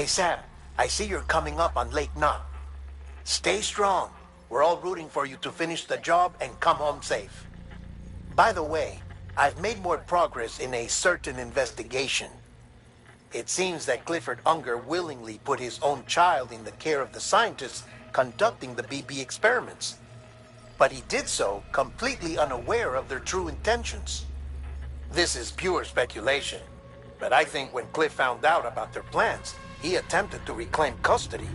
Hey Sam, I see you're coming up on Lake Knot. Stay strong. We're all rooting for you to finish the job and come home safe. By the way, I've made more progress in a certain investigation. It seems that Clifford Unger willingly put his own child in the care of the scientists conducting the BB experiments. But he did so completely unaware of their true intentions. This is pure speculation, but I think when Cliff found out about their plans, he attempted to reclaim custody.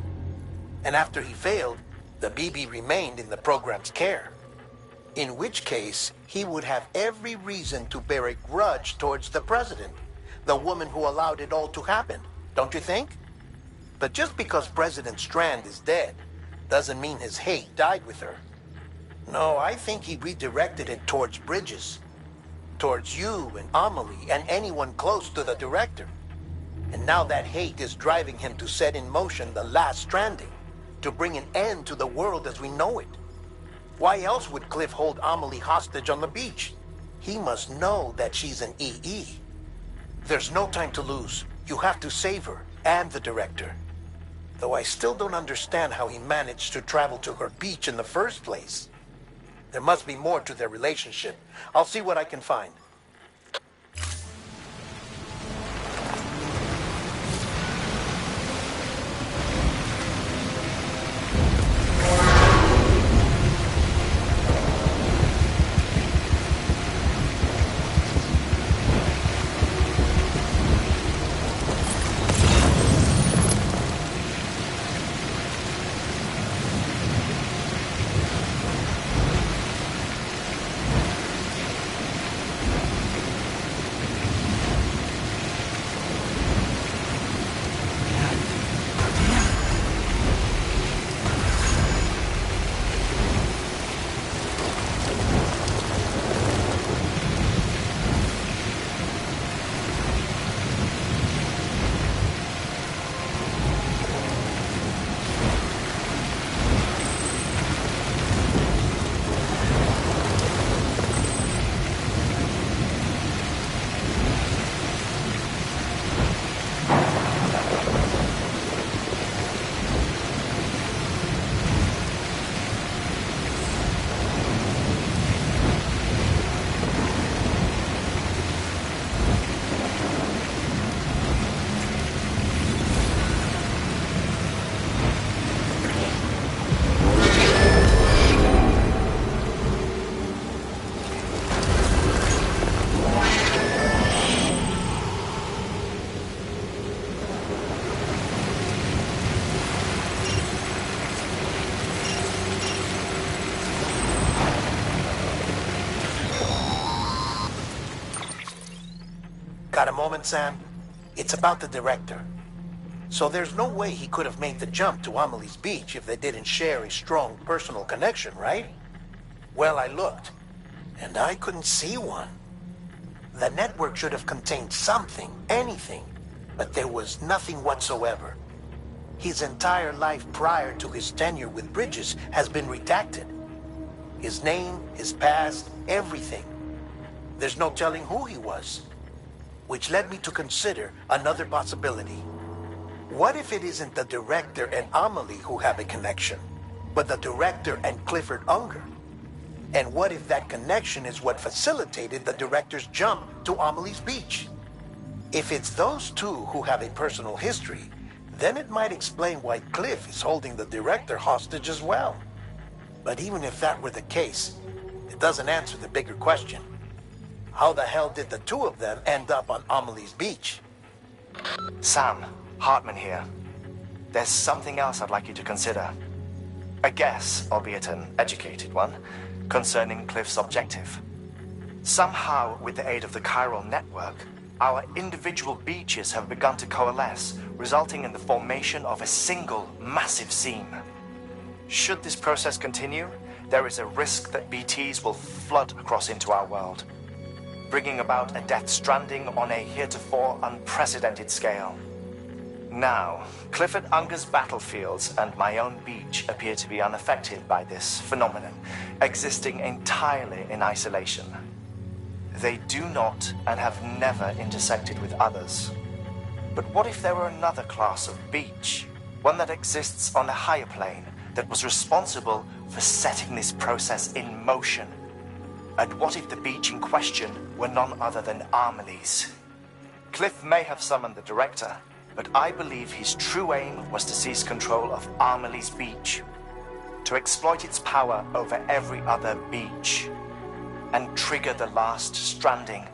And after he failed, the BB remained in the program's care. In which case, he would have every reason to bear a grudge towards the president, the woman who allowed it all to happen, don't you think? But just because President Strand is dead, doesn't mean his hate died with her. No, I think he redirected it towards Bridges. Towards you and Amelie and anyone close to the director. And now that hate is driving him to set in motion the last stranding, to bring an end to the world as we know it. Why else would Cliff hold Amelie hostage on the beach? He must know that she's an EE. There's no time to lose. You have to save her and the director. Though I still don't understand how he managed to travel to her beach in the first place. There must be more to their relationship. I'll see what I can find. Got a moment, Sam? It's about the director. So there's no way he could have made the jump to Amelie's beach if they didn't share a strong personal connection, right? Well, I looked, and I couldn't see one. The network should have contained something, anything, but there was nothing whatsoever. His entire life prior to his tenure with Bridges has been redacted. His name, his past, everything. There's no telling who he was. Which led me to consider another possibility. What if it isn't the director and Amelie who have a connection, but the director and Clifford Unger? And what if that connection is what facilitated the director's jump to Amelie's beach? If it's those two who have a personal history, then it might explain why Cliff is holding the director hostage as well. But even if that were the case, it doesn't answer the bigger question. How the hell did the two of them end up on Amelie's beach? Sam, Hartman here. There's something else I'd like you to consider. A guess, albeit an educated one, concerning Cliff's objective. Somehow, with the aid of the chiral network, our individual beaches have begun to coalesce, resulting in the formation of a single massive seam. Should this process continue, there is a risk that BTs will flood across into our world, bringing about a death stranding on a heretofore unprecedented scale. Now, Clifford Unger's battlefields and my own beach appear to be unaffected by this phenomenon, existing entirely in isolation. They do not and have never intersected with others. But what if there were another class of beach? One that exists on a higher plane, that was responsible for setting this process in motion? And what if the beach in question were none other than Amelie's? Cliff may have summoned the director, but I believe his true aim was to seize control of Amelie's beach, to exploit its power over every other beach, and trigger the last stranding.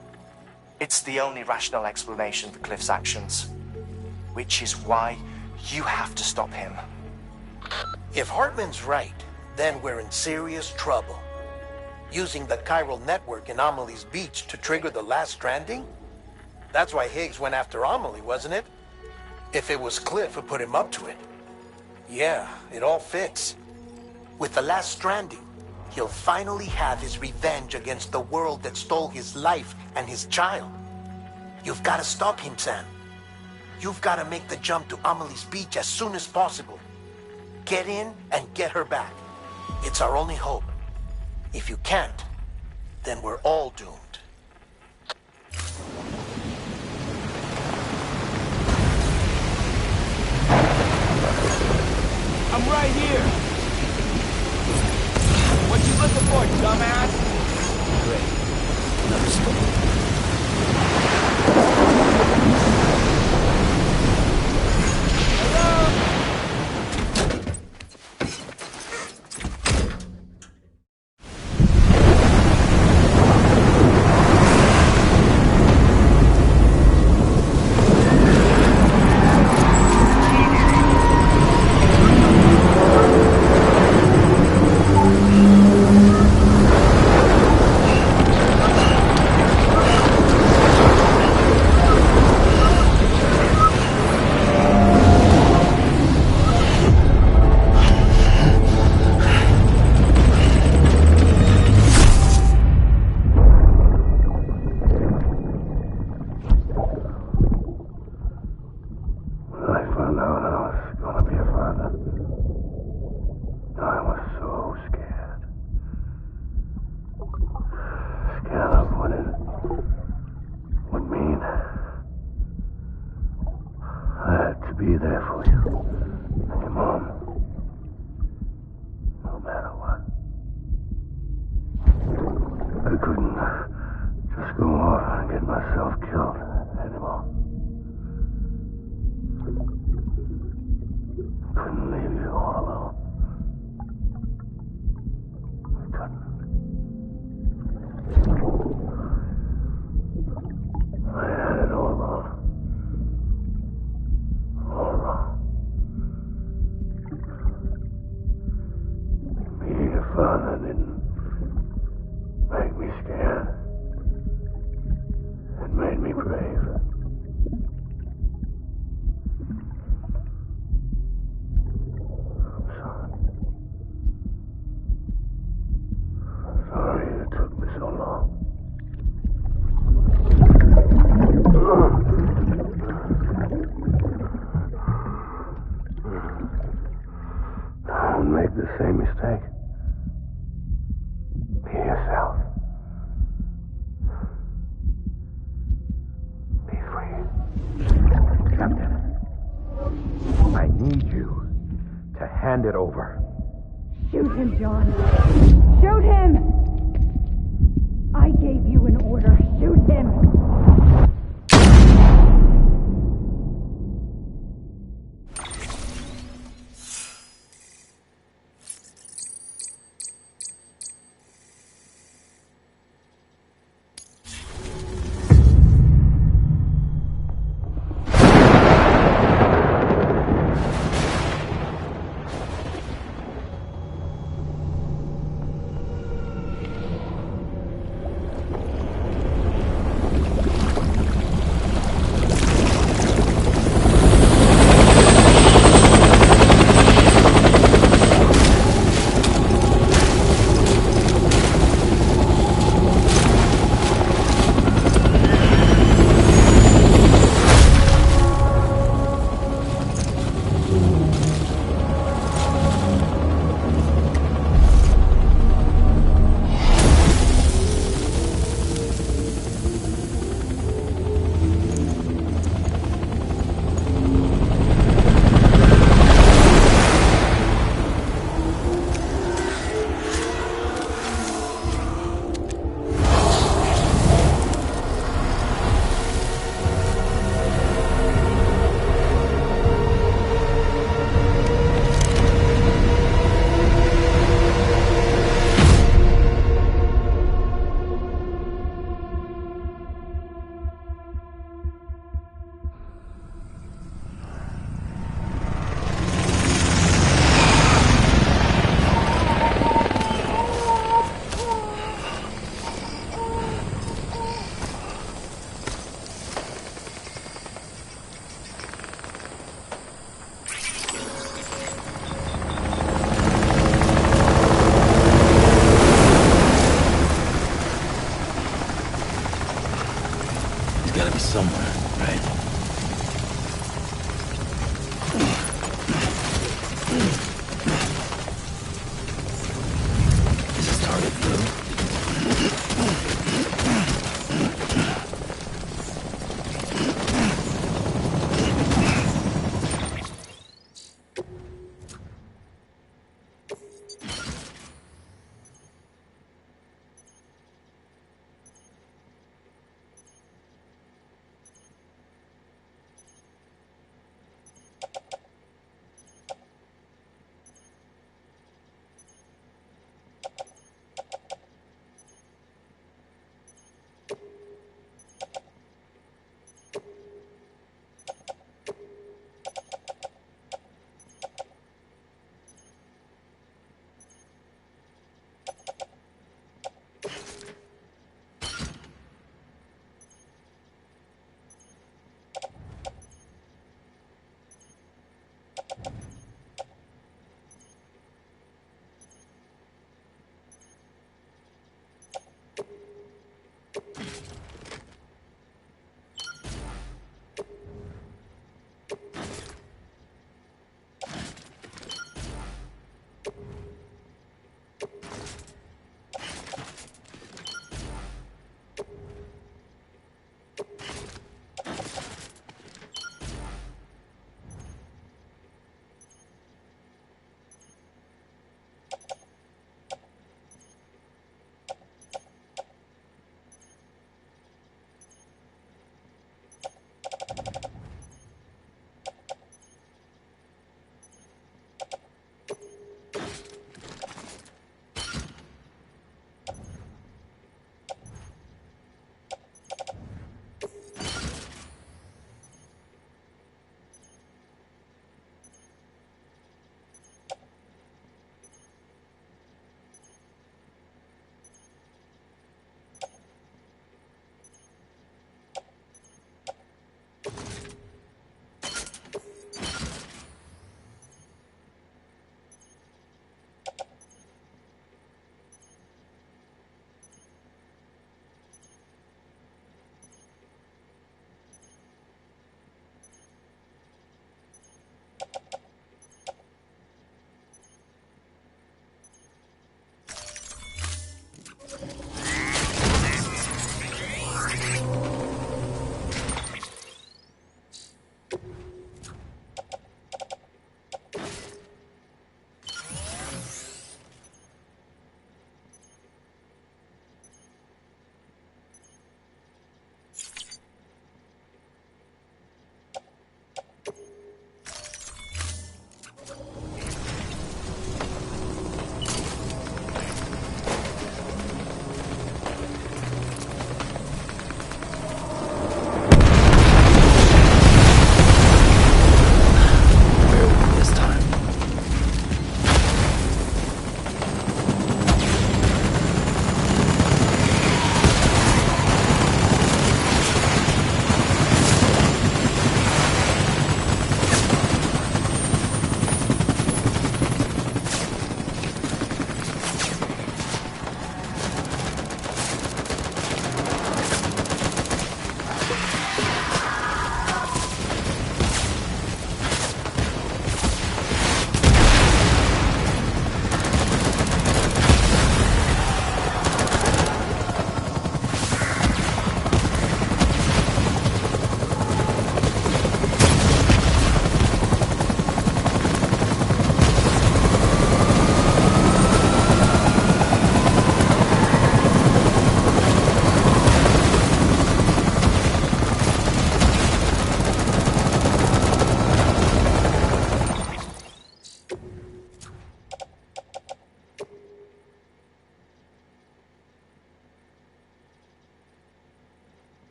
It's the only rational explanation for Cliff's actions, which is why you have to stop him. If Hartman's right, then we're in serious trouble. Using the chiral network in Amelie's beach to trigger the last stranding? That's why Higgs went after Amelie, wasn't it? If it was Cliff who put him up to it. Yeah, it all fits. With the last stranding, he'll finally have his revenge against the world that stole his life and his child. You've got to stop him, Sam. You've got to make the jump to Amelie's beach as soon as possible. Get in and get her back. It's our only hope. If you can't, then we're all doomed. I'm right here. What you looking for, dumbass? Great. Another stone. Be there for you and your mom, no matter what. I couldn't just go off and get myself killed anymore. Couldn't leave you all alone. I couldn't. I had it all wrong. Being a father didn't make me scared. It made me brave. I'm sorry. I'm sorry it took me so long. Don't make the same mistake. Be yourself. Be free. Captain, I need you to hand it over. Shoot him, John. Shoot him! I gave you an order. Shoot him!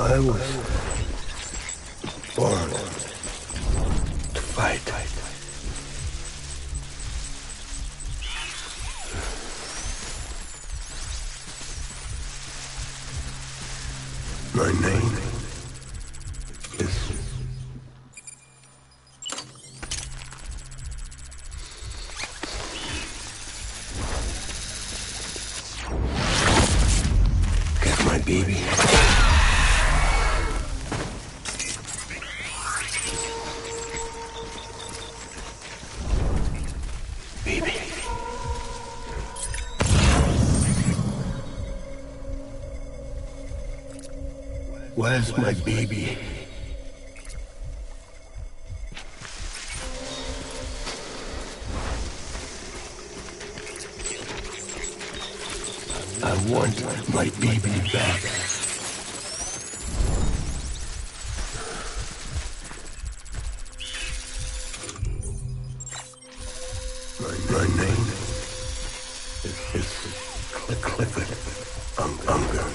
I was born to fight. My name is get my baby. Baby. Where's my baby? I want my baby back. My name is Clifford Unger.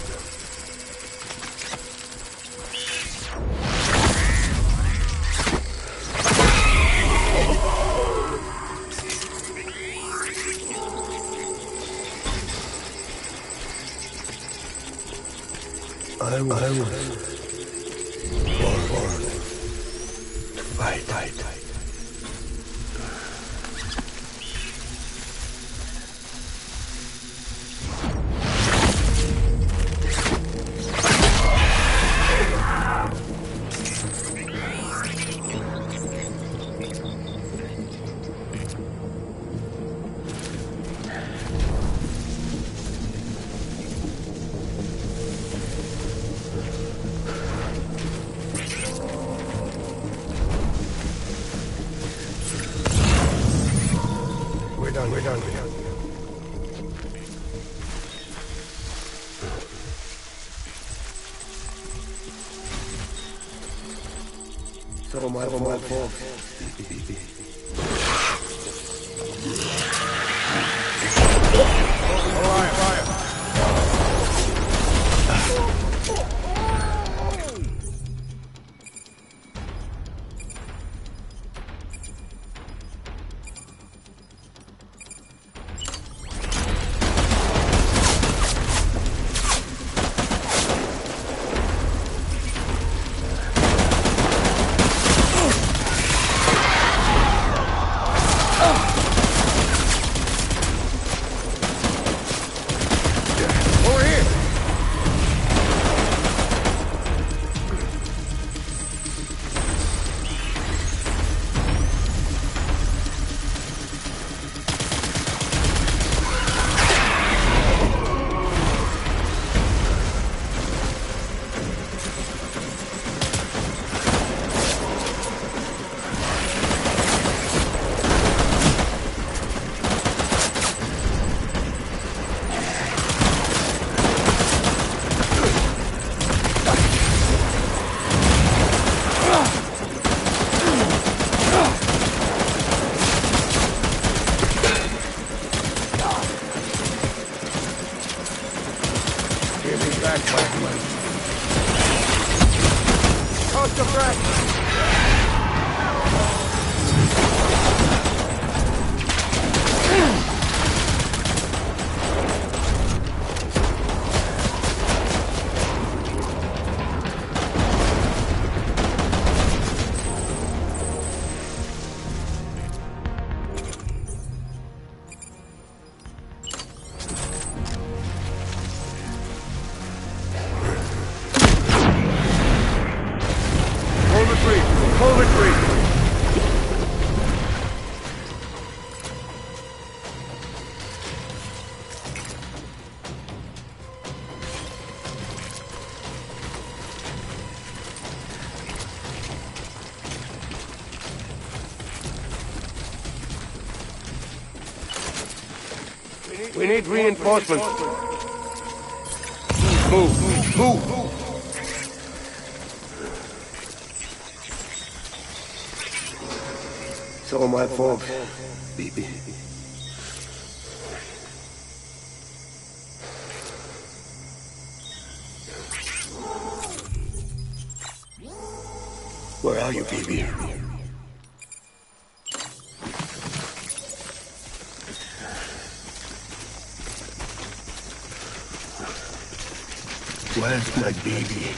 I was born to fight. We're done. So my fault. We need reinforcements. Move. It's all my fault, baby. Where are you, baby? Where's my baby?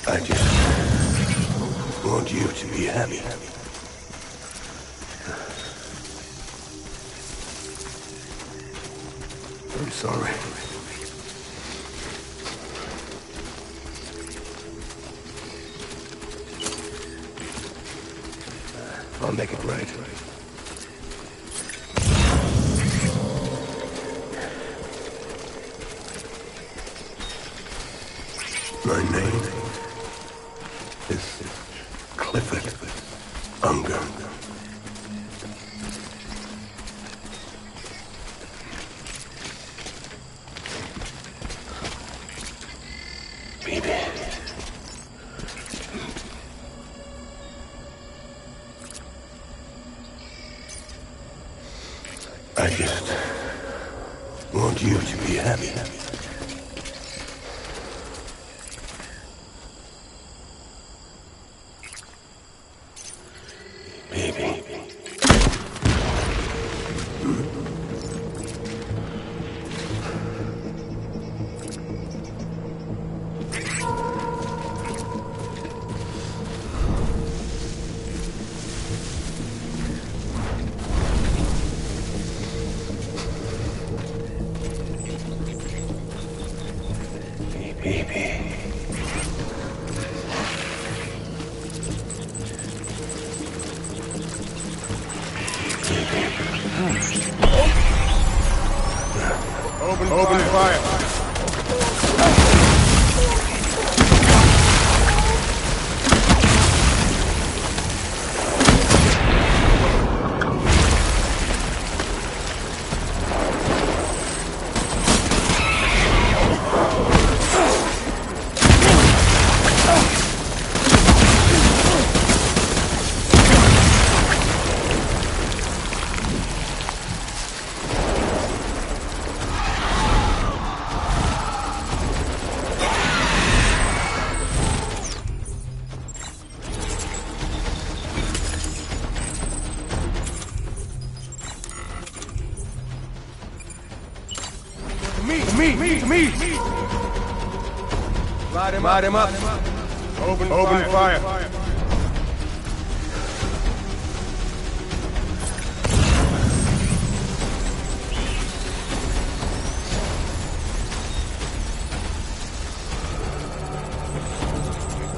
I just want you to be happy. I'm sorry. I'll make it right. My name is Clifford Unger. Baby. I just want you to be happy. Baby. Baby. Open fire. Me! Light him up. Open fire.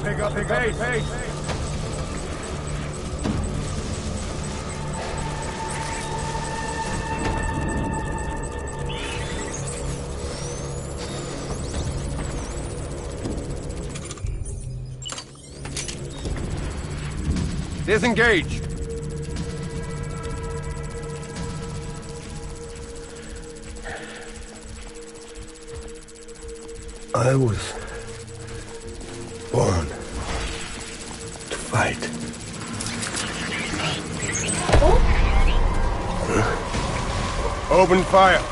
Pick up the pace. Disengage! I was born to fight. Open fire.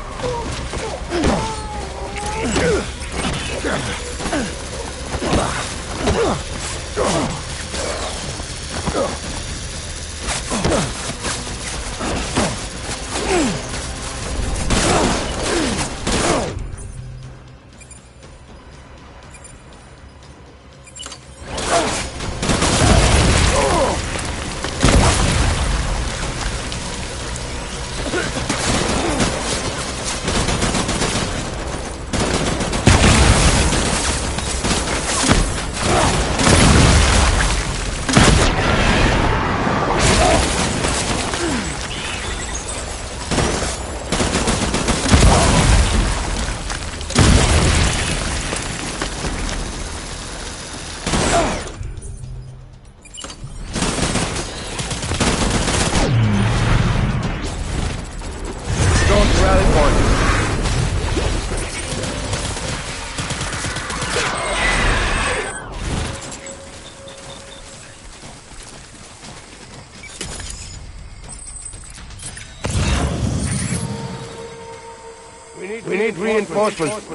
Reinforcements.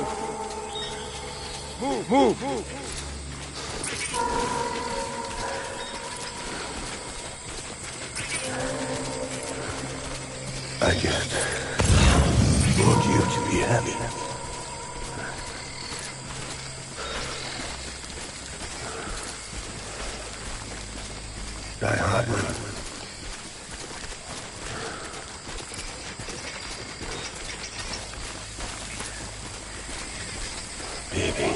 Move. I just want you to be happy. Die Hardman. Baby.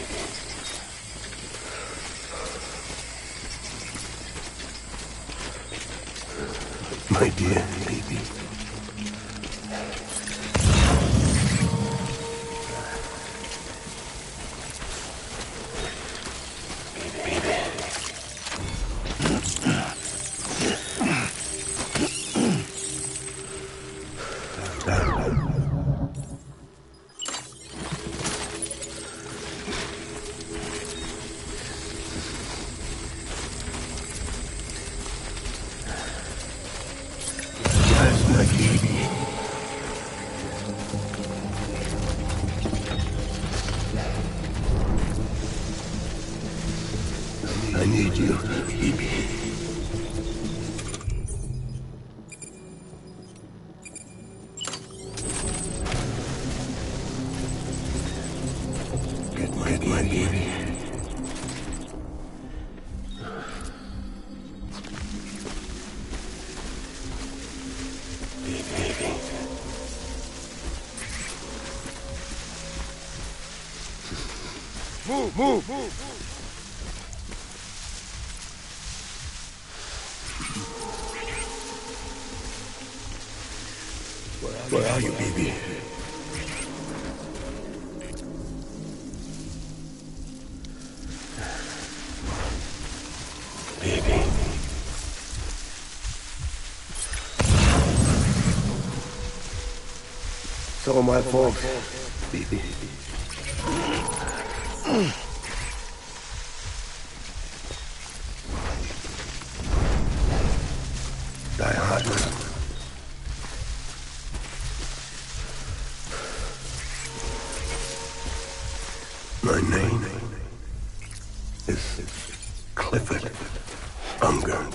My dear baby. That's my baby. I need you, baby. Get my baby. Baby. Move. Where are you, baby? Baby. So my folks. Baby. Die Hardman. My name is Clifford Unger.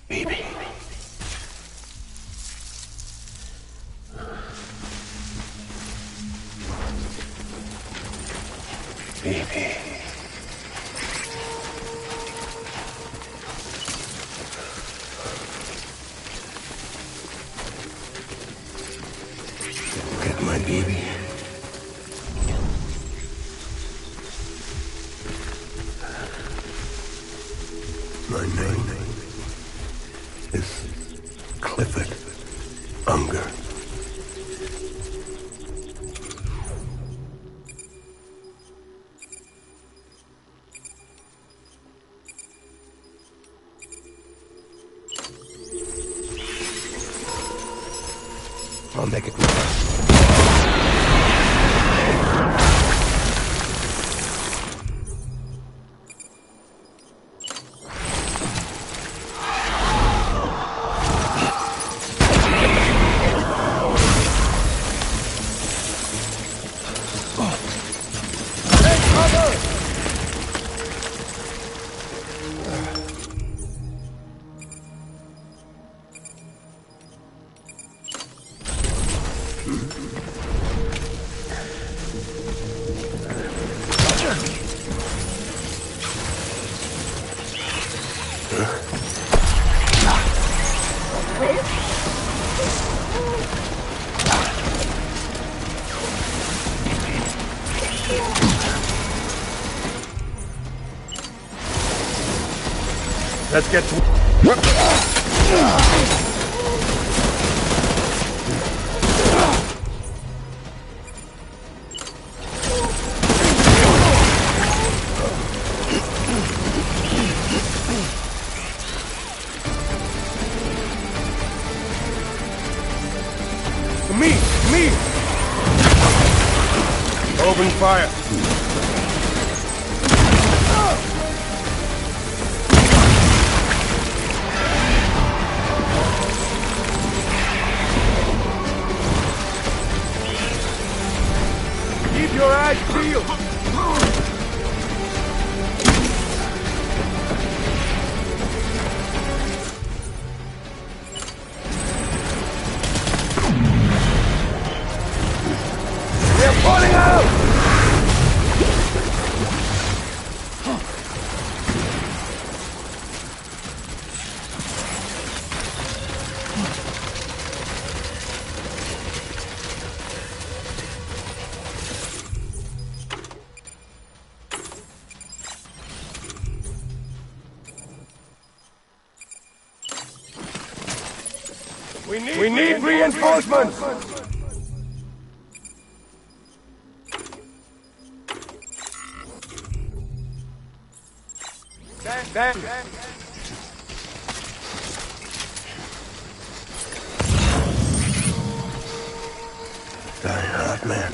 Baby. Baby. Get my baby. My name is Clifford Unger. I'll make it work. Let's get to... Me! Open fire. We need reinforcements! Die hard, man.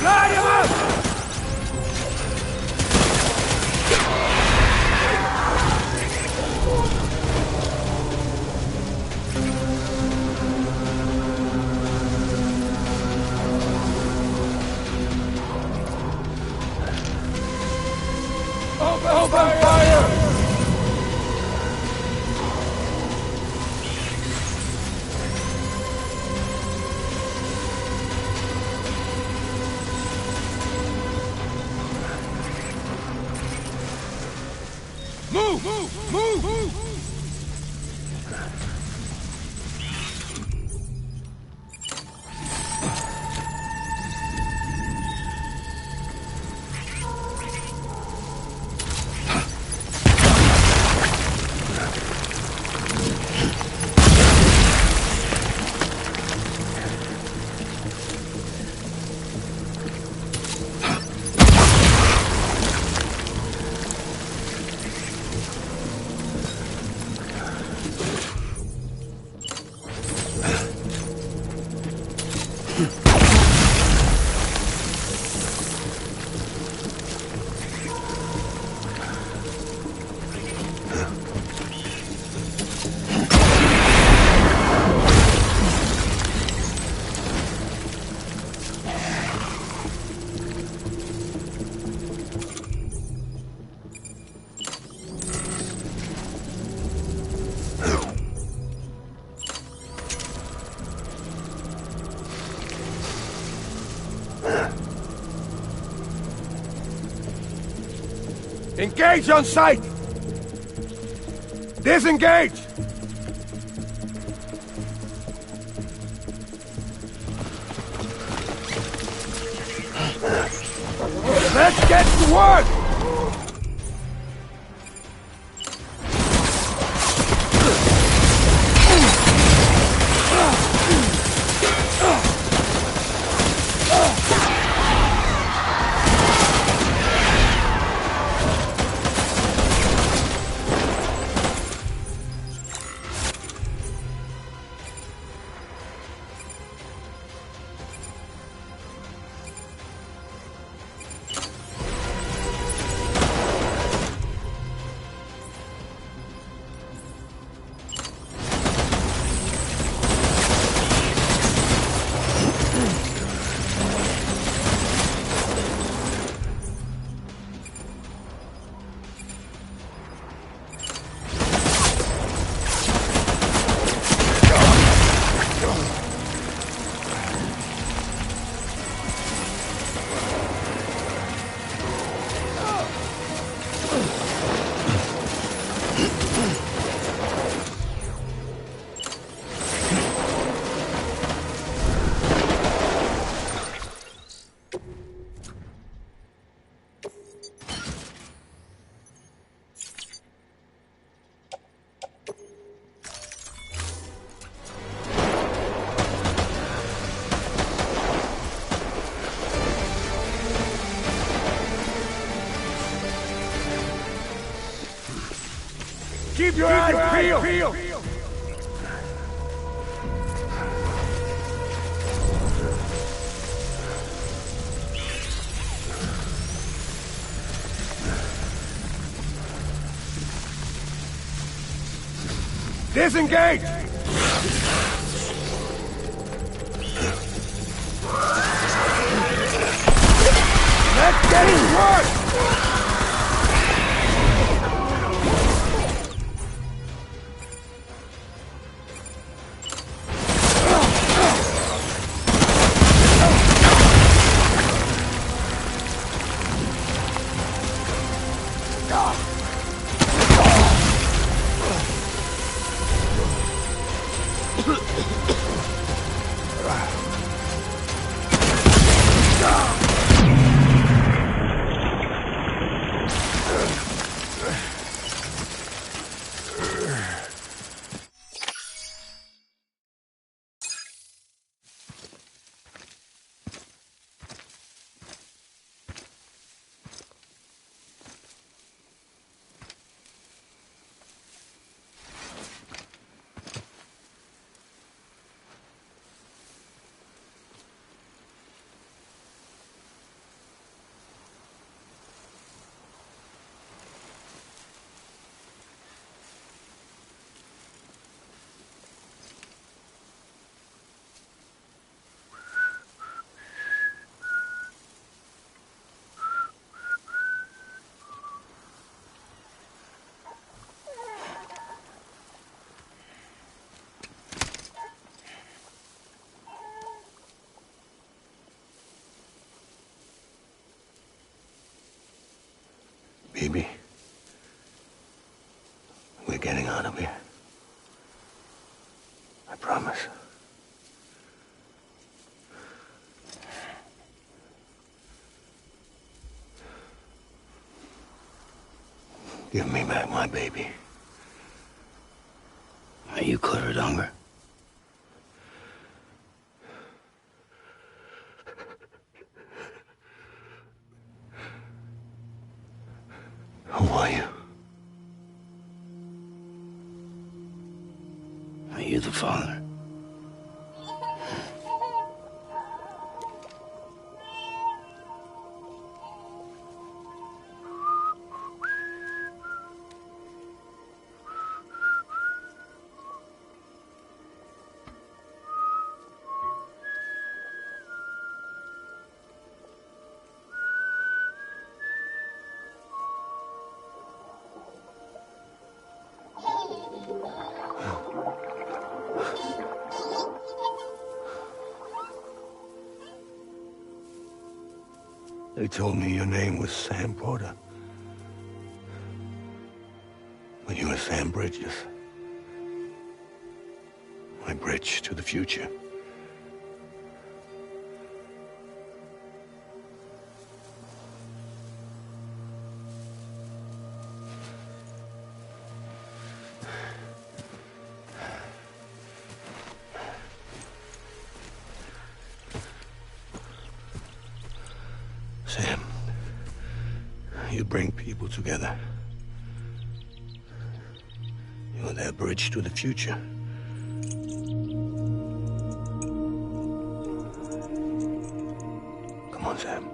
Light him up! Open fire! Move! Engage on sight! Disengage! Let's get to work! Keep your eyes peeled! Disengage! Let's get it work! Baby, we're getting out of here. I promise. Give me back my baby. Are you cleared, Unger? Who are you? Are you the father? They told me your name was Sam Porter. But you were Sam Bridges. My bridge to the future. Sam, you bring people together. You're their bridge to the future. Come on, Sam.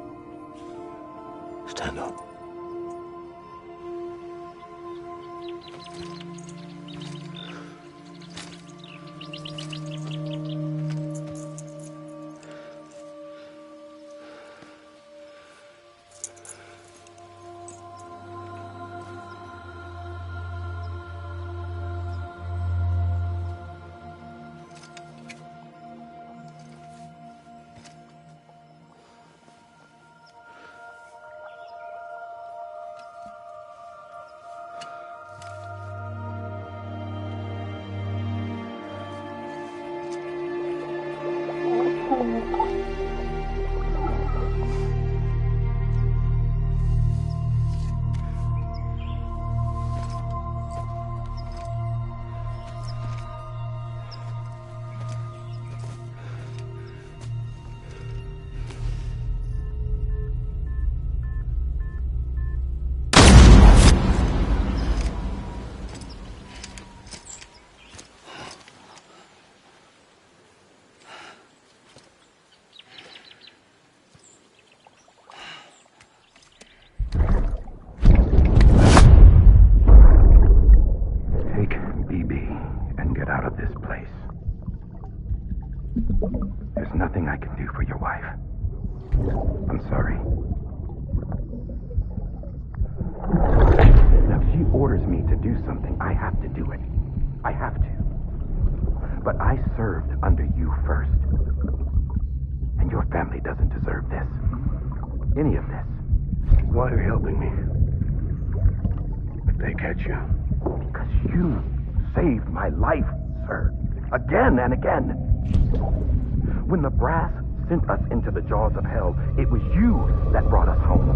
Stand up. There's nothing I can do for your wife. I'm sorry. Now, if she orders me to do something, I have to do it. I have to. But I served under you first. And your family doesn't deserve this. Any of this. Why are you helping me? If they catch you. Because you saved my life, sir. Again and again. When the brass sent us into the jaws of hell, it was you that brought us home.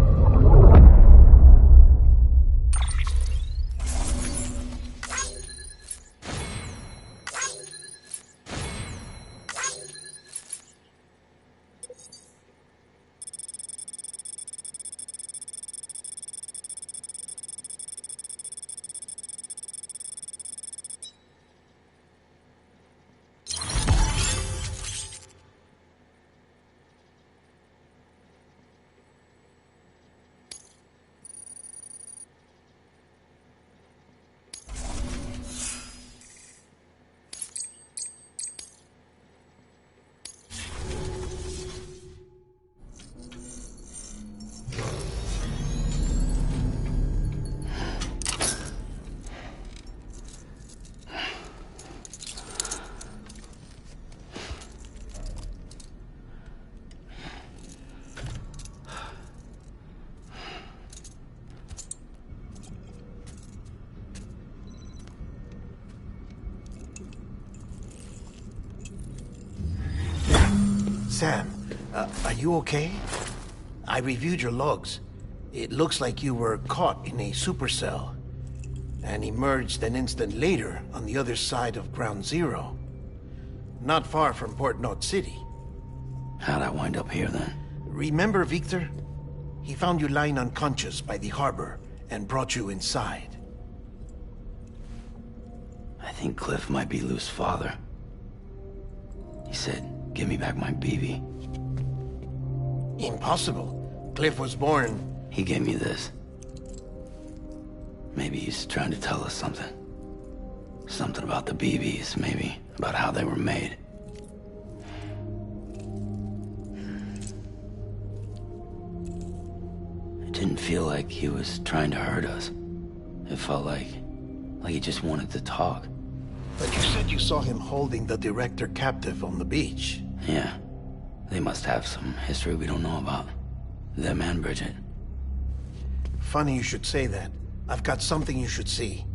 Sam, are you okay? I reviewed your logs. It looks like you were caught in a supercell and emerged an instant later on the other side of Ground Zero. Not far from Port Knot City. How'd I wind up here then? Remember Victor? He found you lying unconscious by the harbor and brought you inside. I think Cliff might be Lou's father. He said, give me back my BB. Impossible. Cliff was born... He gave me this. Maybe he's trying to tell us something. Something about the BBs, maybe. About how they were made. It didn't feel like he was trying to hurt us. It felt like he just wanted to talk. But you said you saw him holding the director captive on the beach. Yeah. They must have some history we don't know about. Them and Bridget. Funny you should say that. I've got something you should see.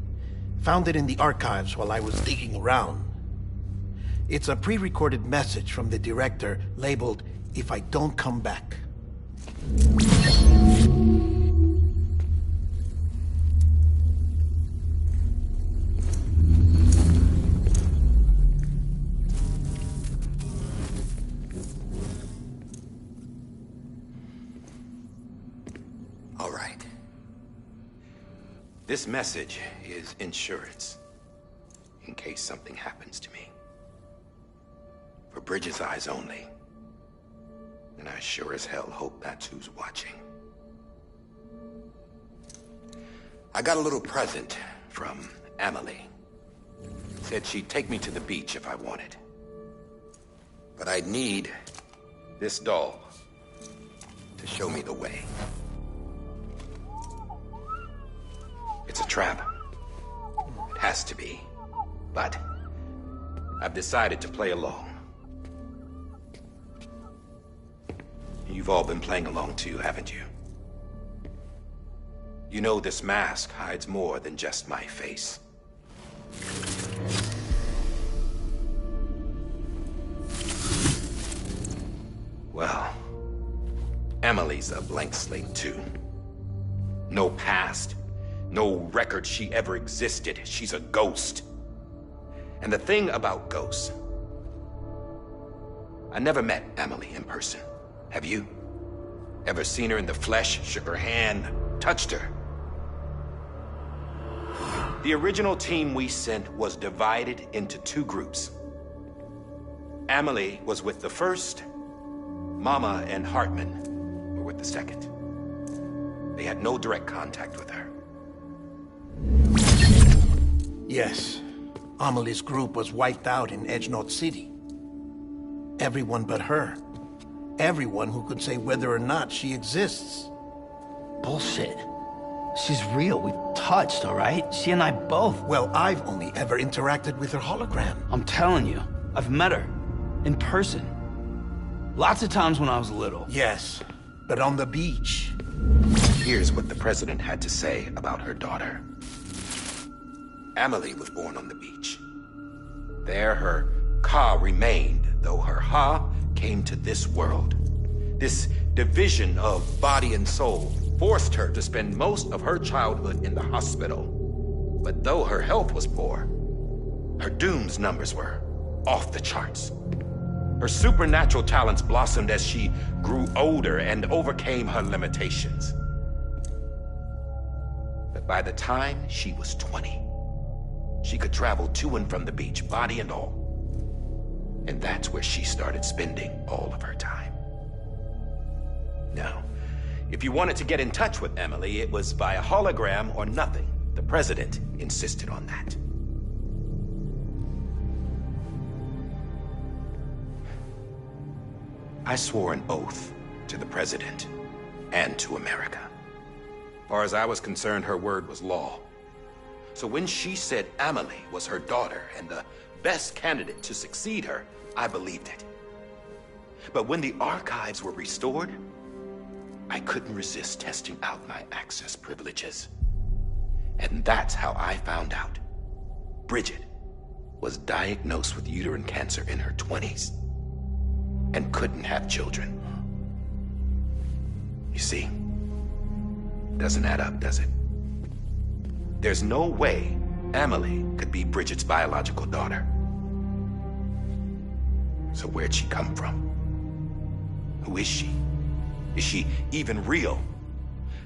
Found it in the archives while I was digging around. It's a pre-recorded message from the director labeled, "If I don't come back." All right. This message is insurance, in case something happens to me. For Bridget's eyes only. And I sure as hell hope that's who's watching. I got a little present from Emily. Said she'd take me to the beach if I wanted. But I'd need this doll to show me the way. It's a trap. It has to be. But I've decided to play along. You've all been playing along too, haven't you? You know this mask hides more than just my face. Well, Emily's a blank slate too. No past. No record she ever existed. She's a ghost. And the thing about ghosts... I never met Emily in person. Have you? Ever seen her in the flesh, shook her hand, touched her? The original team we sent was divided into two groups. Emily was with the first. Mama and Hartman were with the second. They had no direct contact with her. Yes. Amelie's group was wiped out in Edge Knot City. Everyone but her. Everyone who could say whether or not she exists. Bullshit. She's real. We've touched, all right? She and I both. Well, I've only ever interacted with her hologram. I'm telling you, I've met her. In person. Lots of times when I was little. Yes, but on the beach. Here's what the president had to say about her daughter. Emily was born on the beach. There her Ka remained, though her Ha came to this world. This division of body and soul forced her to spend most of her childhood in the hospital. But though her health was poor, her Doom's numbers were off the charts. Her supernatural talents blossomed as she grew older and overcame her limitations. But by the time she was 20, she could travel to and from the beach, body and all. And that's where she started spending all of her time. Now, if you wanted to get in touch with Emily, it was via hologram or nothing. The president insisted on that. I swore an oath to the president and to America. As far as I was concerned, her word was law. So when she said Emily was her daughter and the best candidate to succeed her, I believed it. But when the archives were restored, I couldn't resist testing out my access privileges. And that's how I found out. Bridget was diagnosed with uterine cancer in her 20s. and couldn't have children. You see, doesn't add up, does it? There's no way Amelie could be Bridget's biological daughter. So where'd she come from? Who is she? Is she even real?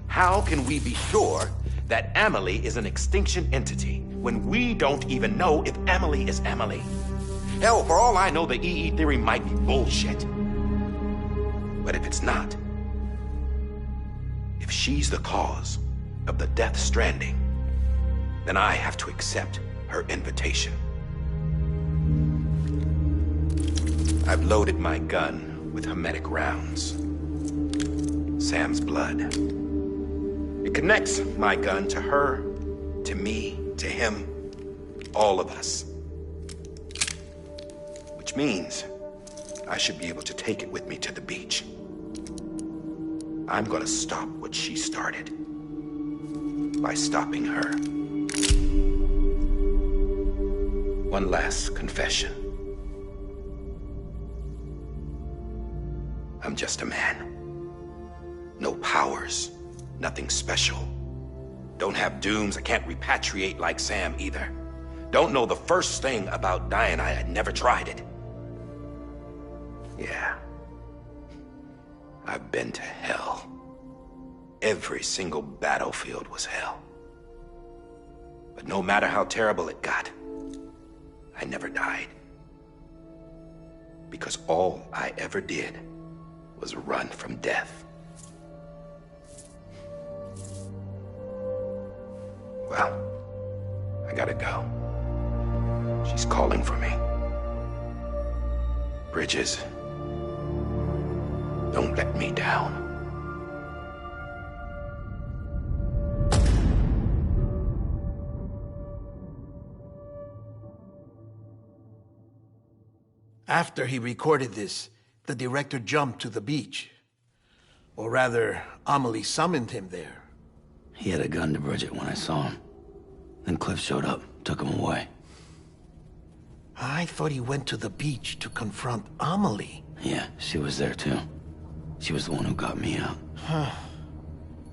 How can we be sure that Amelie is an extinction entity when we don't even know if Amelie is Amelie? Hell, for all I know, the EE theory might be bullshit. But if it's not, if she's the cause of the death stranding, then I have to accept her invitation. I've loaded my gun with hermetic rounds. Sam's blood. It connects my gun to her, to me, to him, all of us. Which means I should be able to take it with me to the beach. I'm gonna stop what she started by stopping her. One last confession. I'm just a man. No powers, nothing special. Don't have dooms, I can't repatriate like Sam either. Don't know the first thing about dying, I had never tried it. Yeah. I've been to hell. Every single battlefield was hell. But no matter how terrible it got, I never died. Because all I ever did was run from death. Well, I gotta go. She's calling for me. Bridges, don't let me down. After he recorded this, the director jumped to the beach. Or rather, Amelie summoned him there. He had a gun to Bridget when I saw him. Then Cliff showed up, took him away. I thought he went to the beach to confront Amelie. Yeah, she was there too. She was the one who got me out.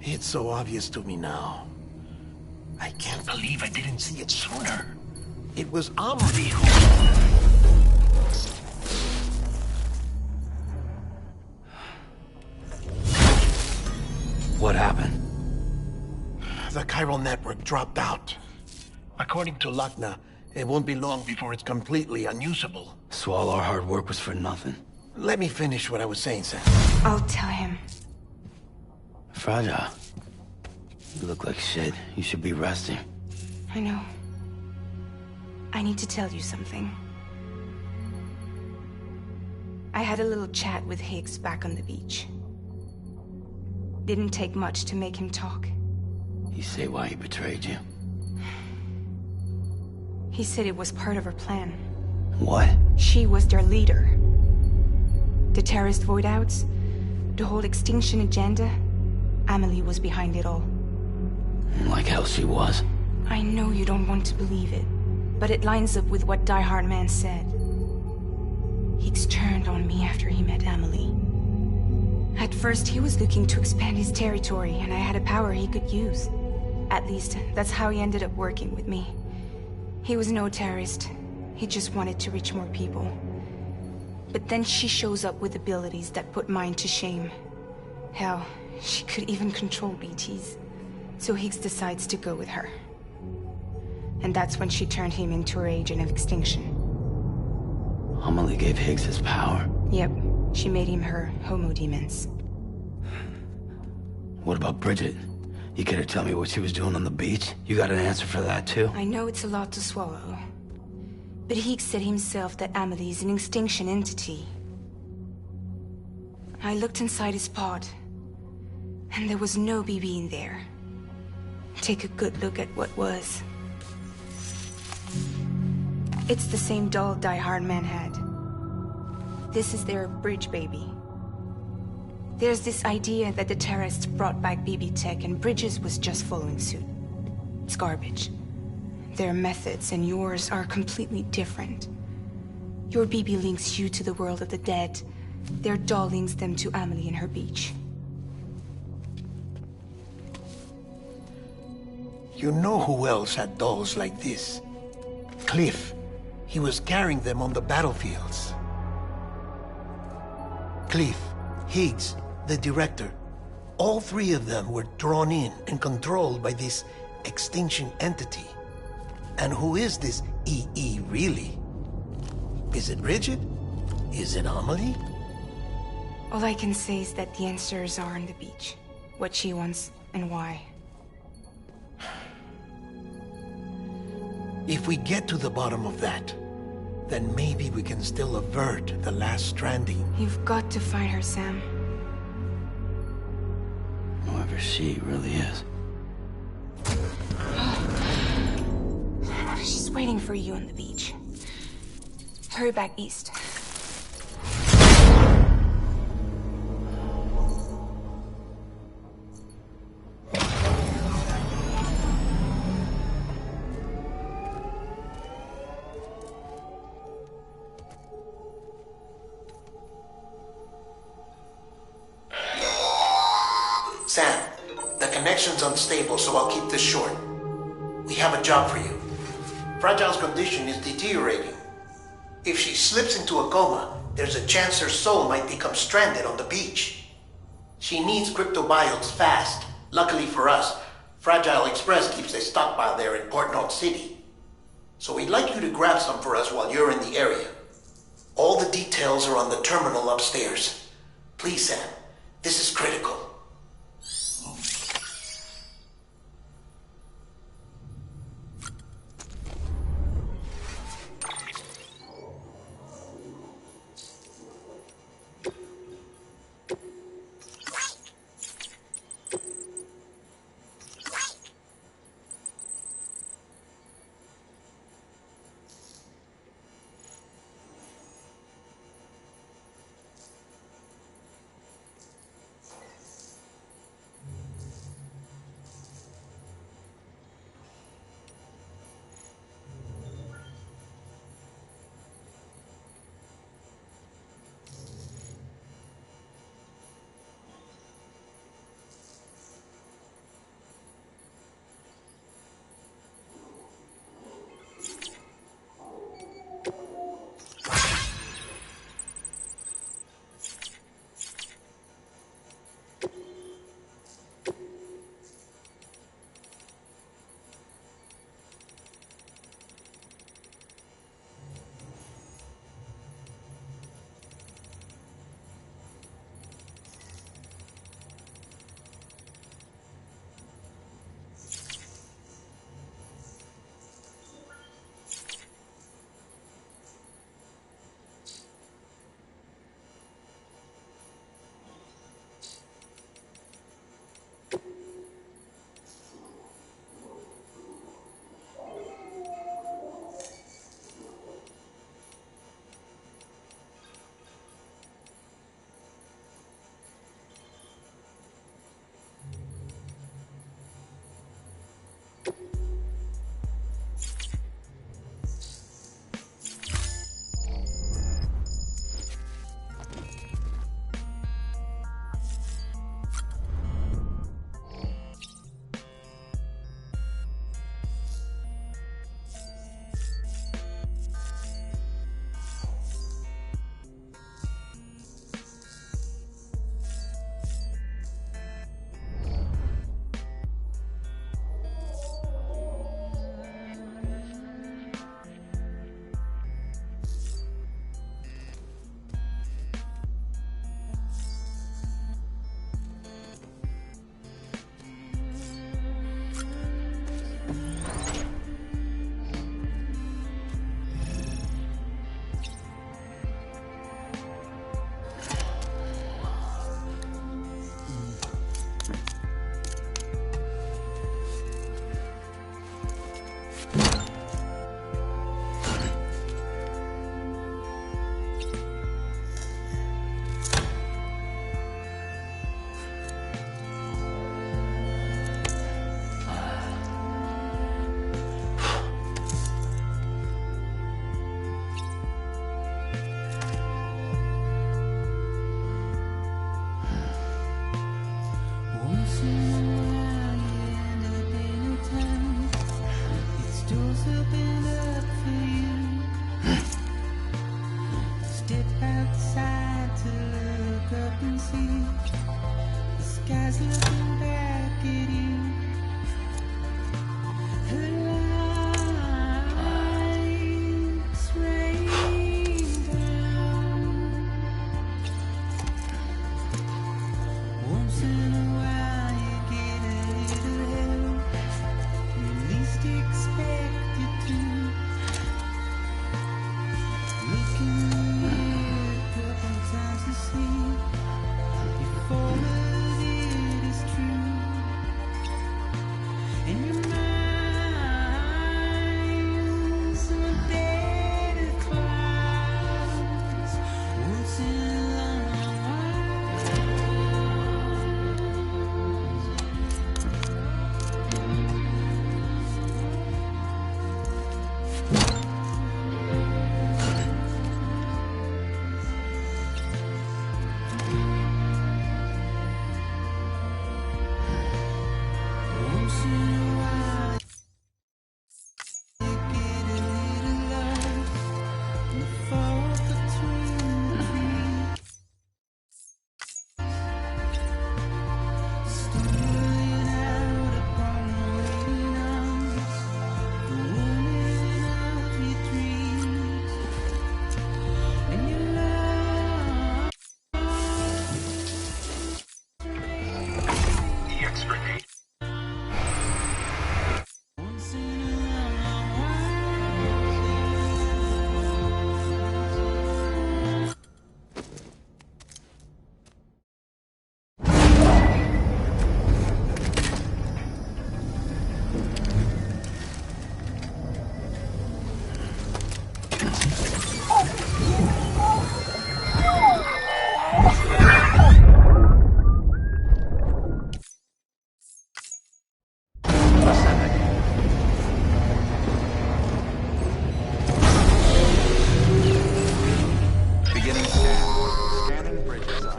It's so obvious to me now. I can't believe I didn't see it sooner. It was Amelie who... What happened? The chiral network dropped out. According to Lakna, it won't be long before it's completely unusable. So all our hard work was for nothing. Let me finish what I was saying, Sam. I'll tell him. Fragile. You look like shit. You should be resting. I know. I need to tell you something. I had a little chat with Higgs back on the beach. Didn't take much to make him talk. You say why he betrayed you? He said it was part of her plan. What? She was their leader. The terrorist void-outs, the whole extinction agenda, Amelie was behind it all. Like hell she was. I know you don't want to believe it, but it lines up with what Die Hard Man said. Higgs turned on me after he met Amelie. At first, he was looking to expand his territory, and I had a power he could use. At least, that's how he ended up working with me. He was no terrorist. He just wanted to reach more people. But then she shows up with abilities that put mine to shame. Hell, she could even control BTs. So Higgs decides to go with her. And that's when she turned him into her agent of extinction. Amelie gave Higgs his power. Yep. She made him her homo demons. What about Bridget? You care to tell me what she was doing on the beach? You got an answer for that too? I know it's a lot to swallow. But Higgs said himself that Amelie is an extinction entity. I looked inside his pod, and there was no BB in there. Take a good look at what was. It's the same doll Die Hard Man had. This is their bridge baby. There's this idea that the terrorists brought back BB tech and Bridges was just following suit. It's garbage. Their methods and yours are completely different. Your BB links you to the world of the dead, Their doll links them to Amelie and her beach. You know who else had dolls like this? Cliff. He was carrying them on the battlefields. Cliff, Higgs, the director. All three of them were drawn in and controlled by this extinction entity. And who is this EE really? Is it Bridget? Is it Amelie? All I can say is that the answers are on the beach. What she wants and why. If we get to the bottom of that, then maybe we can still avert the last stranding. You've got to find her, Sam. Whoever she really is. She's waiting for you on the beach. Hurry back east. Sam, the connection's unstable, so I'll keep this short. We have a job for you. Fragile's condition is deteriorating. If she slips into a coma, there's a chance her soul might become stranded on the beach. She needs cryptobiotes fast. Luckily for us, Fragile Express keeps a stockpile there in Port North City. So we'd like you to grab some for us while you're in the area. All the details are on the terminal upstairs. Please, Sam, this is critical.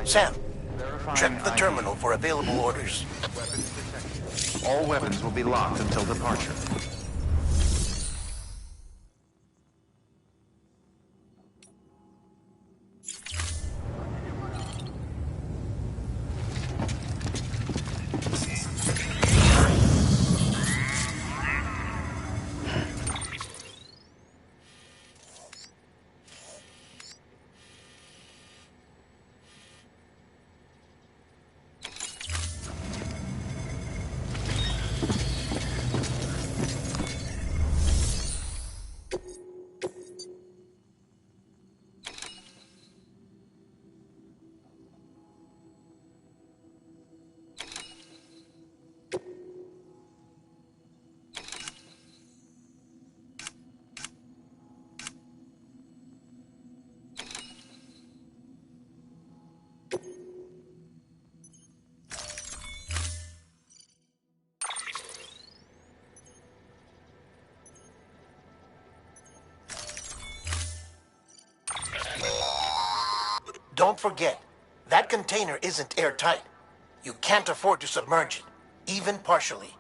Sam, check the terminal for available orders. All weapons will be locked until departure. Don't forget, that container isn't airtight. You can't afford to submerge it, even partially.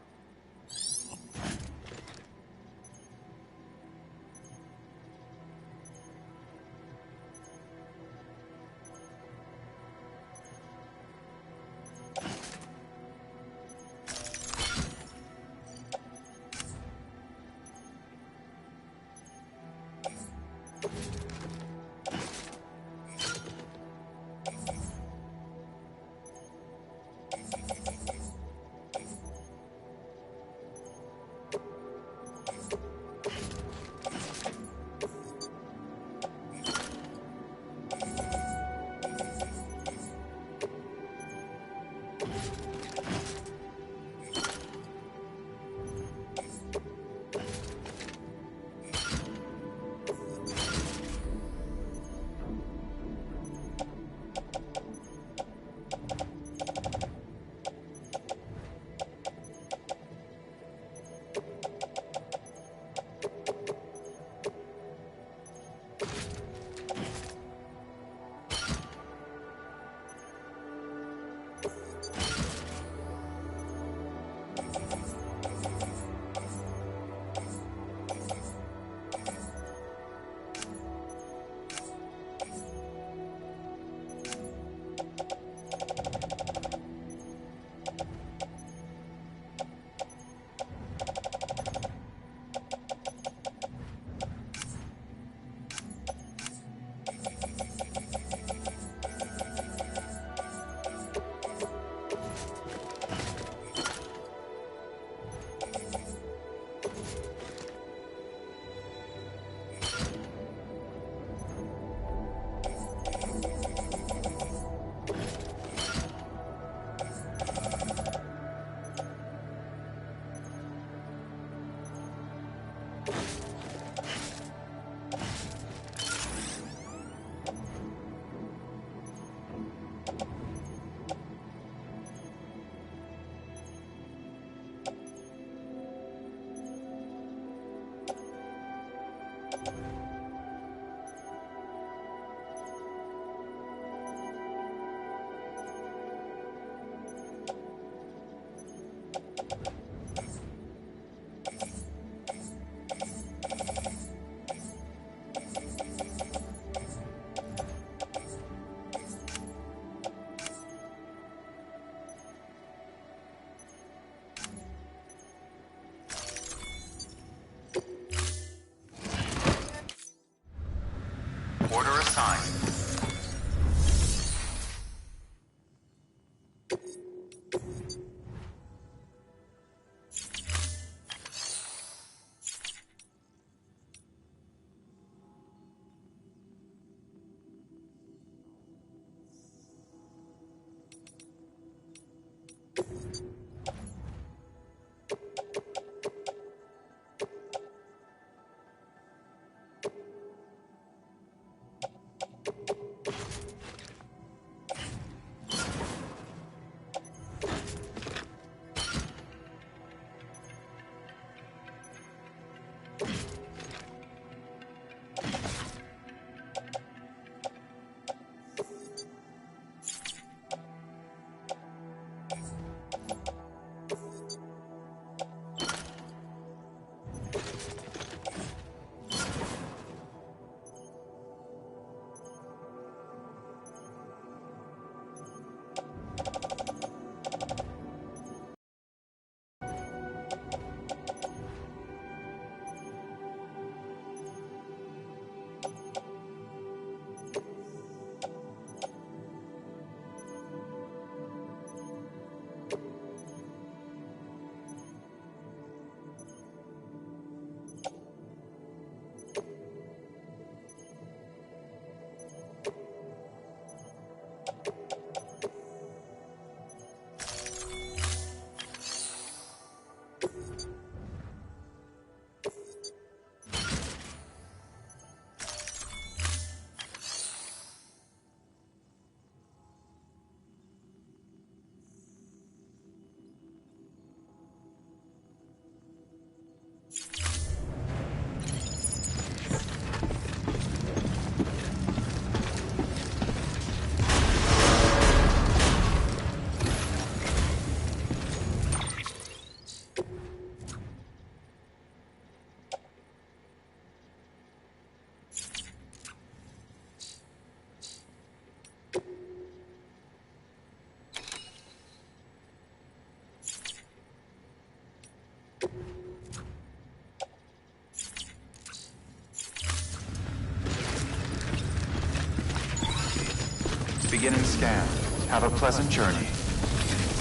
Beginning scan. Have a pleasant journey.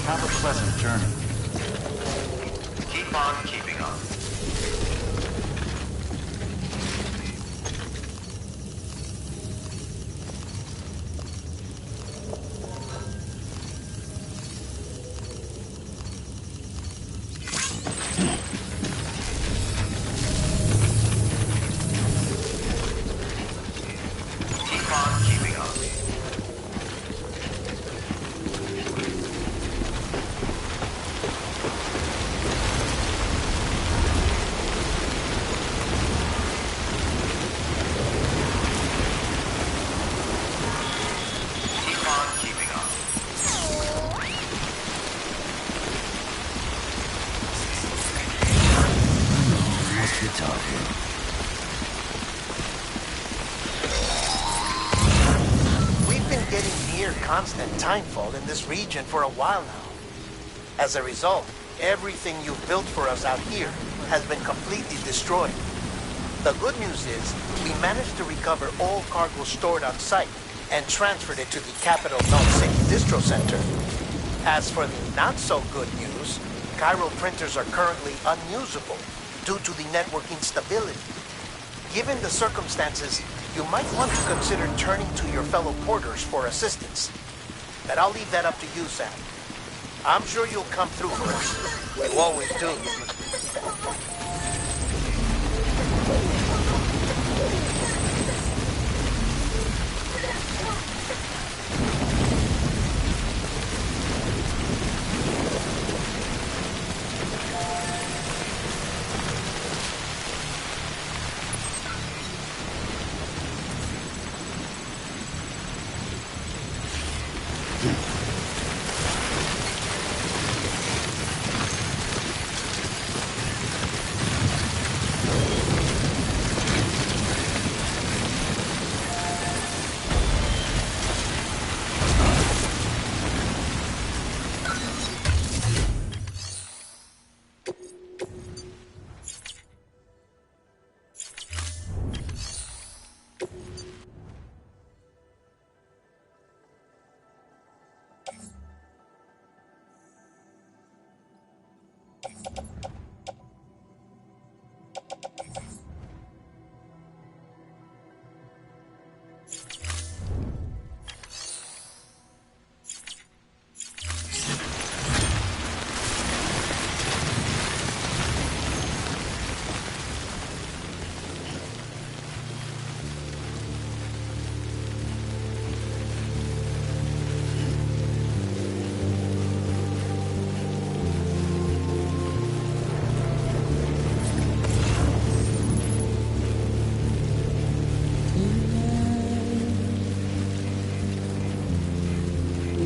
Have a pleasant journey. Keep on keeping on. Keep on keeping on. Keep on keeping on. What's the talk here? We've been getting near constant timefall in this region for a while now. As a result, everything you've built for us out here has been completely destroyed. The good news is, we managed to recover all cargo stored on site and transferred it to the Capital North City Distro Center. As for the not-so-good news, Chiral printers are currently unusable due to the network instability. Given the circumstances, you might want to consider turning to your fellow porters for assistance. But I'll leave that up to you, Sam. I'm sure you'll come through for us. You always do.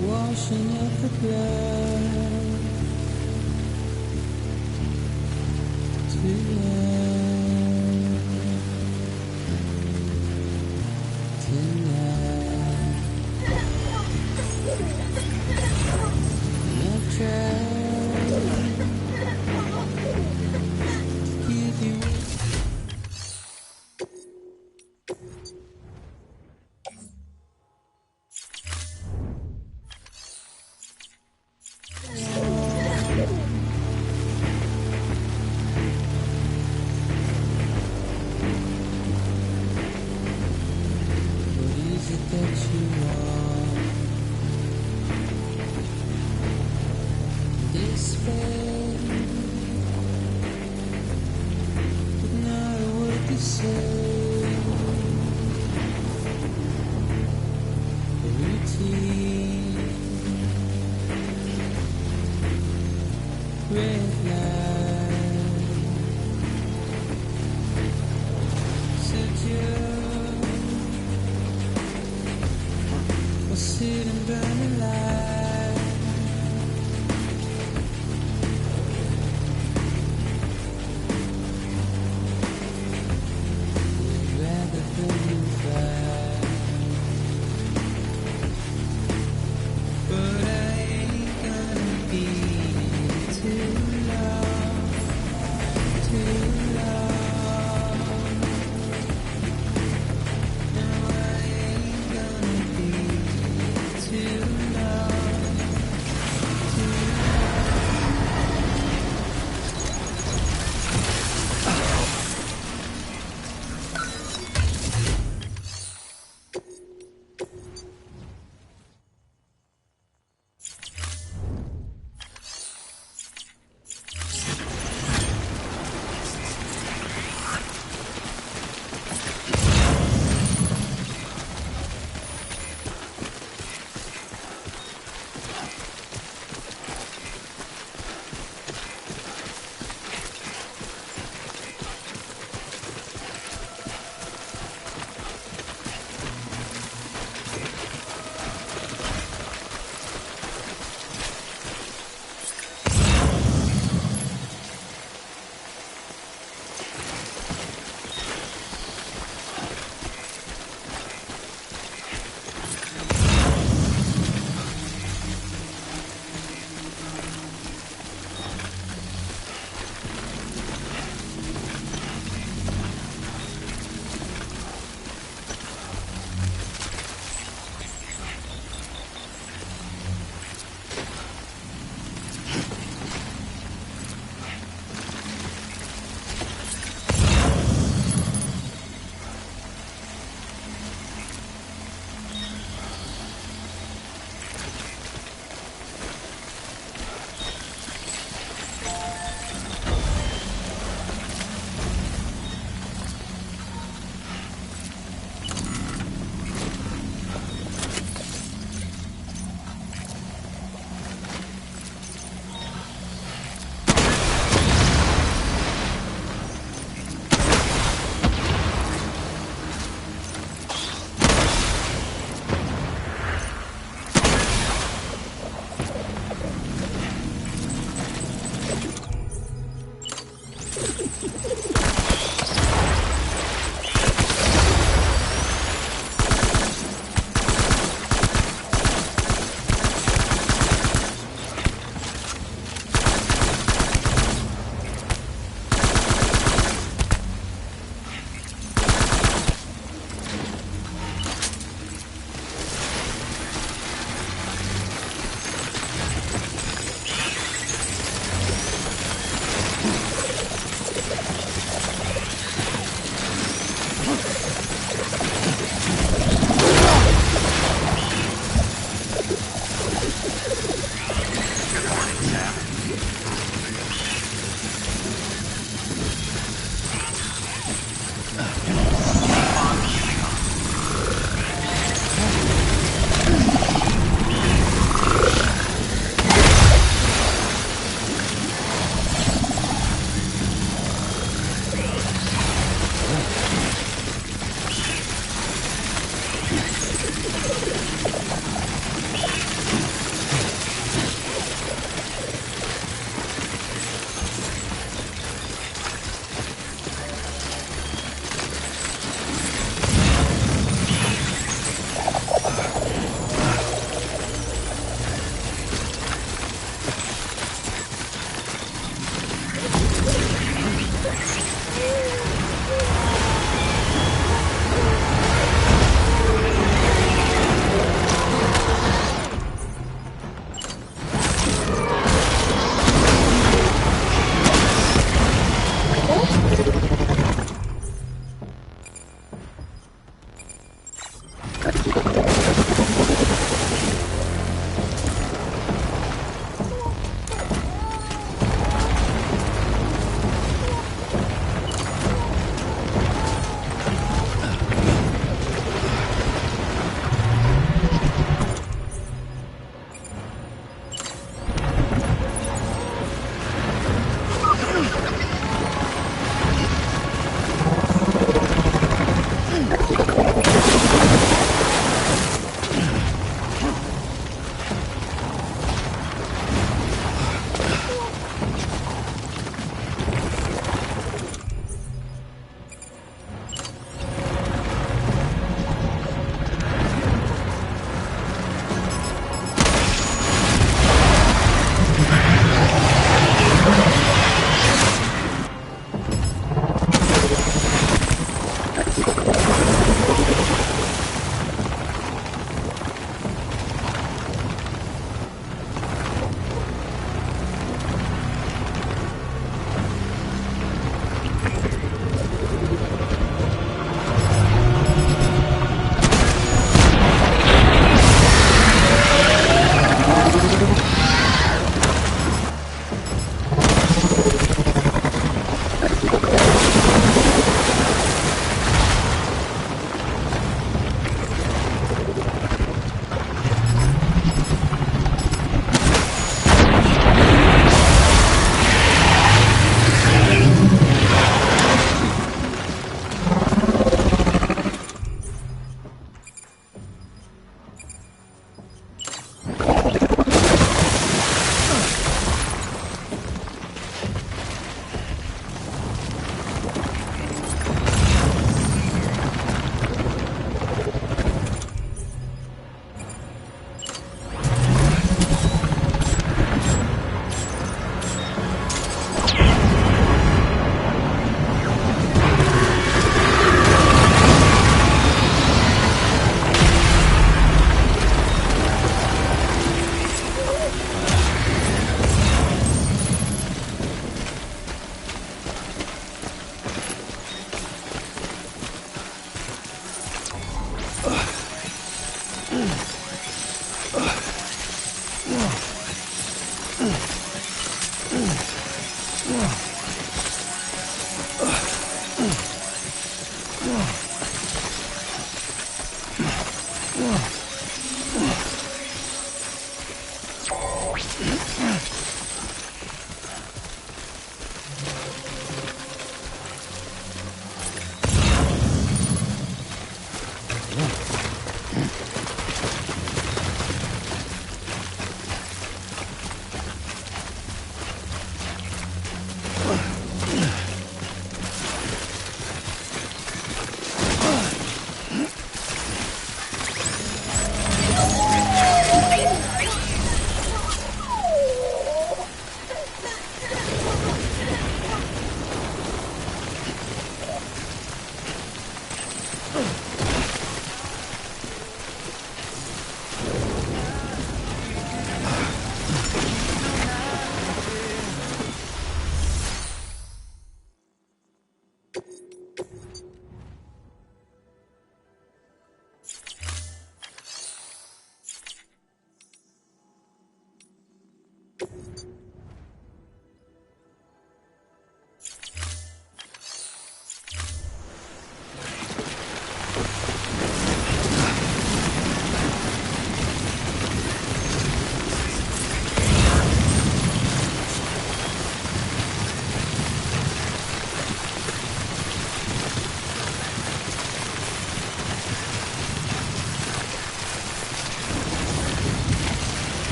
Washing up the blood But I ain't gonna be too long.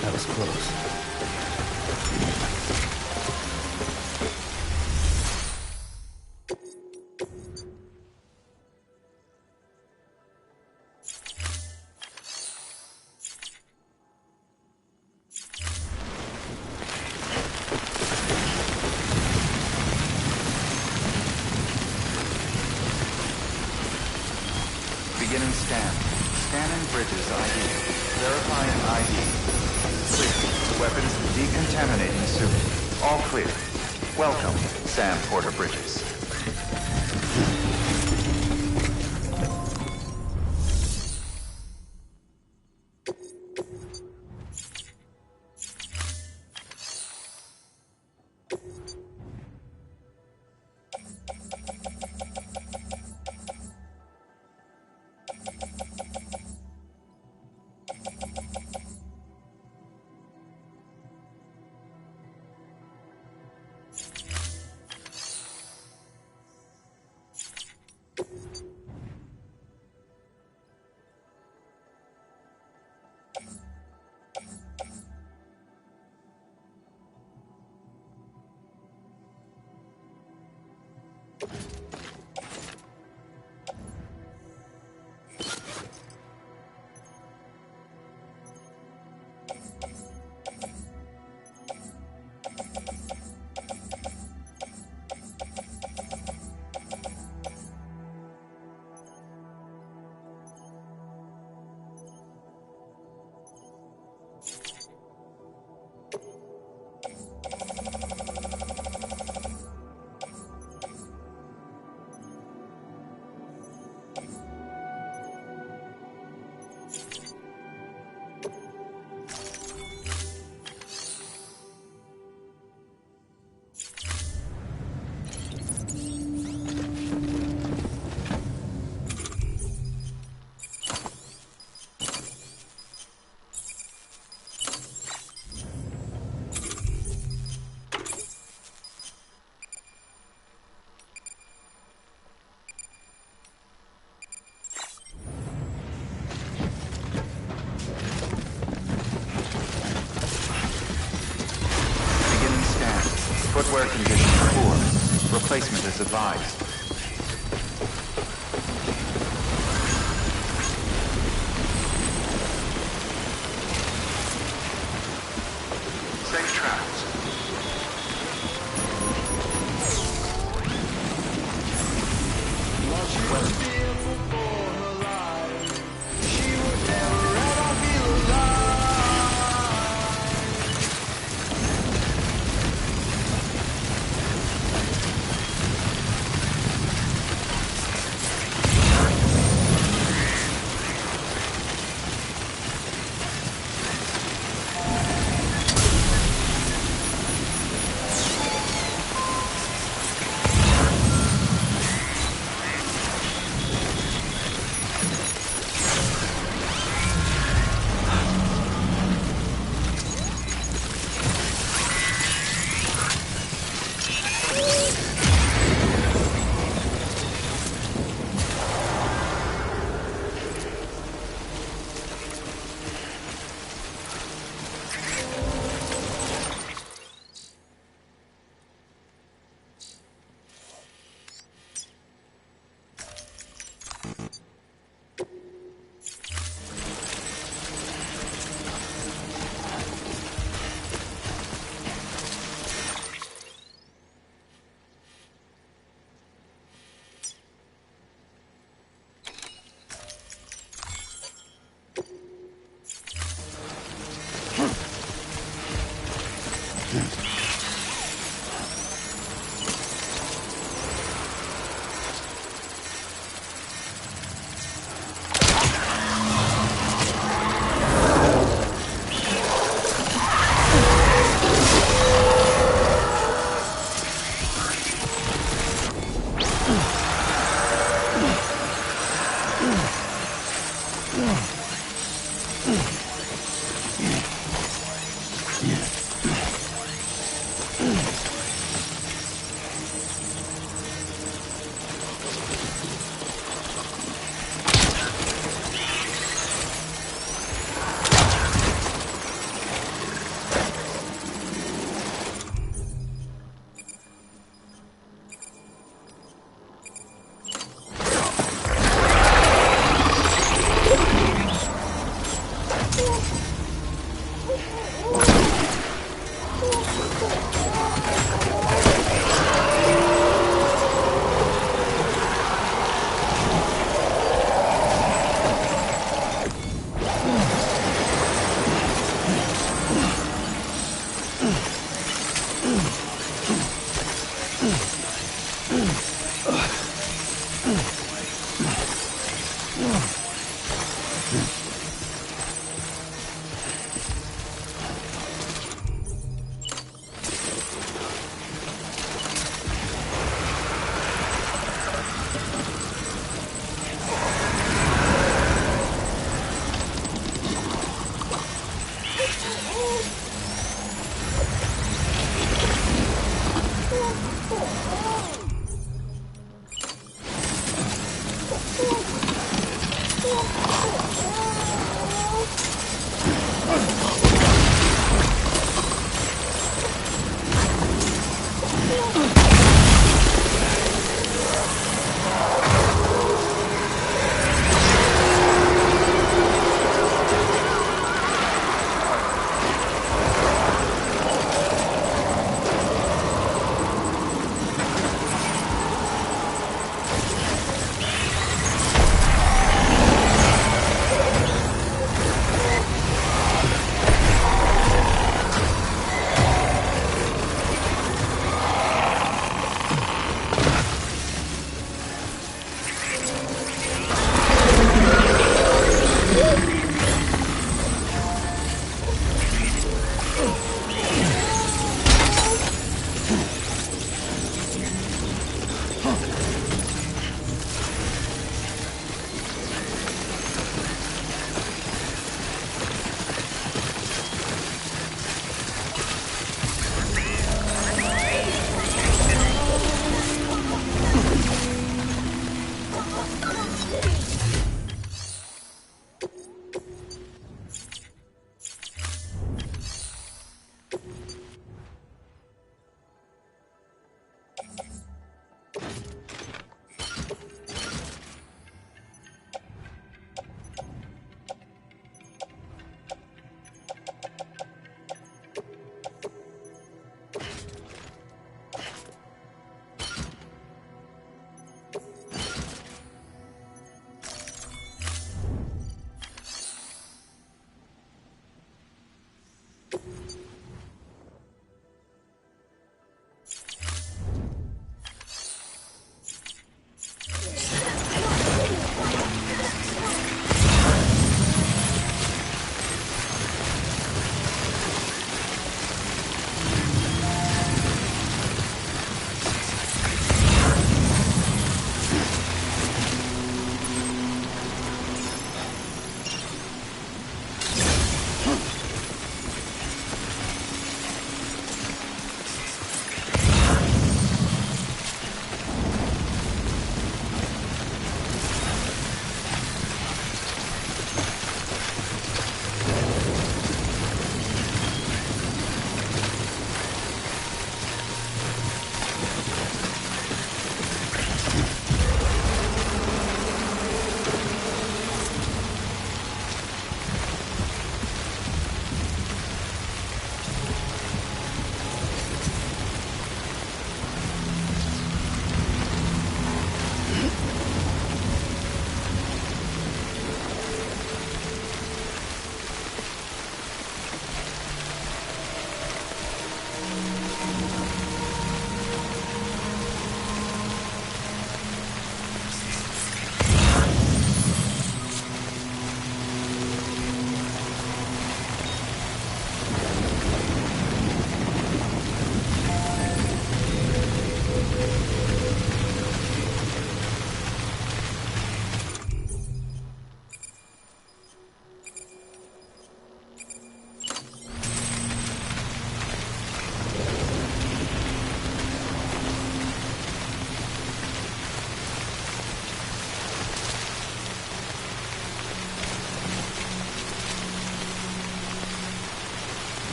That was close. Beginning scan. Scanning bridges ID. Verifying ID. Clear. Weapons decontaminating suit. All clear. Welcome, Sam Porter Bridges. Footwear condition poor. Replacement is advised. Safe travels.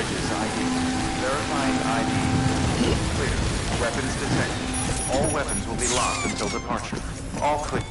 bridges ID. Verifying ID. Clear. Weapons detected. All weapons will be locked until departure. All clear.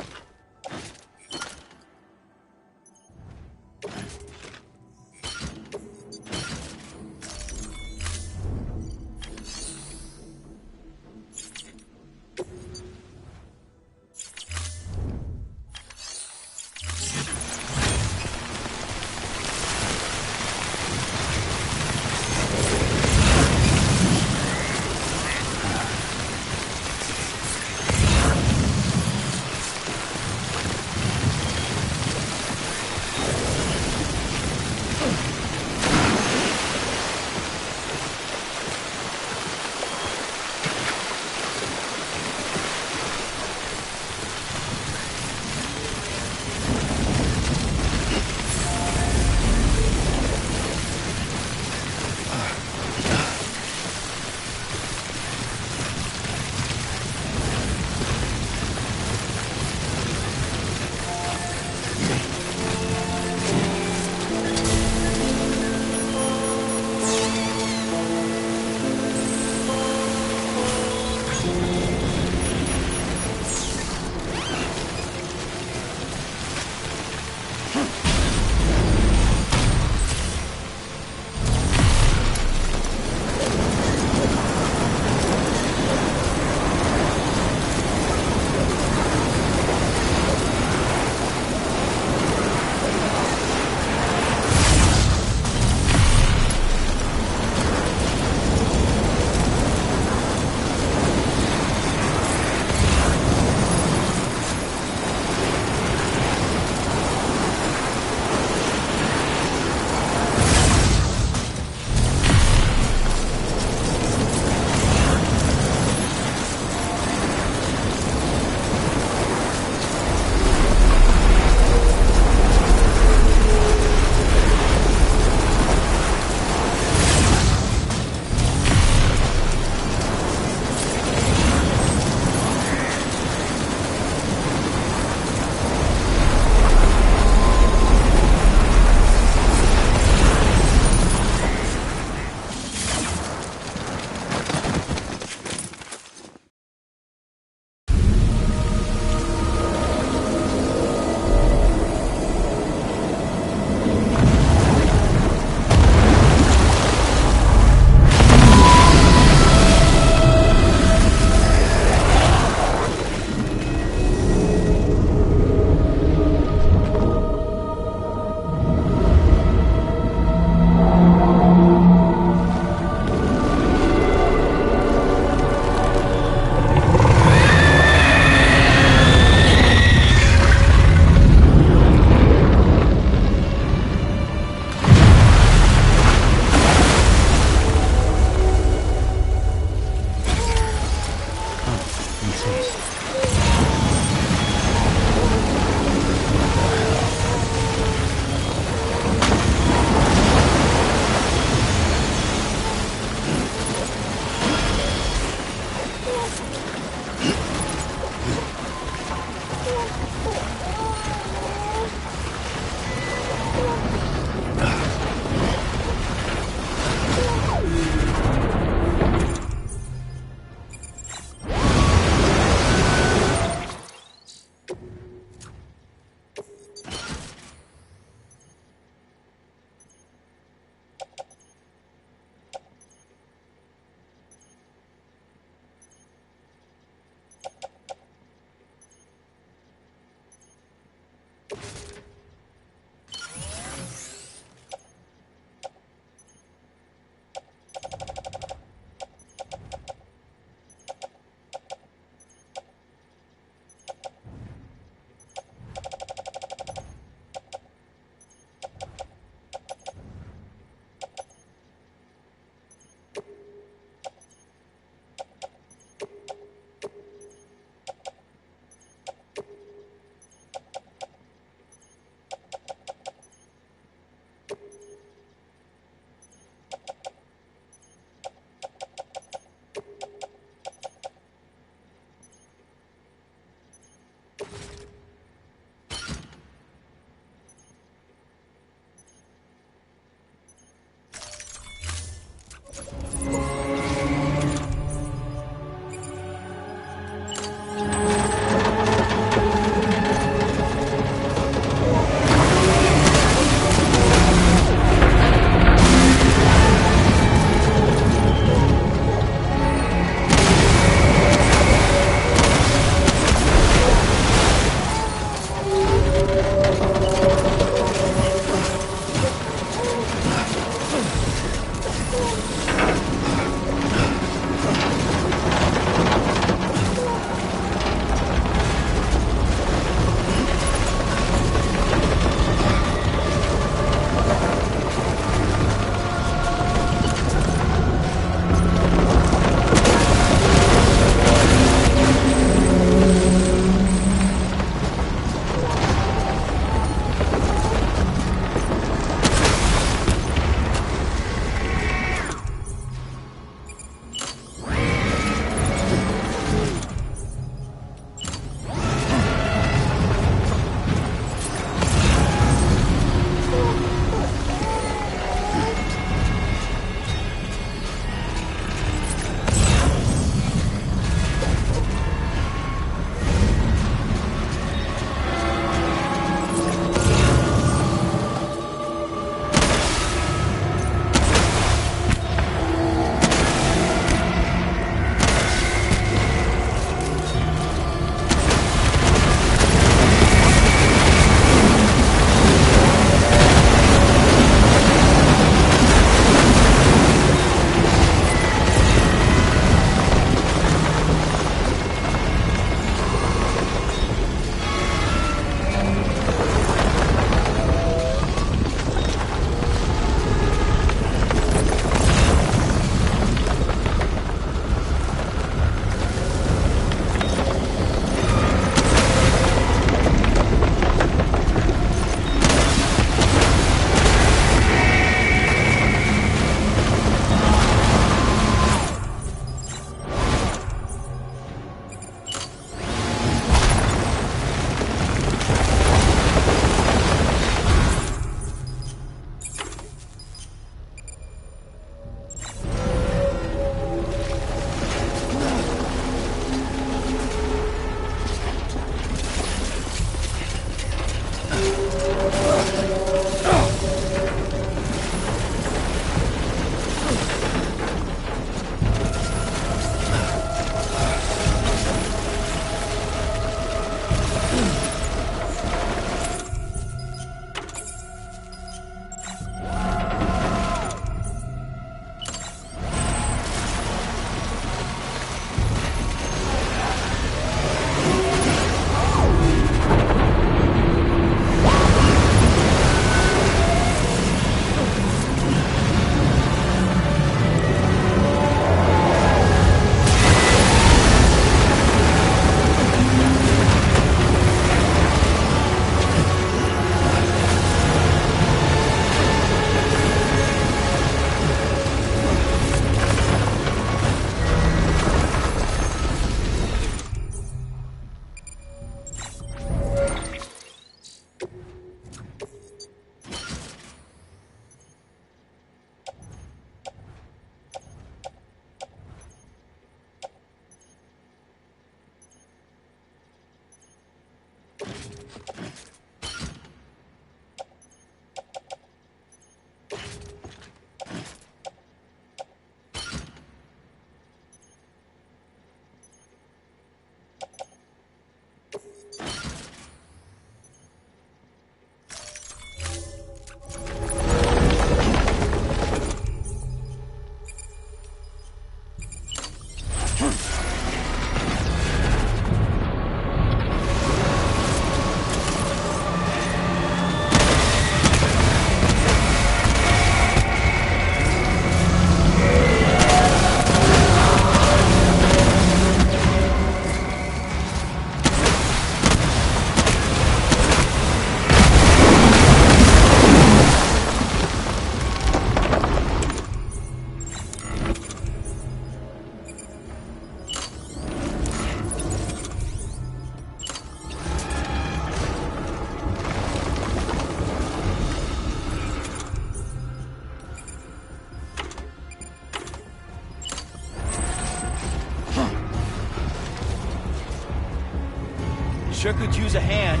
Sure could use a hand.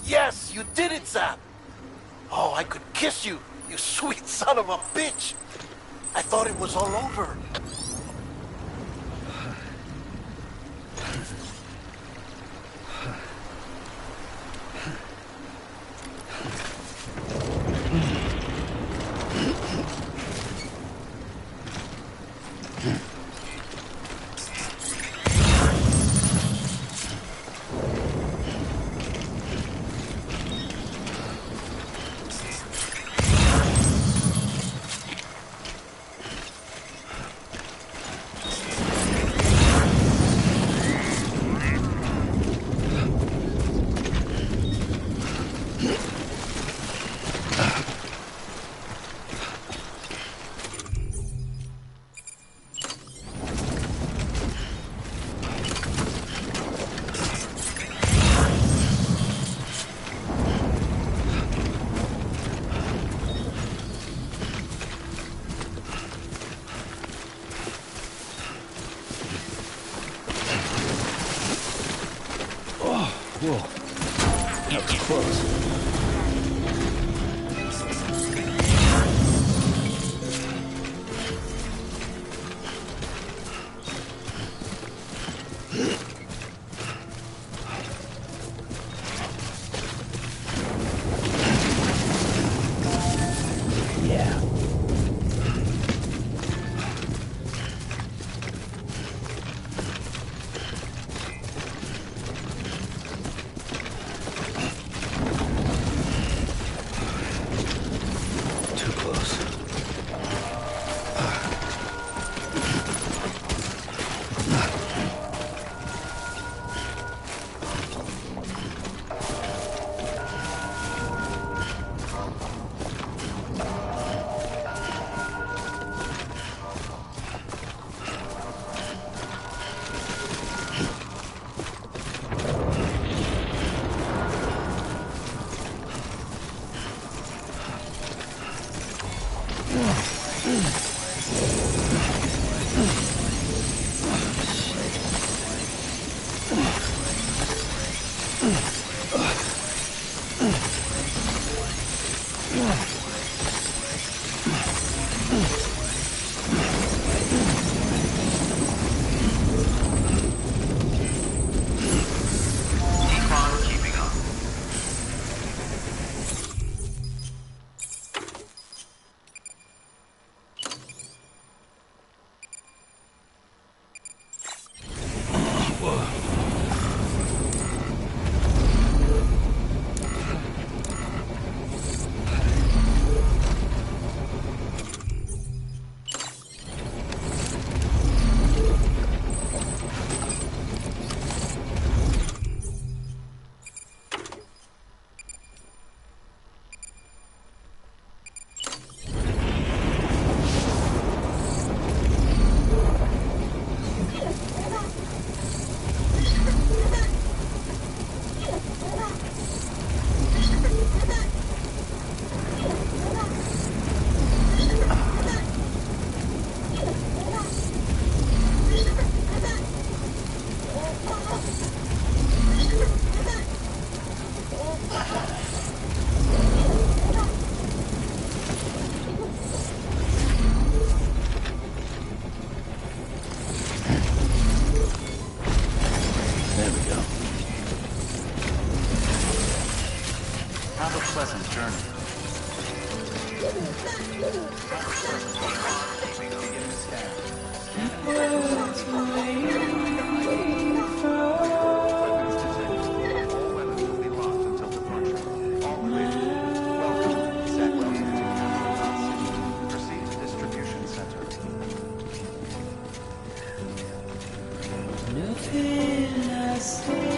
Yes, you did it, Sam! Oh, I could kiss you, you sweet son of a bitch! I thought it was all over. Whoa. That was close. Yeah. Too close. There we go. Have a pleasant journey. All weapons will be lost until departure. All clear. Welcome. Set welcome to Capital City. Proceed to distribution center. Nothing I say.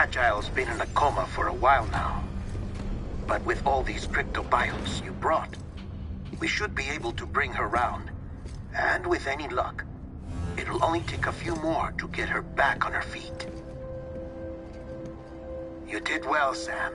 Fragile's been in a coma for a while now. But with all these cryptobiotes you brought, we should be able to bring her round. And with any luck, it'll only take a few more to get her back on her feet. You did well, Sam.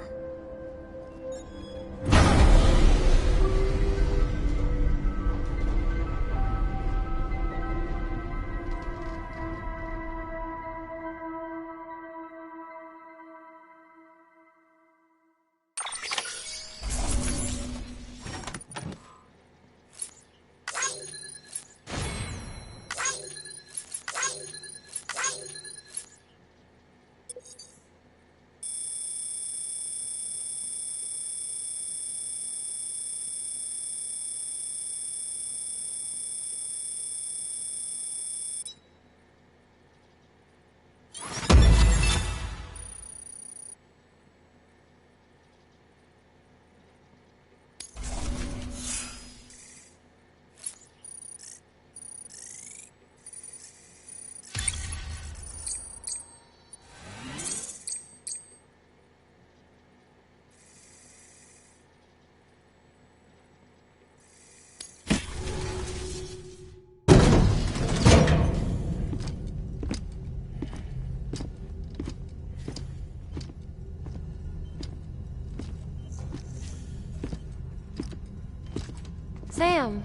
Sam!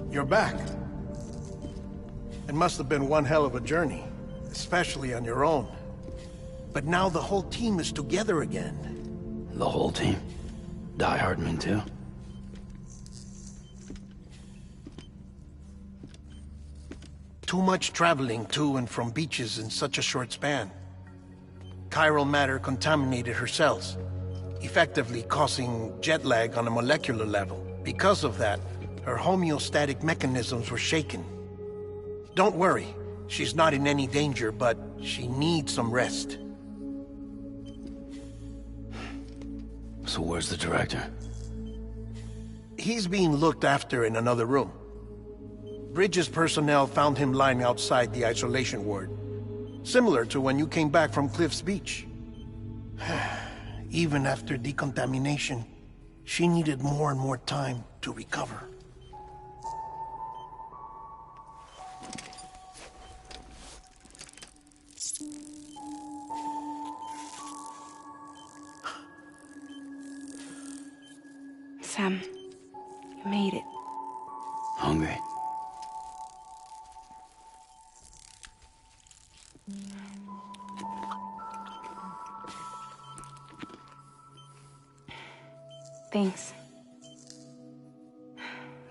You're back. It must have been one hell of a journey, especially on your own. But now the whole team is together again. The whole team? Die Hardman too? Too much traveling to and from beaches in such a short span. Chiral matter contaminated her cells, effectively causing jet lag on a molecular level. Because of that, her homeostatic mechanisms were shaken. Don't worry, she's not in any danger, but she needs some rest. So where's the director? He's being looked after in another room. Bridges personnel found him lying outside the isolation ward. Similar to when you came back from Cliff's Beach. Even after decontamination, she needed more and more time to recover. Sam, you made it. Hungry? Thanks.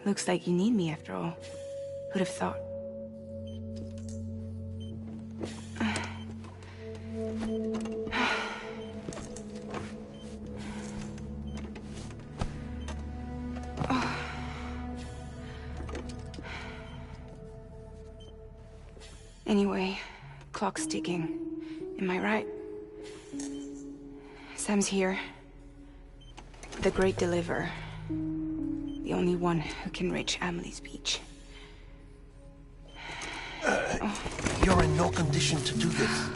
Looks like you need me after all. Who'd have thought? Anyway, clock's ticking. Am I right? Sam's here. The Great Deliverer. The only one who can reach Amelie's Beach. You're in no condition to do this.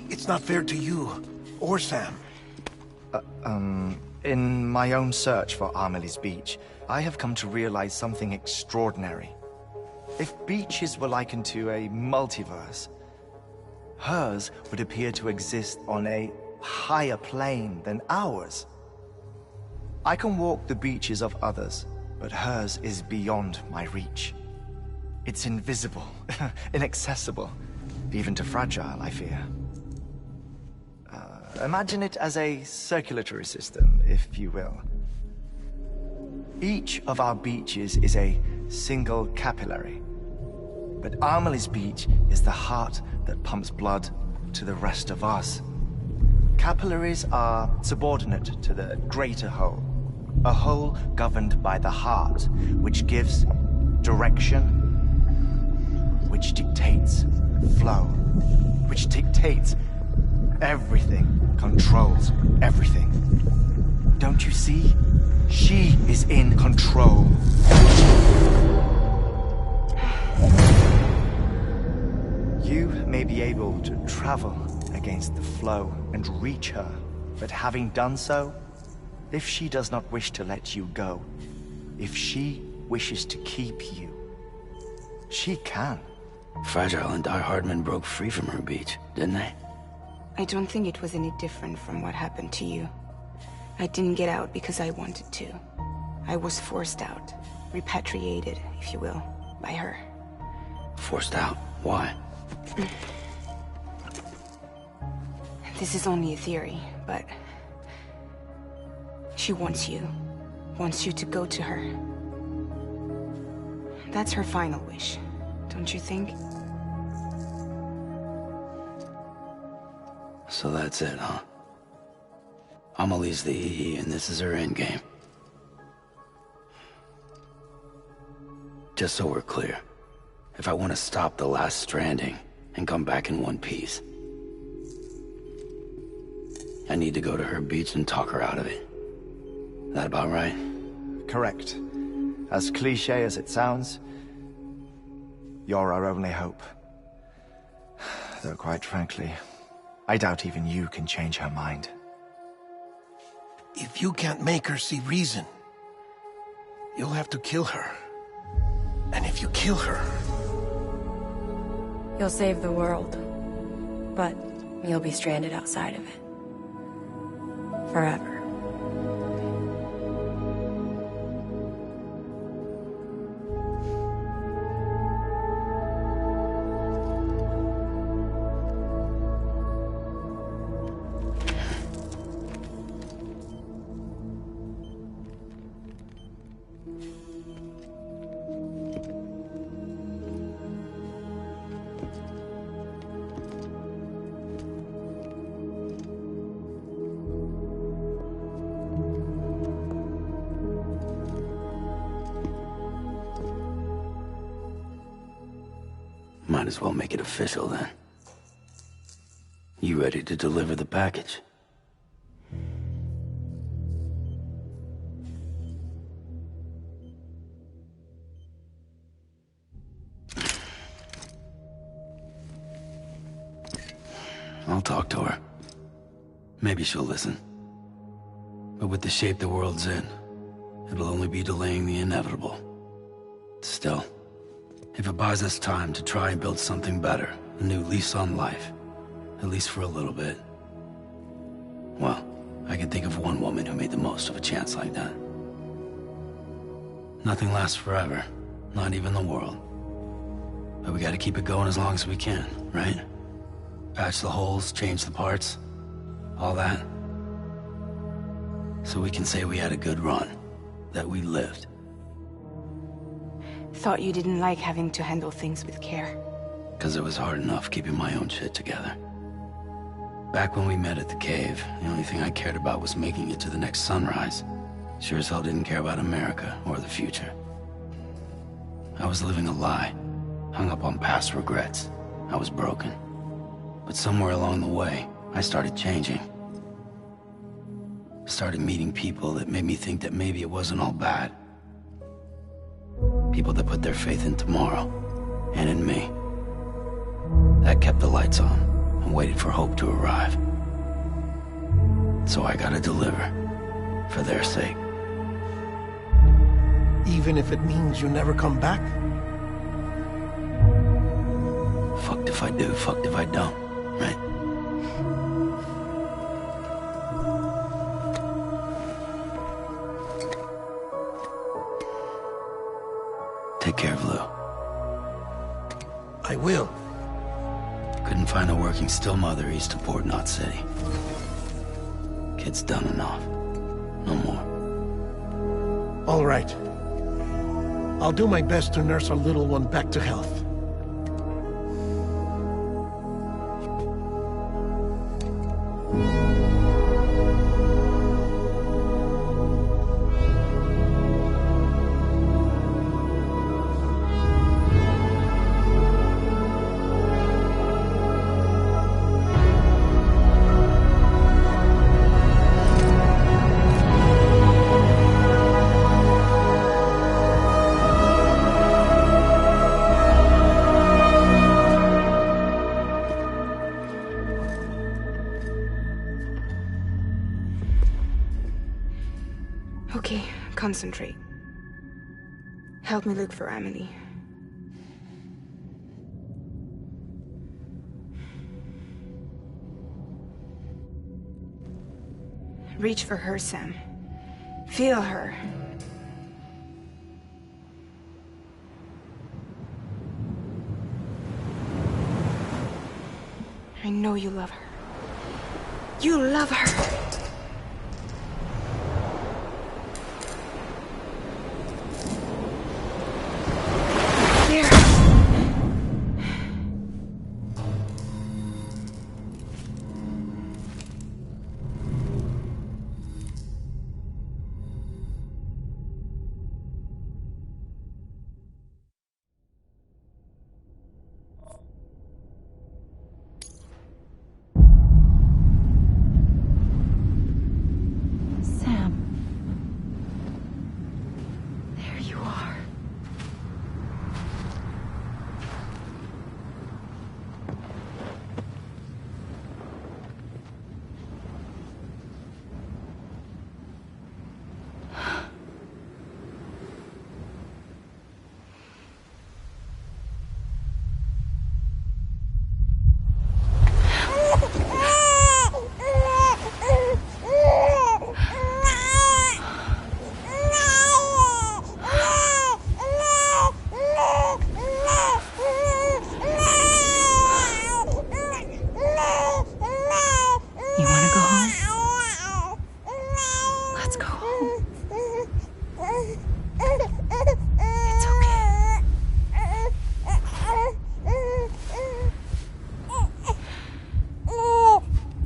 It's not fair to you, or Sam. In my own search for Amelie's Beach, I have come to realize something extraordinary. If beaches were likened to a multiverse, hers would appear to exist on a higher plane than ours. I can walk the beaches of others, but hers is beyond my reach. It's invisible, inaccessible, even to Fragile, I fear. Imagine it as a circulatory system, if you will. Each of our beaches is a single capillary, but Amelie's Beach is the heart that pumps blood to the rest of us. Capillaries are subordinate to the greater whole, a whole governed by the heart, which gives direction, which dictates flow, which dictates everything, controls everything. Don't you see? She is in control. You may be able to travel against the flow and reach her, but having done so, if she does not wish to let you go, if she wishes to keep you, she can. Fragile and Die Hardman broke free from her beach, didn't they? I don't think it was any different from what happened to you. I didn't get out because I wanted to. I was forced out. Repatriated, if you will, by her. Forced out? Why? This is only a theory, but... she wants you. Wants you to go to her. That's her final wish, don't you think? So that's it, huh? Amelie's the EE, and this is her endgame. Just so we're clear, if I want to stop the last Stranding and come back in one piece, I need to go to her beach and talk her out of it. That about right? Correct. As cliché as it sounds, you're our only hope. Though quite frankly, I doubt even you can change her mind. If you can't make her see reason, you'll have to kill her. And if you kill her... You'll save the world, but you'll be stranded outside of it. Forever. Might as well make it official then. You ready to deliver the package? I'll talk to her. Maybe she'll listen. But with the shape the world's in, it'll only be delaying the inevitable. Still, if it buys us time to try and build something better, a new lease on life, at least for a little bit, well, I can think of one woman who made the most of a chance like that. Nothing lasts forever, not even the world. But we gotta keep it going as long as we can, right? Patch the holes, change the parts, all that. So we can say we had a good run, that we lived. Thought you didn't like having to handle things with care. 'Cause it was hard enough keeping my own shit together. Back when we met at the cave, the only thing I cared about was making it to the next sunrise. Sure as hell didn't care about America or the future. I was living a lie, hung up on past regrets. I was broken. But somewhere along the way, I started changing. Started meeting people that made me think that maybe it wasn't all bad. People that put their faith in tomorrow, and in me. That kept the lights on, and waited for hope to arrive. So I gotta deliver, for their sake. Even if it means you never come back? Fucked if I do, fucked if I don't, right? Take care of Lou. I will. Couldn't find a working still mother east of Port Knot City. Kid's done enough. No more. All right. I'll do my best to nurse our little one back to health. Okay, concentrate. Help me look for Emily. Reach for her, Sam. Feel her. I know you love her. You love her! There! There you are. You want to go home? Let's go home. It's okay.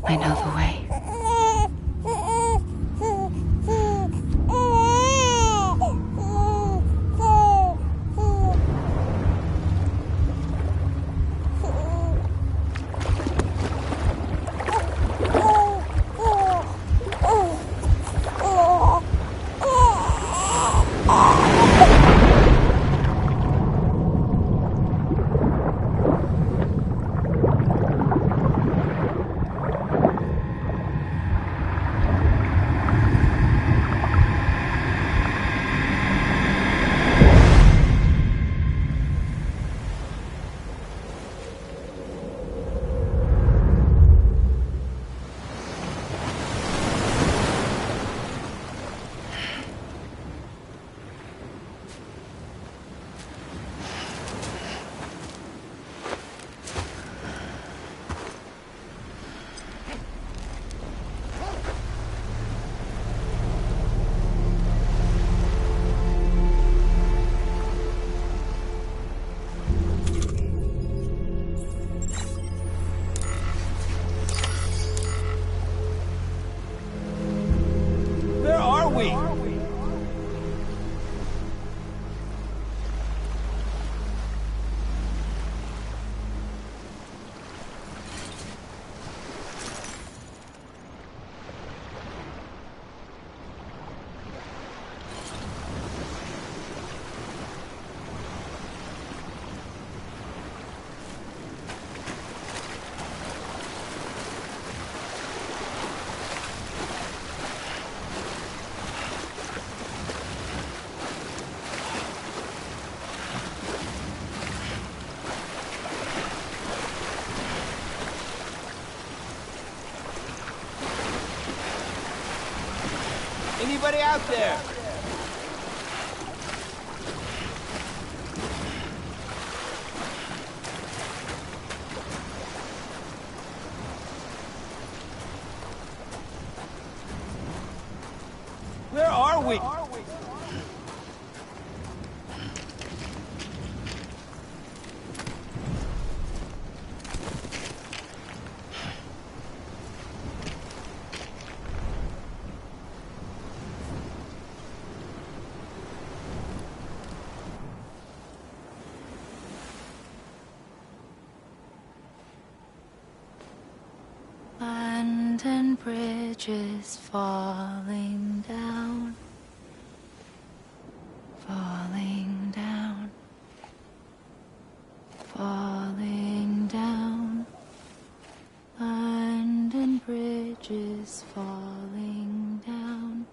I know the way. Where are we? Anybody out there? Where are we? London Bridge is falling down, falling down, falling down. London Bridge is falling down.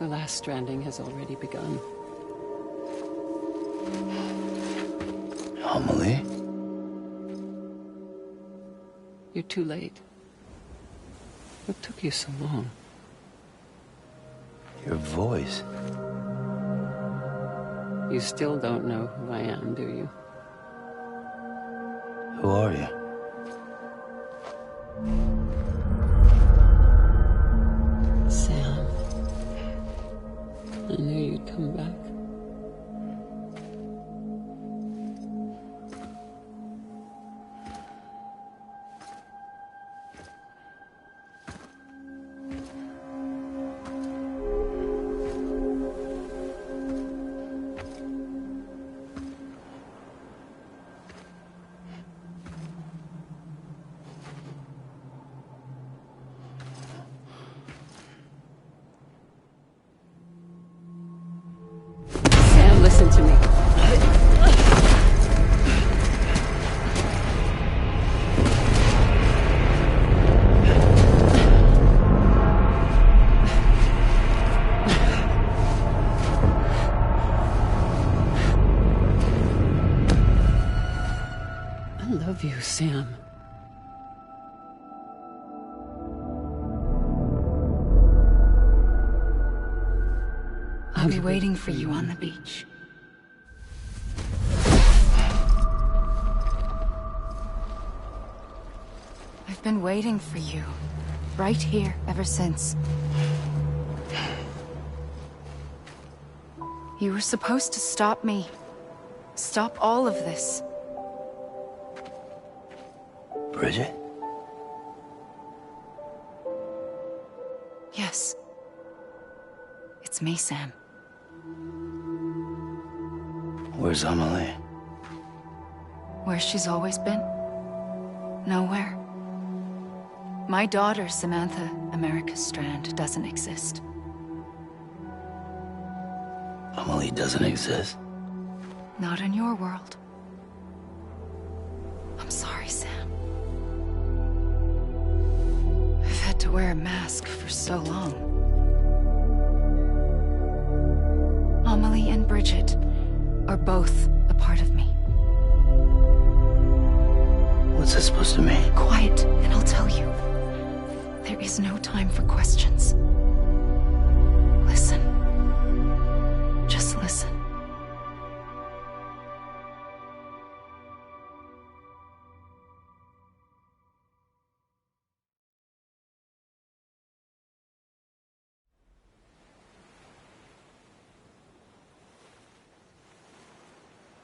The last stranding has already begun. Amelie? You're too late. What took you so long? Your voice. You still don't know who I am, do you? Who are you? Sam. I knew you'd come back. Listen to me. I love you, Sam. I'll be waiting for you on the beach. I've been waiting for you, right here, ever since. You were supposed to stop me. Stop all of this. Bridget? Yes. It's me, Sam. Where's Amelie? Where she's always been. Nowhere. My daughter, Samantha America Strand, doesn't exist. Amelie doesn't exist? Not in your world. I'm sorry, Sam. I've had to wear a mask for so long. Amelie and Bridget are both a part of me. What's that supposed to mean? Quiet, and I'll tell you. There is no time for questions. Listen. Just listen.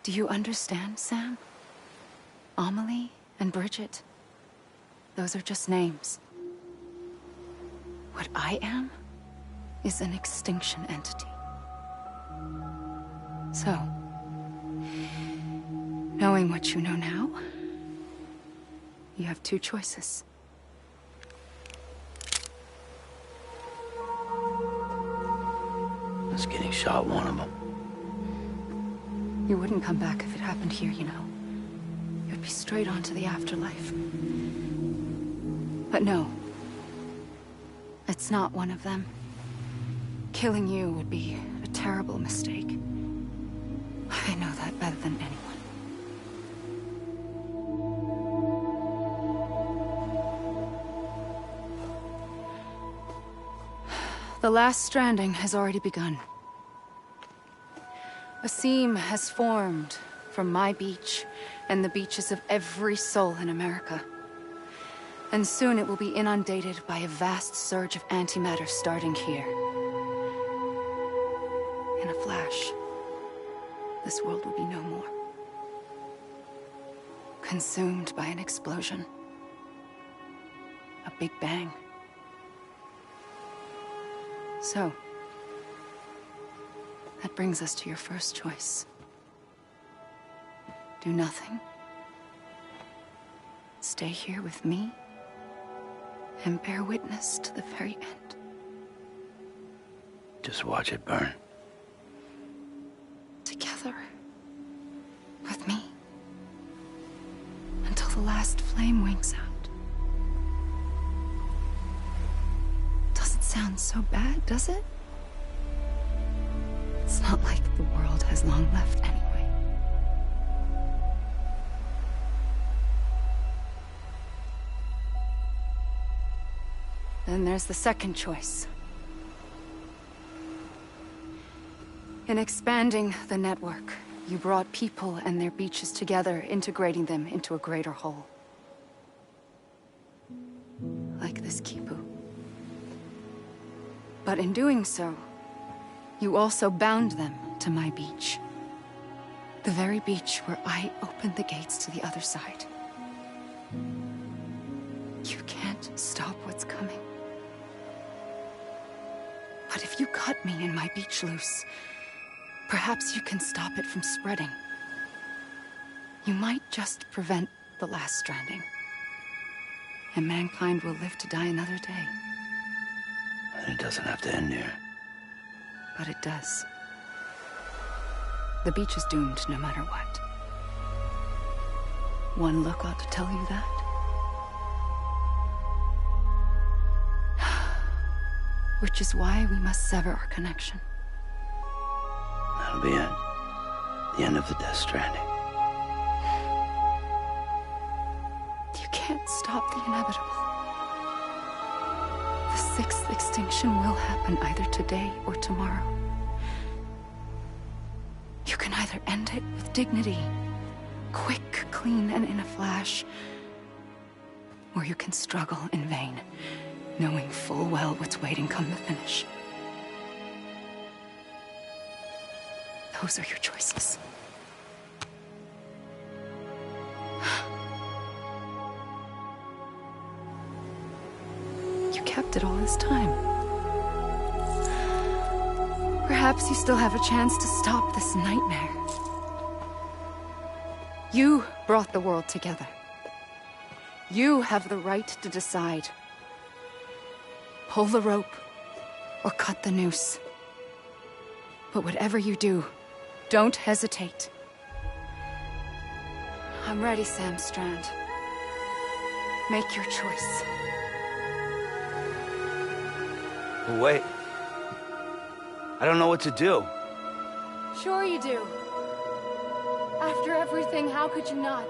Do you understand, Sam? Amelie and Bridget, those are just names. What I am is an extinction entity. So, knowing what you know now, you have two choices. Us getting shot, one of them. You wouldn't come back if it happened here, you know. You'd be straight on to the afterlife. But no. It's not one of them. Killing you would be a terrible mistake. I know that better than anyone. The last stranding has already begun. A seam has formed from my beach and the beaches of every soul in America. And soon it will be inundated by a vast surge of antimatter starting here. In a flash, this world will be no more. Consumed by an explosion. A big bang. So, that brings us to your first choice. Do nothing. Stay here with me and bear witness to the very end. Just watch it burn. Together. With me. Until the last flame winks out. Doesn't sound so bad, does it? Not like the world has long left anyway. Then there's the second choice. In expanding the network, you brought people and their beaches together, integrating them into a greater whole. Like this Kipu. But in doing so, you also bound them to my beach. The very beach where I opened the gates to the other side. You can't stop what's coming. But if you cut me and my beach loose, perhaps you can stop it from spreading. You might just prevent the last stranding. And mankind will live to die another day. And it doesn't have to end here. But it does. The beach is doomed no matter what. One look ought to tell you that. Which is why we must sever our connection. That'll be it. The end of the Death Stranding. You can't stop the inevitable. The sixth extinction will happen either today or tomorrow. You can either end it with dignity, quick, clean, and in a flash, or you can struggle in vain, knowing full well what's waiting come the finish. Those are your choices. You kept it all this time. Perhaps you still have a chance to stop this nightmare. You brought the world together. You have the right to decide. Pull the rope or cut the noose. But whatever you do, don't hesitate. I'm ready, Sam Strand. Make your choice. But wait. I don't know what to do. Sure you do. After everything, how could you not?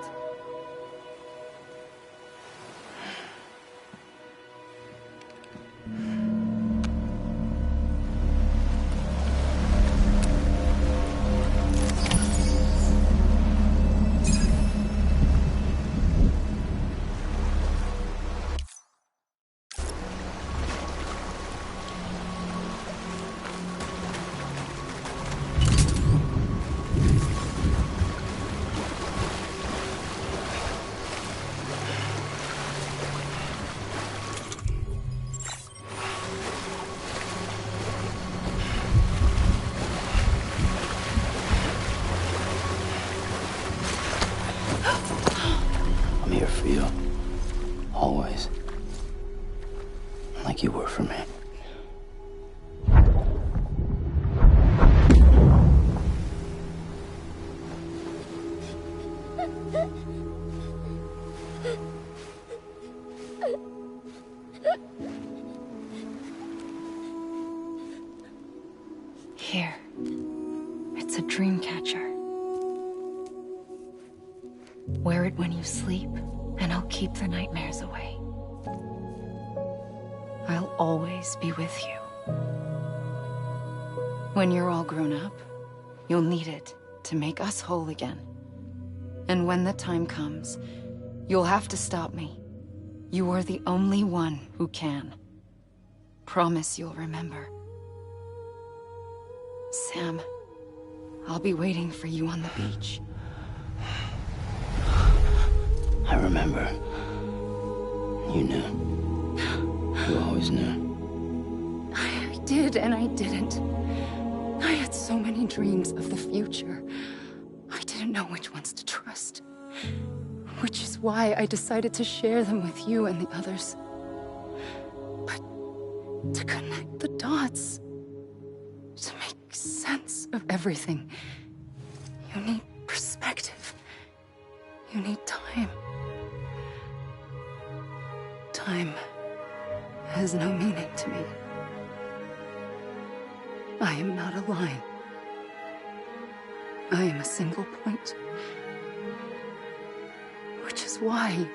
I'm here for you. Always. Like you were for me. Here. It's a dream catcher. Wear it when you sleep, and I'll keep the nightmares away. I'll always be with you. When you're all grown up, you'll need it to make us whole again. And when the time comes, you'll have to stop me. You are the only one who can. Promise you'll remember. Sam, I'll be waiting for you on the beach. I remember. You knew. You always knew. I did and I didn't. I had so many dreams of the future. I didn't know which ones to trust. Which is why I decided to share them with you and the others. But to connect the dots, to make sense of everything, you need perspective. You need time. Time has no meaning to me. I am not a line. I am a single point. Which is why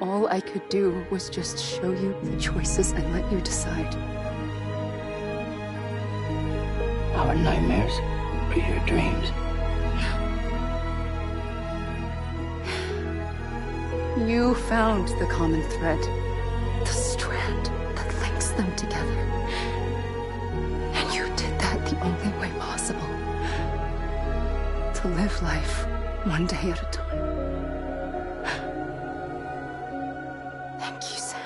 all I could do was just show you the choices and let you decide. Our nightmares are your dreams. You found the common thread, the strand that links them together. And you did that the only way possible. To live life one day at a time. Thank you, Sam.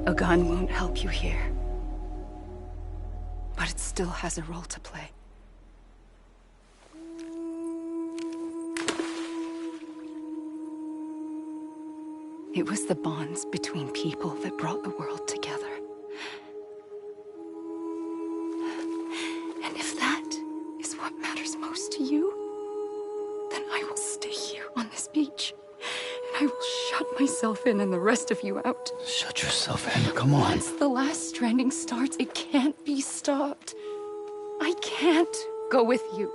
A gun won't help you here. But it still has a role to play. It was the bonds between people that brought the world together. And if that is what matters most to you, then I will stay here on this beach. And I will shut myself in and the rest of you out. Shut yourself in, come on. Once the last stranding starts, it can't be stopped. I can't go with you.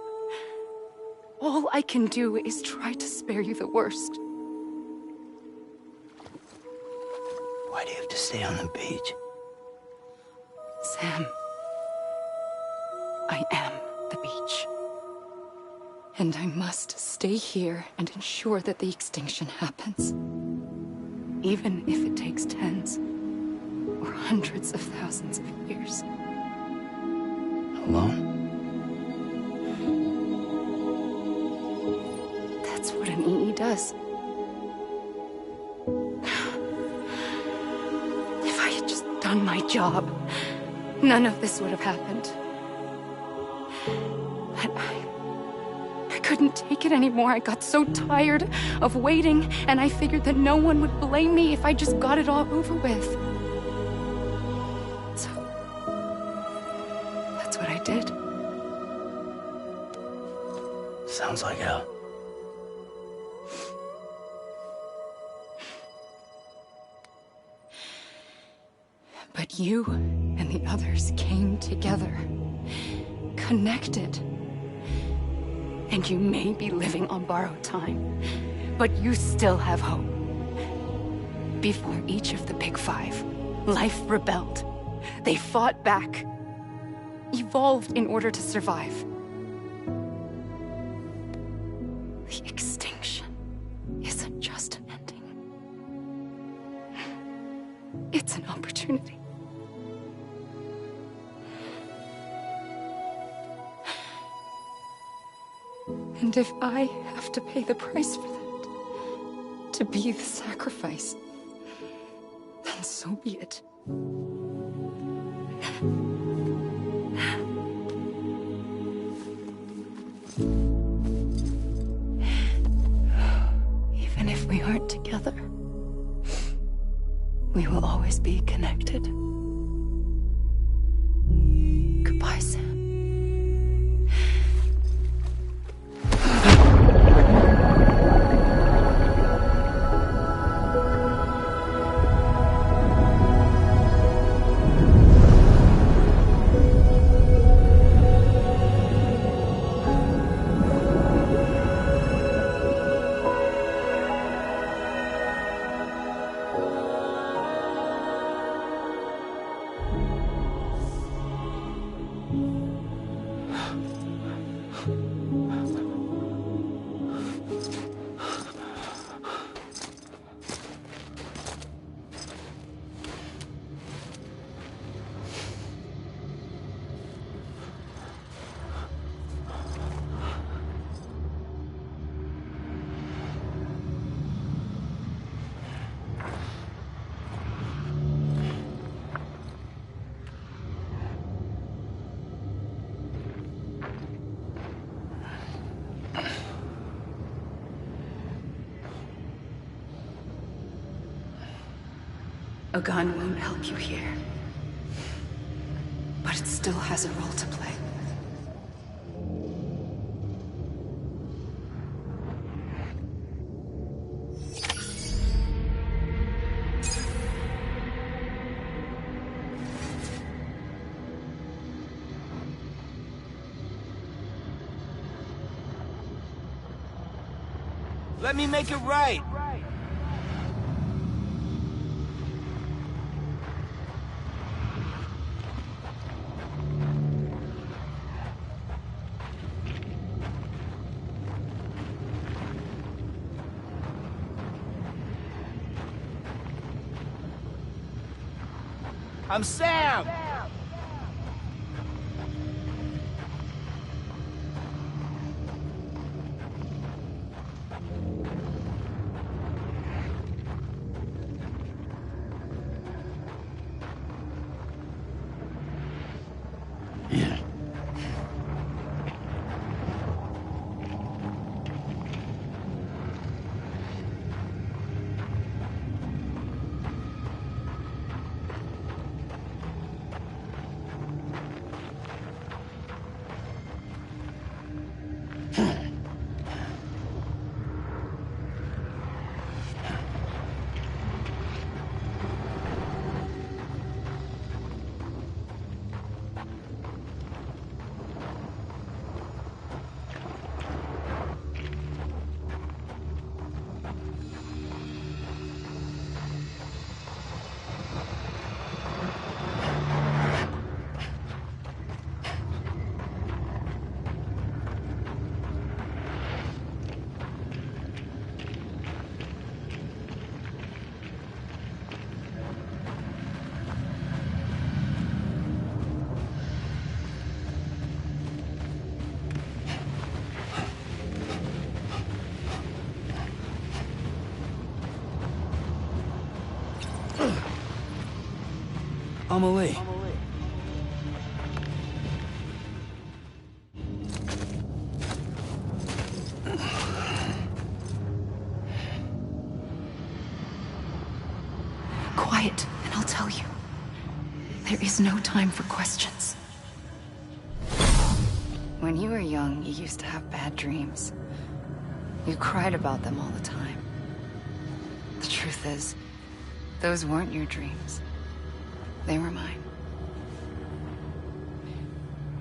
All I can do is try to spare you the worst. Why do you have to stay on the beach? Sam, I am the beach. And I must stay here and ensure that the extinction happens. Even if it takes tens or hundreds of thousands of years. Alone? That's what an EE does. If I had just done my job, none of this would have happened. But I couldn't take it anymore. I got so tired of waiting, and I figured that no one would blame me if I just got it all over with. So, that's what I did. Sounds like hell. But you and the others came together, connected. And you may be living on borrowed time, but you still have hope. Before each of the Big Five, life rebelled. They fought back, evolved in order to survive. The extinction isn't just an ending. It's an opportunity. And if I have to pay the price for that, to be the sacrifice, then so be it. Even if we aren't together, we will always be connected. Goodbye, Sam. A gun won't help you here. But it still has a role to play. Let me make it right. I'm Sam! Yeah. Amelie. Quiet, and I'll tell you. There is no time for questions. When you were young, you used to have bad dreams. You cried about them all the time. The truth is, those weren't your dreams. They were mine.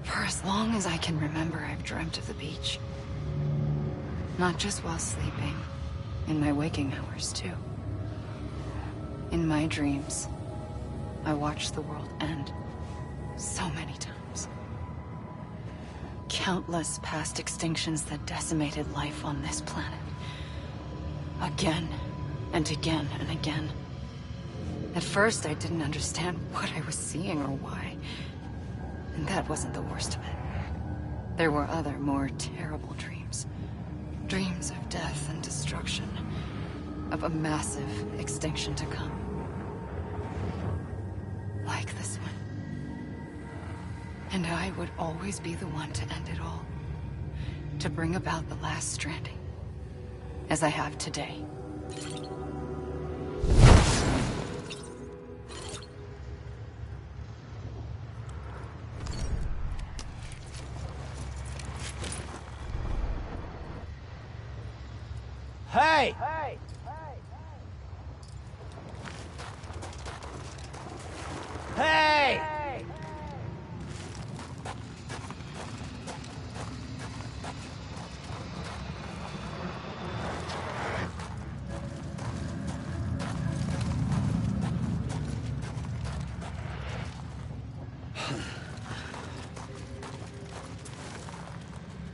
For as long as I can remember, I've dreamt of the beach. Not just while sleeping, in my waking hours, too. In my dreams, I watched the world end so many times. Countless past extinctions that decimated life on this planet. Again, and again, and again. At first, I didn't understand what I was seeing or why. And that wasn't the worst of it. There were other, more terrible dreams. Dreams of death and destruction. Of a massive extinction to come. Like this one. And I would always be the one to end it all. To bring about the last stranding. As I have today. Hey! Hey!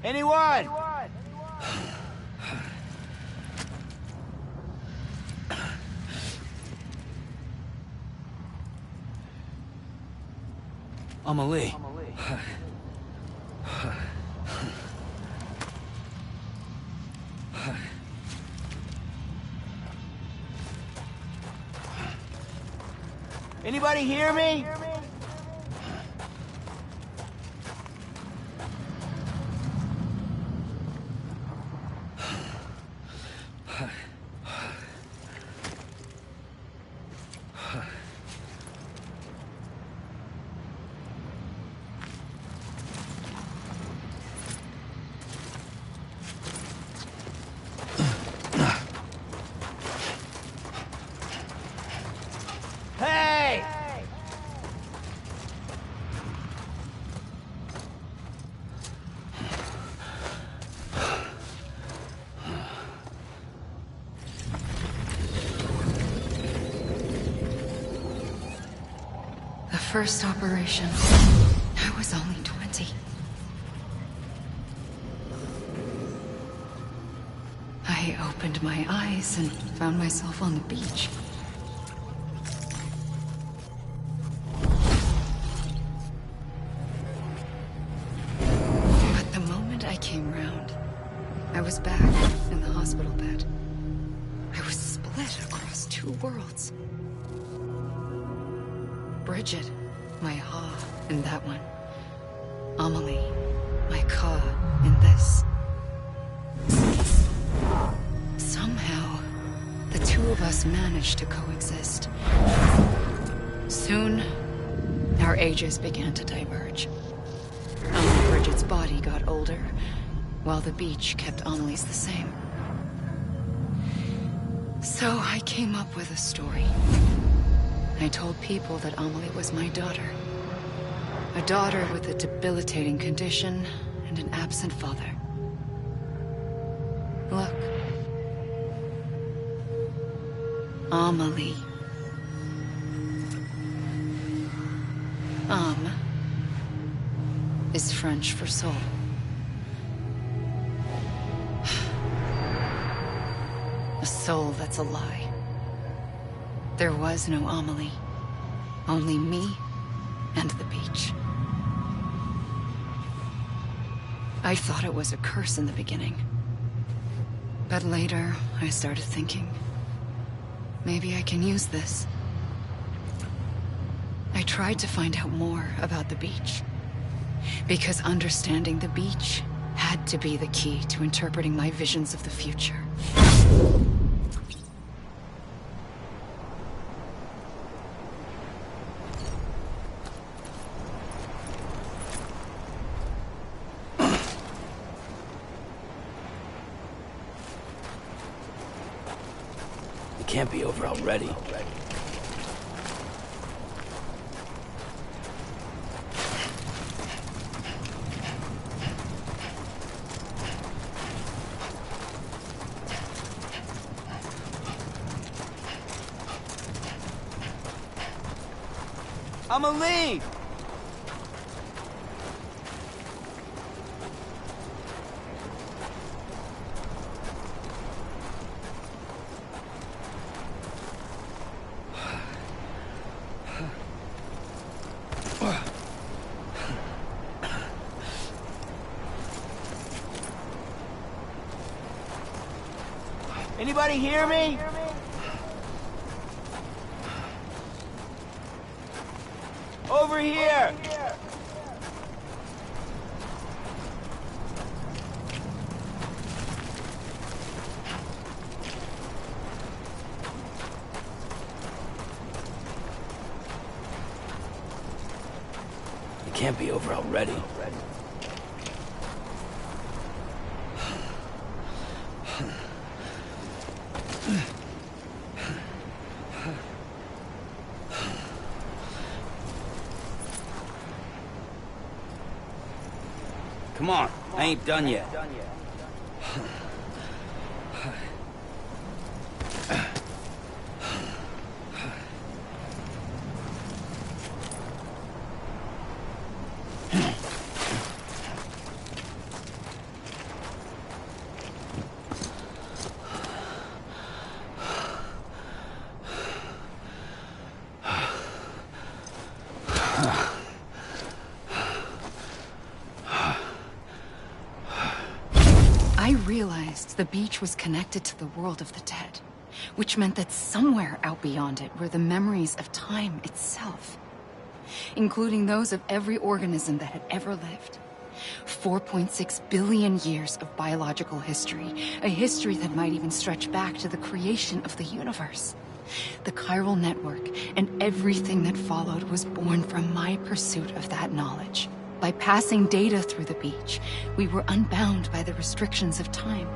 Anyone? Amelie. Anybody hear me? Hey! first operation, I was only 20. I opened my eyes and found myself on the beach. But the moment I came round, I was back in the hospital bed. I was split across two worlds. Bridget, my Ha in that one. Amelie, my Ka in this. Somehow, the two of us managed to coexist. Soon, our ages began to diverge. Bridget's body got older, while the beach kept Amelie's the same. So I came up with a story. I told people that Amelie was my daughter. A daughter with a debilitating condition and an absent father. Look. Amelie. Âme is French for soul. A soul that's a lie. There was no Amelie. Only me and the beach. I thought it was a curse in the beginning. But later, I started thinking, maybe I can use this. I tried to find out more about the beach. Because understanding the beach had to be the key to interpreting my visions of the future. It can't be over already. Amelie! Anybody hear me? Over here! It can't be over already. Come on, I ain't done yet. I realized the beach was connected to the world of the dead, which meant that somewhere out beyond it were the memories of time itself, including those of every organism that had ever lived. 4.6 billion years of biological history, a history that might even stretch back to the creation of the universe. The chiral network and everything that followed was born from my pursuit of that knowledge. By passing data through the beach, we were unbound by the restrictions of time.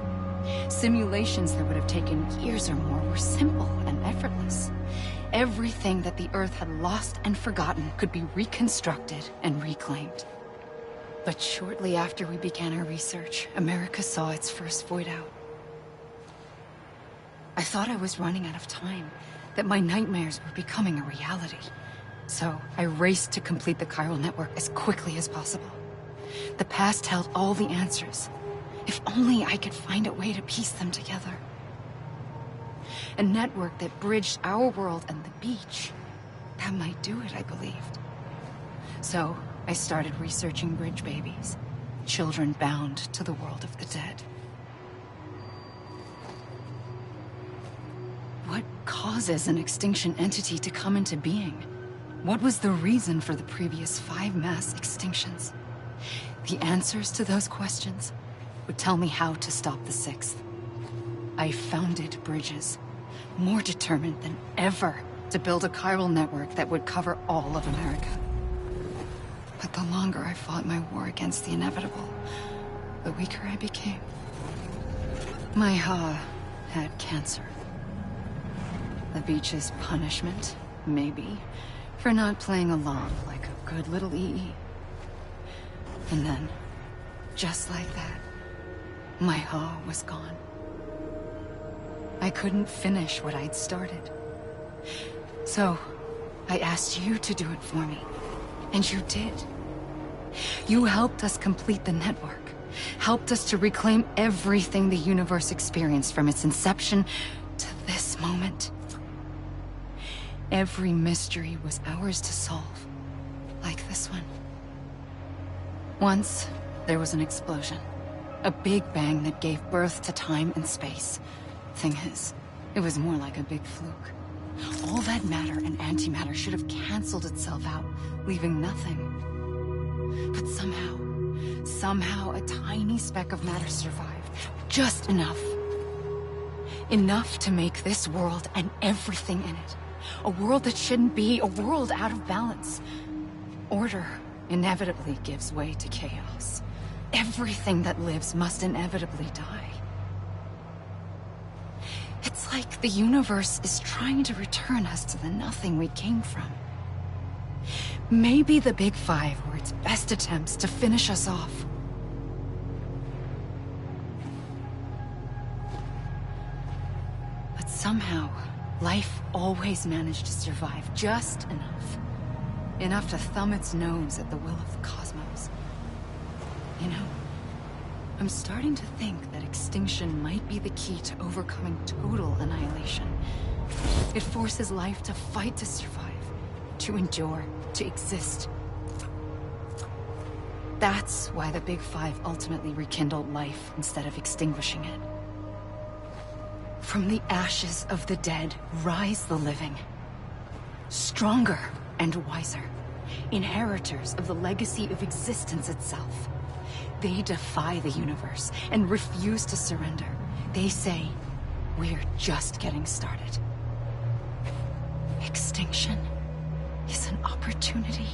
Simulations that would have taken years or more were simple and effortless. Everything that the Earth had lost and forgotten could be reconstructed and reclaimed. But shortly after we began our research, America saw its first void out. I thought I was running out of time, that my nightmares were becoming a reality. So I raced to complete the chiral network as quickly as possible. The past held all the answers. If only I could find a way to piece them together. A network that bridged our world and the beach. That might do it, I believed. So I started researching bridge babies. Children bound to the world of the dead. What causes an extinction entity to come into being? What was the reason for the previous 5 mass extinctions? The answers to those questions would tell me how to stop the 6th. I founded bridges, more determined than ever to build a chiral network that would cover all of America. But the longer I fought my war against the inevitable, the weaker I became. My Ha had cancer. The beach's punishment, maybe, for not playing along like a good little EE. And then, just like that, my Ha was gone. I couldn't finish what I'd started. So, I asked you to do it for me. And you did. You helped us complete the network. Helped us to reclaim everything the universe experienced from its inception to this moment. Every mystery was ours to solve. Like this one. Once, there was an explosion. A big bang that gave birth to time and space. Thing is, it was more like a big fluke. All that matter and antimatter should have canceled itself out, leaving nothing. But somehow a tiny speck of matter survived. Just enough. Enough to make this world and everything in it. A world that shouldn't be, a world out of balance. Order inevitably gives way to chaos. Everything that lives must inevitably die. It's like the universe is trying to return us to the nothing we came from. Maybe the Big Five were its best attempts to finish us off. But somehow, life always managed to survive just enough. Enough to thumb its nose at the will of the cosmos. You know, I'm starting to think that extinction might be the key to overcoming total annihilation. It forces life to fight to survive, to endure, to exist. That's why the Big Five ultimately rekindled life instead of extinguishing it. From the ashes of the dead rise the living. Stronger and wiser. Inheritors of the legacy of existence itself. They defy the universe and refuse to surrender. They say, we're just getting started. Extinction is an opportunity.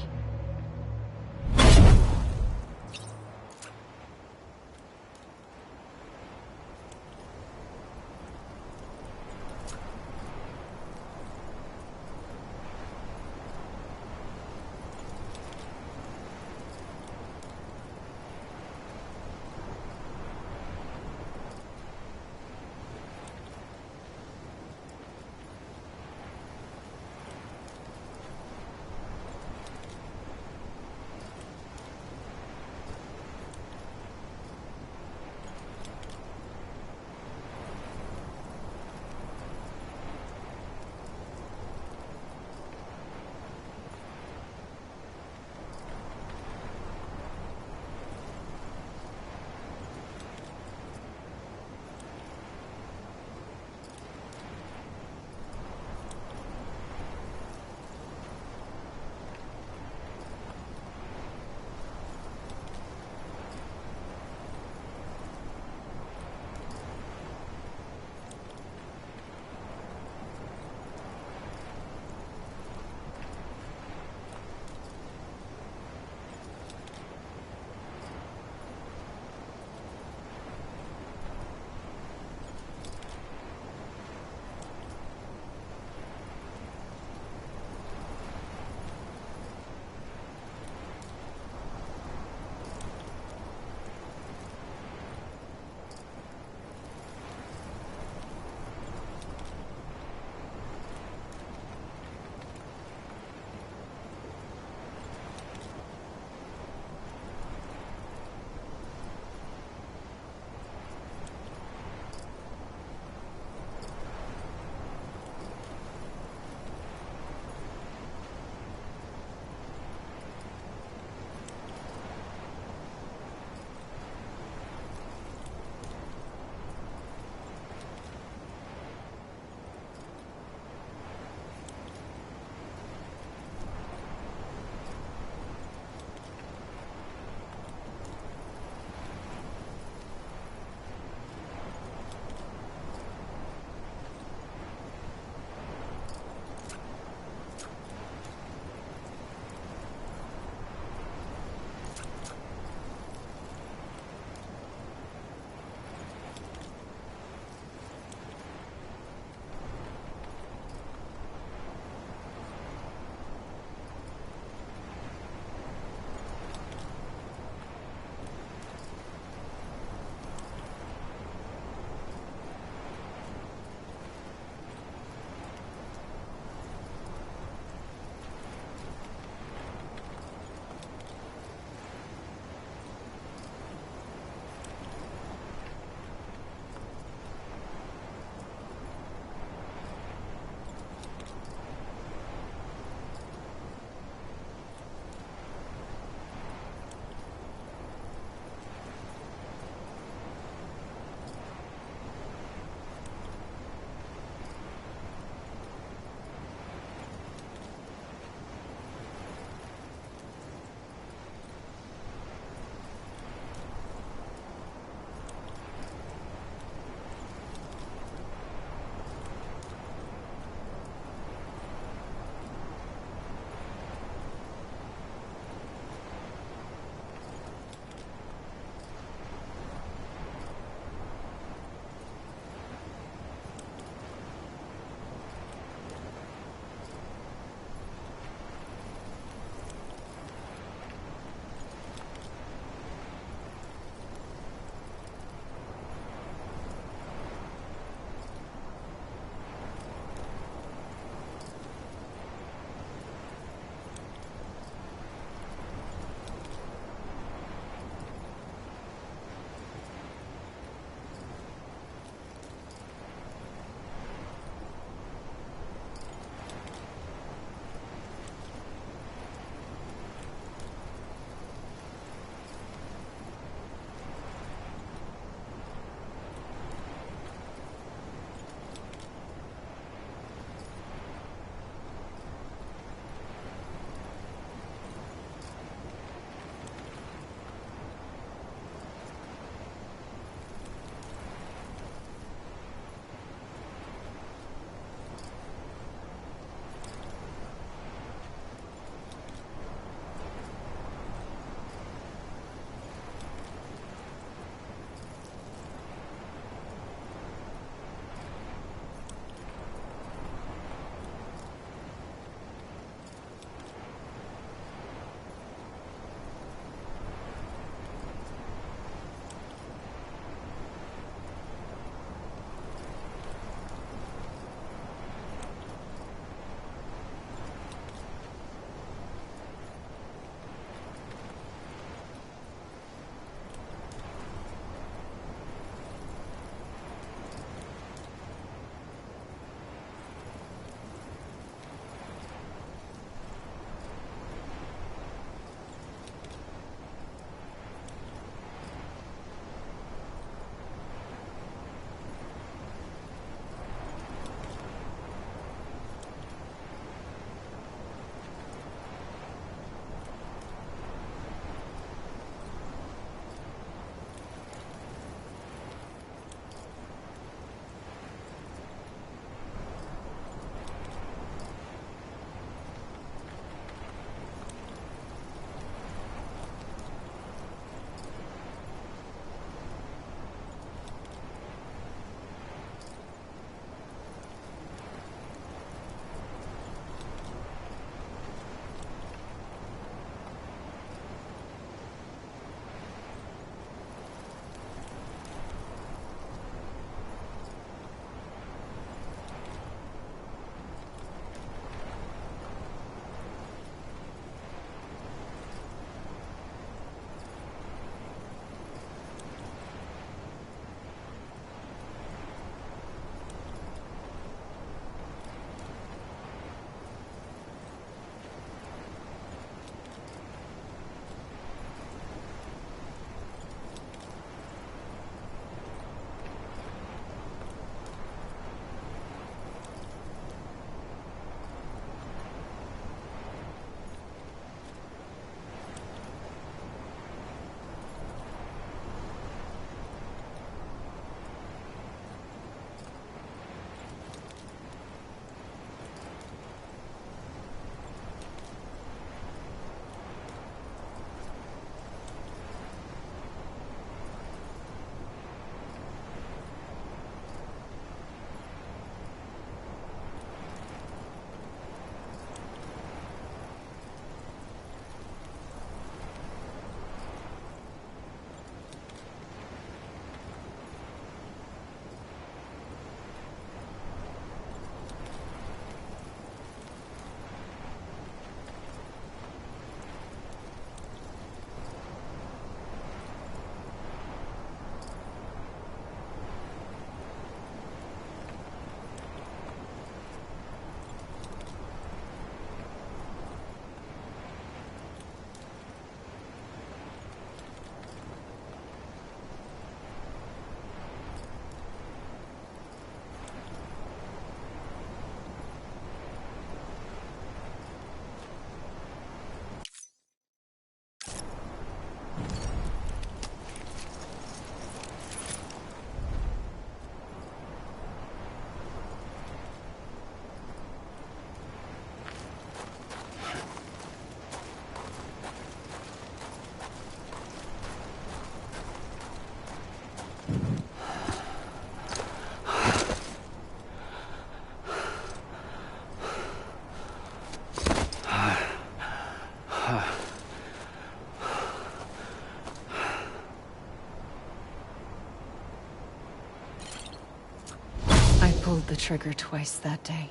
pulled the trigger twice that day.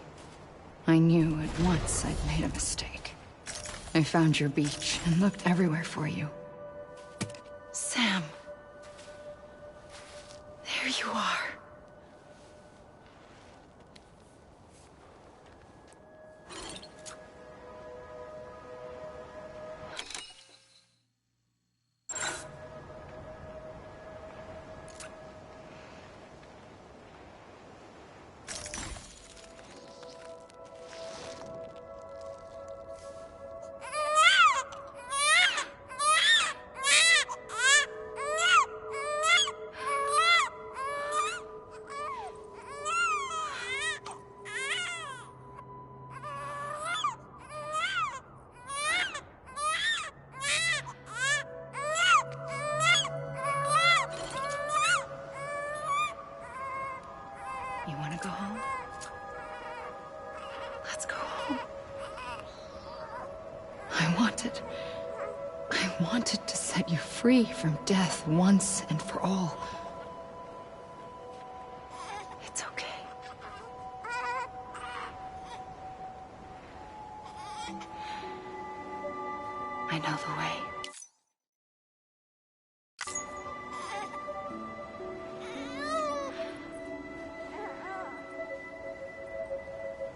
I knew at once I'd made a mistake. I found your beach and looked everywhere for you. Sam. There you are. You want to go home? Let's go home. I wanted to set you free from death once and for all. It's okay. I know the way.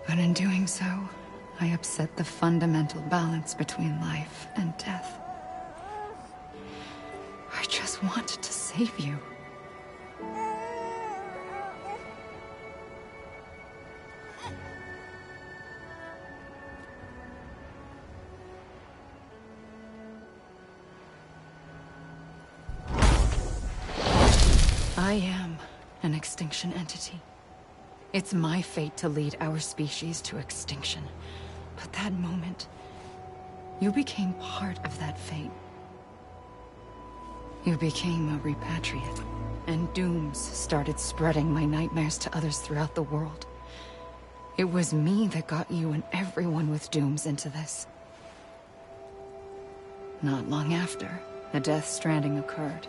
But in doing so, I upset the fundamental balance between life and death. I just wanted to save you. I am an extinction entity. It's my fate to lead our species to extinction. But that moment, you became part of that fate. You became a repatriate, and dooms started spreading my nightmares to others throughout the world. It was me that got you and everyone with dooms into this. Not long after, the Death Stranding occurred.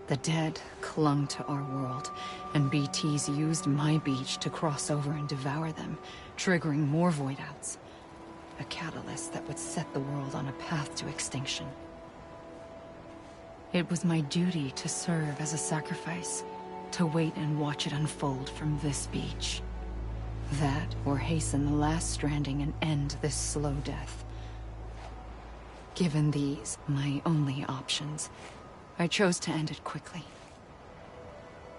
The dead clung to our world, and BTs used my beach to cross over and devour them, triggering more void-outs. A catalyst that would set the world on a path to extinction. It was my duty to serve as a sacrifice, to wait and watch it unfold from this beach. That, or hasten the last stranding and end this slow death. Given these, my only options, I chose to end it quickly.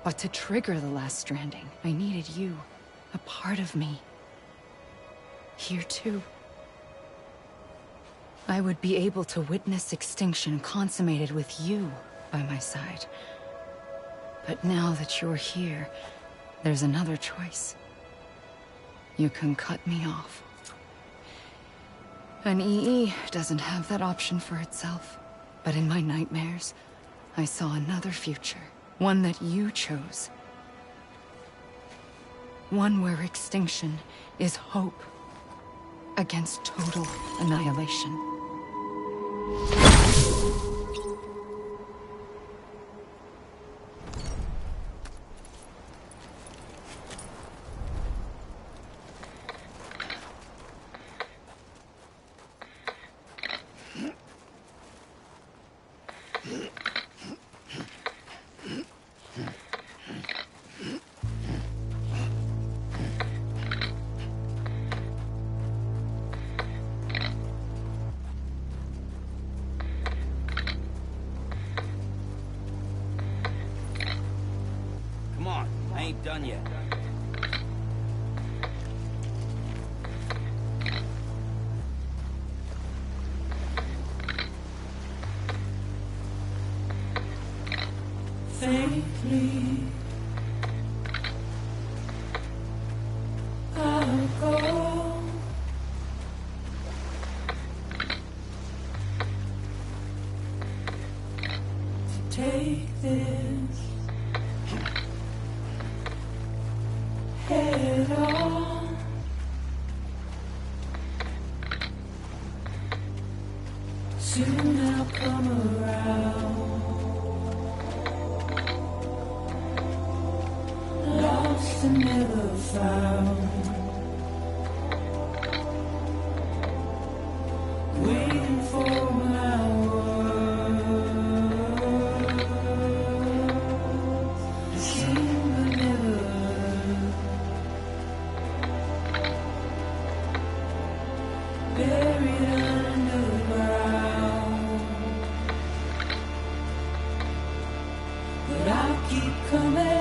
But to trigger the last stranding, I needed you, a part of me. Here too. I would be able to witness extinction consummated with you by my side. But now that you're here, there's another choice. You can cut me off. An EE doesn't have that option for itself. But in my nightmares, I saw another future. One that you chose. One where extinction is hope against total annihilation. I ain't done yet. Faintly, I'll go. To take this head on. Soon I'll come around. and never found. Waiting for my words to seem but never. Buried underground, but I'll keep coming.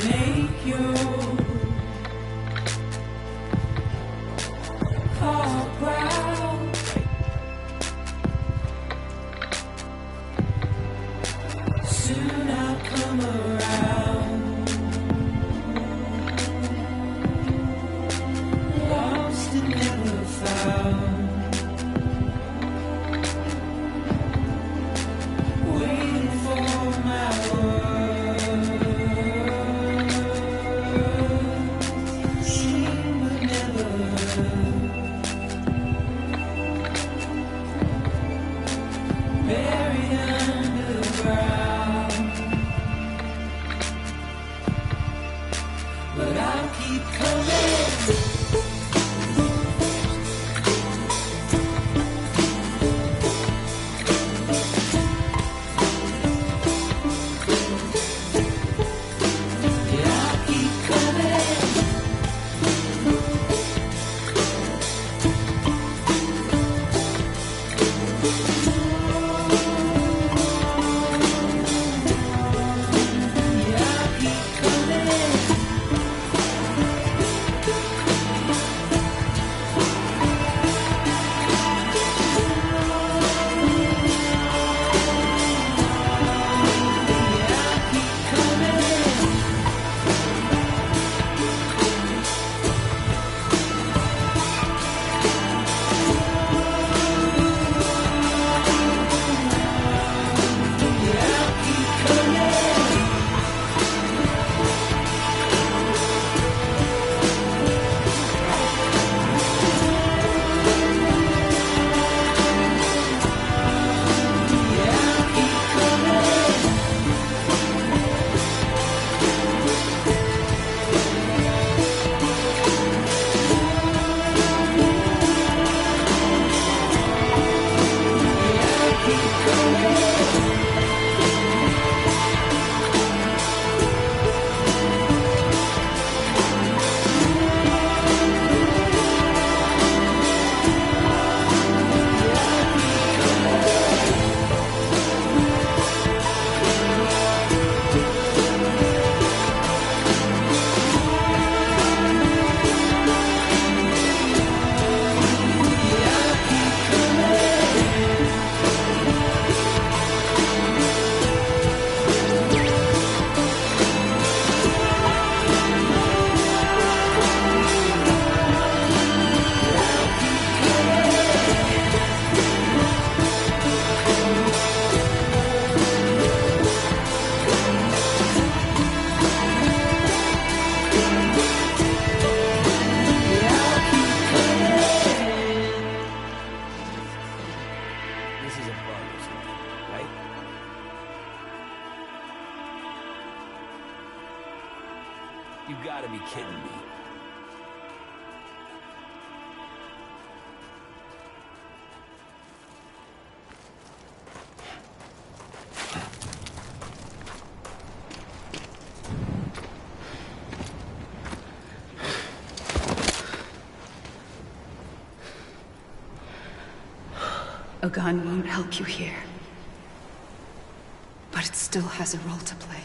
Make your heart proud. Soon I'll come around. Lost and never found. Waiting for my word. Seen but never. Buried underground. But I'll keep coming. You gotta be kidding me. A gun won't help you here. But it still has a role to play.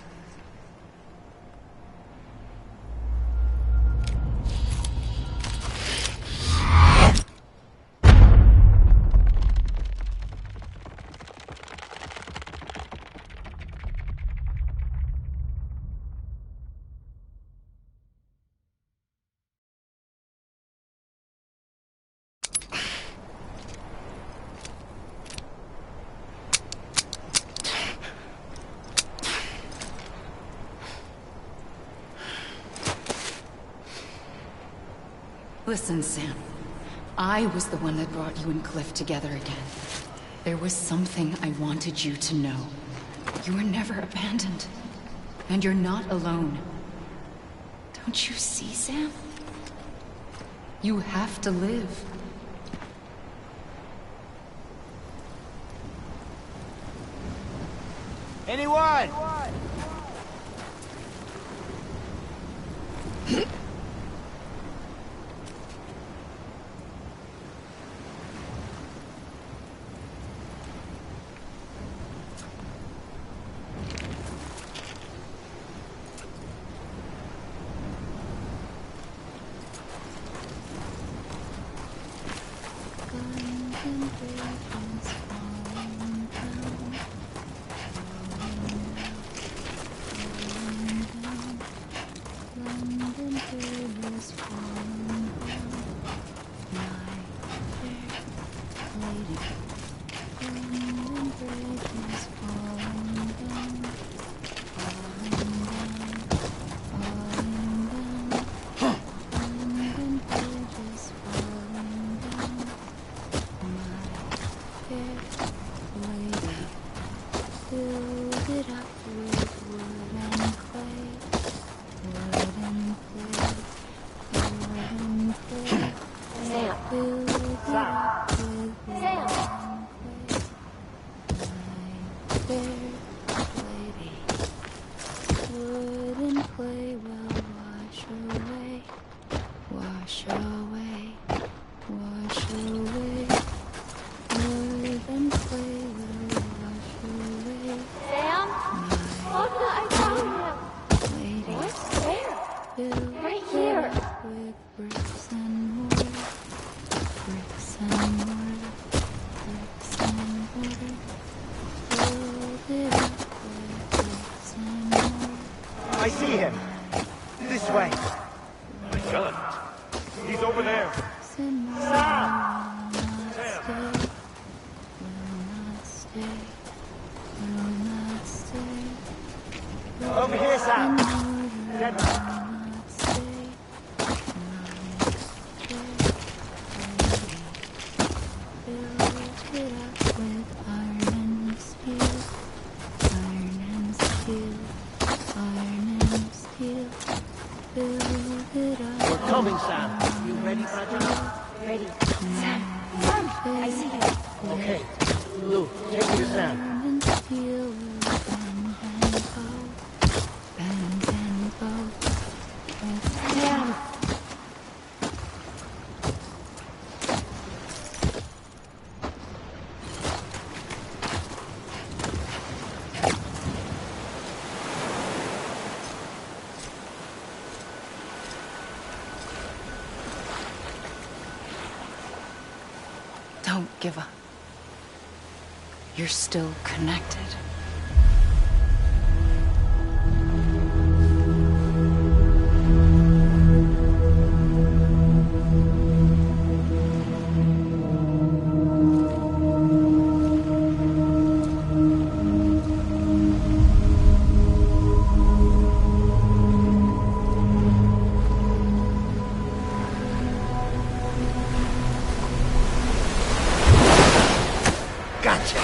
Listen, Sam. I was the one that brought you and Cliff together again. There was something I wanted you to know. You were never abandoned. And you're not alone. Don't you see, Sam? You have to live. Anyone? I see him. This way. My gun. He's over there. Sam! Over here, Sam. Dead man. We're coming, Sam. You ready, Fragile? Ready. Sam! Sam! I see you. Okay. Lou, take me to Sam. Sam! Don't give up. You're still connected. Gotcha.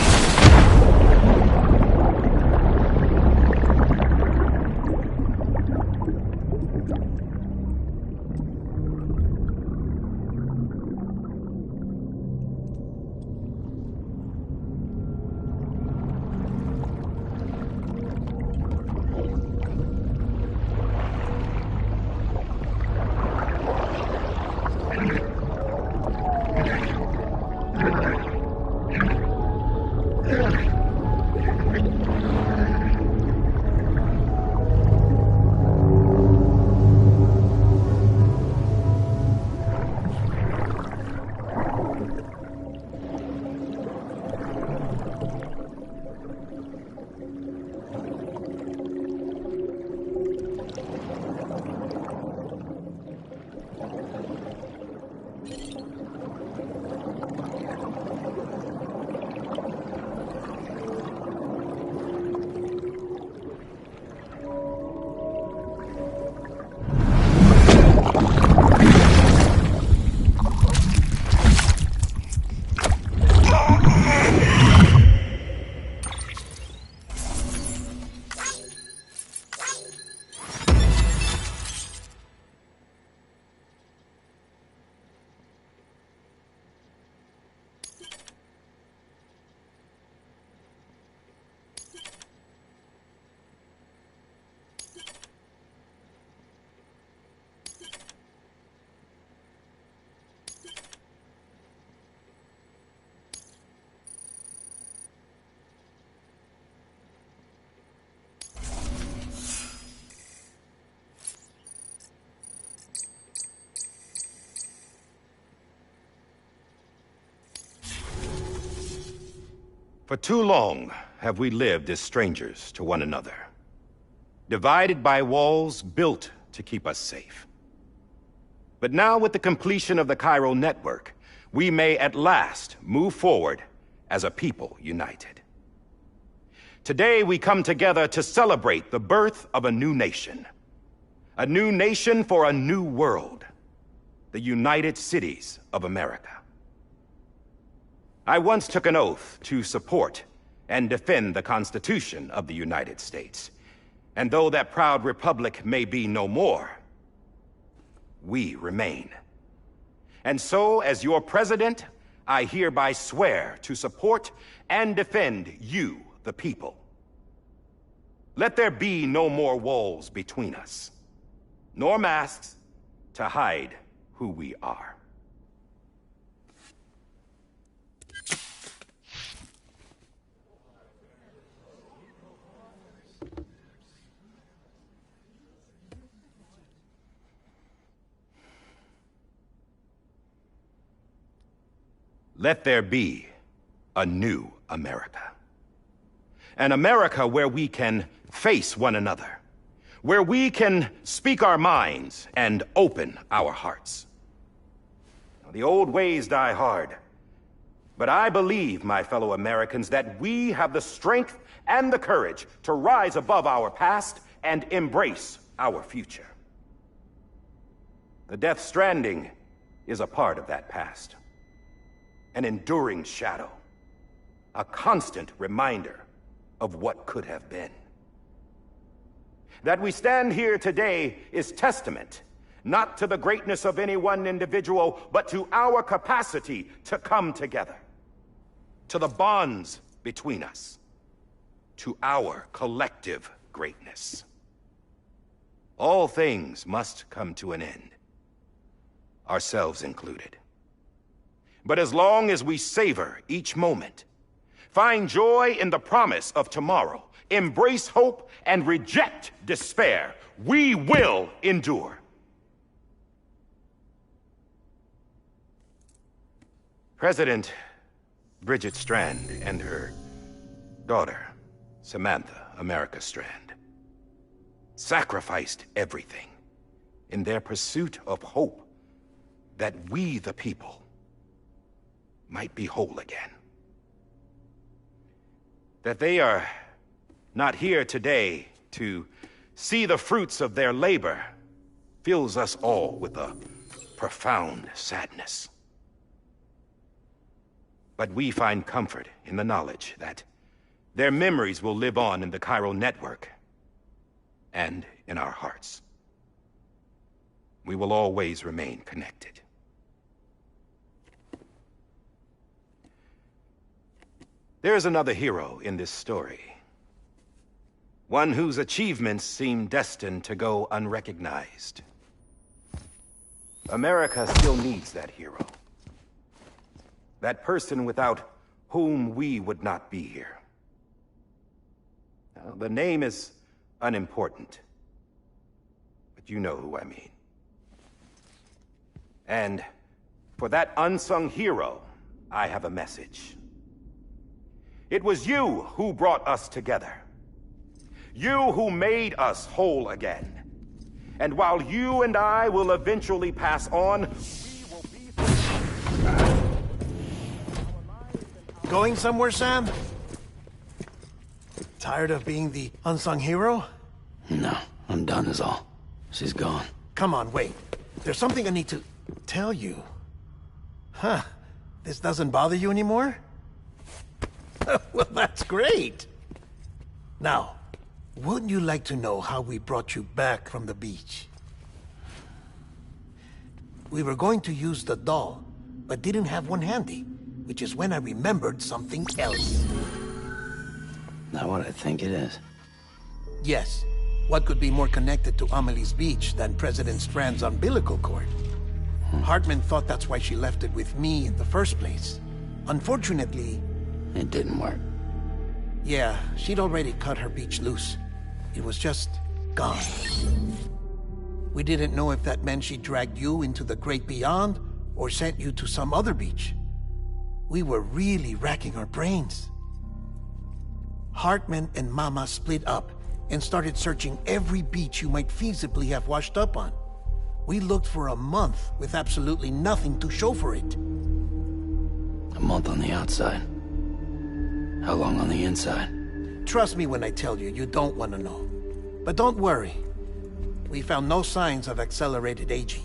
For too long have we lived as strangers to one another, divided by walls built to keep us safe. But now, with the completion of the Cairo network, we may at last move forward as a people united. Today we come together to celebrate the birth of a new nation for a new world, the United Cities of America. I once took an oath to support and defend the Constitution of the United States. And though that proud republic may be no more, we remain. And so, as your president, I hereby swear to support and defend you, the people. Let there be no more walls between us, nor masks to hide who we are. Let there be a new America. An America where we can face one another, where we can speak our minds and open our hearts. The old ways die hard, but I believe, my fellow Americans, that we have the strength and the courage to rise above our past and embrace our future. The Death Stranding is a part of that past. An enduring shadow, a constant reminder of what could have been. That we stand here today is testament, not to the greatness of any one individual, but to our capacity to come together, to the bonds between us, to our collective greatness. All things must come to an end, ourselves included. But as long as we savor each moment, find joy in the promise of tomorrow, embrace hope, and reject despair, we will endure. President Bridget Strand and her daughter, Samantha America Strand, sacrificed everything in their pursuit of hope that we, the people, might be whole again. That they are not here today to see the fruits of their labor fills us all with a profound sadness. But we find comfort in the knowledge that their memories will live on in the Cairo network and in our hearts. We will always remain connected. There is another hero in this story. One whose achievements seem destined to go unrecognized. America still needs that hero. That person without whom we would not be here. Now, the name is unimportant, but you know who I mean. And for that unsung hero, I have a message. It was you who brought us together. You who made us whole again. And while you and I will eventually pass on, we will be... Going somewhere, Sam? Tired of being the unsung hero? No, I'm done is all. She's gone. Come on, wait. There's something I need to tell you. Huh. This doesn't bother you anymore? Well, that's great. Now, wouldn't you like to know how we brought you back from the beach? We were going to use the doll, but didn't have one handy, which is when I remembered something else. Not what I think it is. Yes. What could be more connected to Amelie's beach than President Strand's umbilical cord? Hartman thought that's why she left it with me in the first place. Unfortunately... It didn't work. Yeah, she'd already cut her beach loose. It was just gone. We didn't know if that meant she dragged you into the great beyond, or sent you to some other beach. We were really racking our brains. Hartman and Mama split up and started searching every beach you might feasibly have washed up on. We looked for a month with absolutely nothing to show for it. A month on the outside. How long on the inside? Trust me when I tell you, you don't want to know. But don't worry. We found no signs of accelerated aging.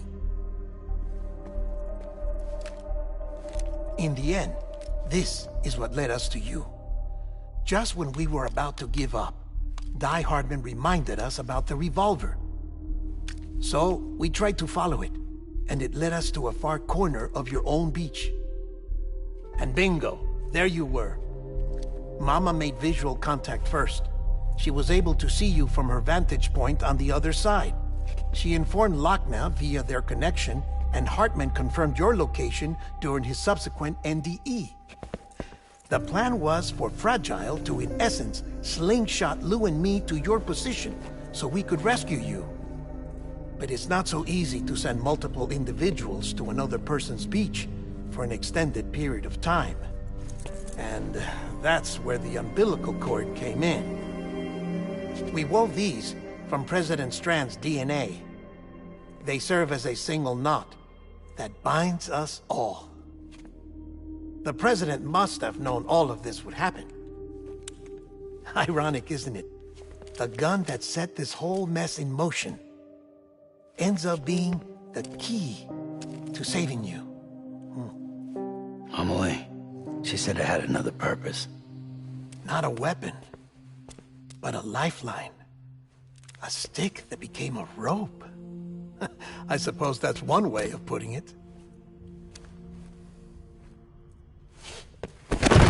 In the end, this is what led us to you. Just when we were about to give up, Die Hardman reminded us about the revolver. So, we tried to follow it, and it led us to a far corner of your own beach. And bingo, there you were. Mama made visual contact first. She was able to see you from her vantage point on the other side. She informed Lochna via their connection, and Hartman confirmed your location during his subsequent NDE. The plan was for Fragile to, in essence, slingshot Lou and me to your position so we could rescue you. But it's not so easy to send multiple individuals to another person's beach for an extended period of time. And that's where the umbilical cord came in. We wove these from President Strand's DNA. They serve as a single knot that binds us all. The President must have known all of this would happen. Ironic, isn't it? The gun that set this whole mess in motion ends up being the key to saving you. Amelie, she said it had another purpose. Not a weapon, but a lifeline. A stick that became a rope. I suppose that's one way of putting it.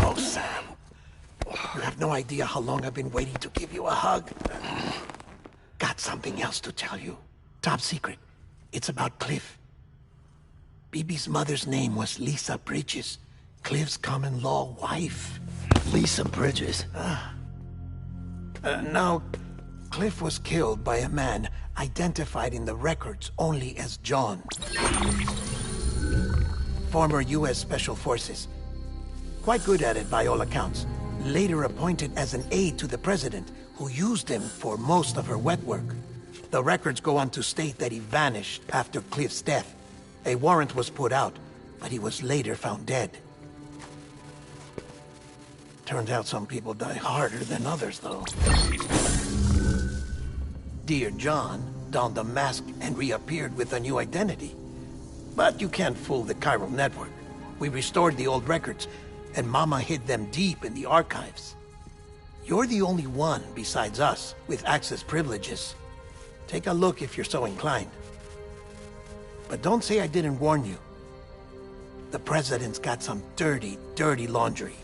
Oh, Sam. You have no idea how long I've been waiting to give you a hug. Got something else to tell you. Top secret. It's about Cliff. Bibi's mother's name was Lisa Bridges, Cliff's common-law wife. Lisa Bridges? Now, Cliff was killed by a man identified in the records only as John. Former U.S. Special Forces. Quite good at it by all accounts. Later appointed as an aide to the president, who used him for most of her wet work. The records go on to state that he vanished after Cliff's death. A warrant was put out, but he was later found dead. Turns out some people die harder than others, though. Dear John donned a mask and reappeared with a new identity. But you can't fool the chiral network. We restored the old records, and Mama hid them deep in the archives. You're the only one, besides us, with access privileges. Take a look if you're so inclined. But don't say I didn't warn you. The President's got some dirty, dirty laundry.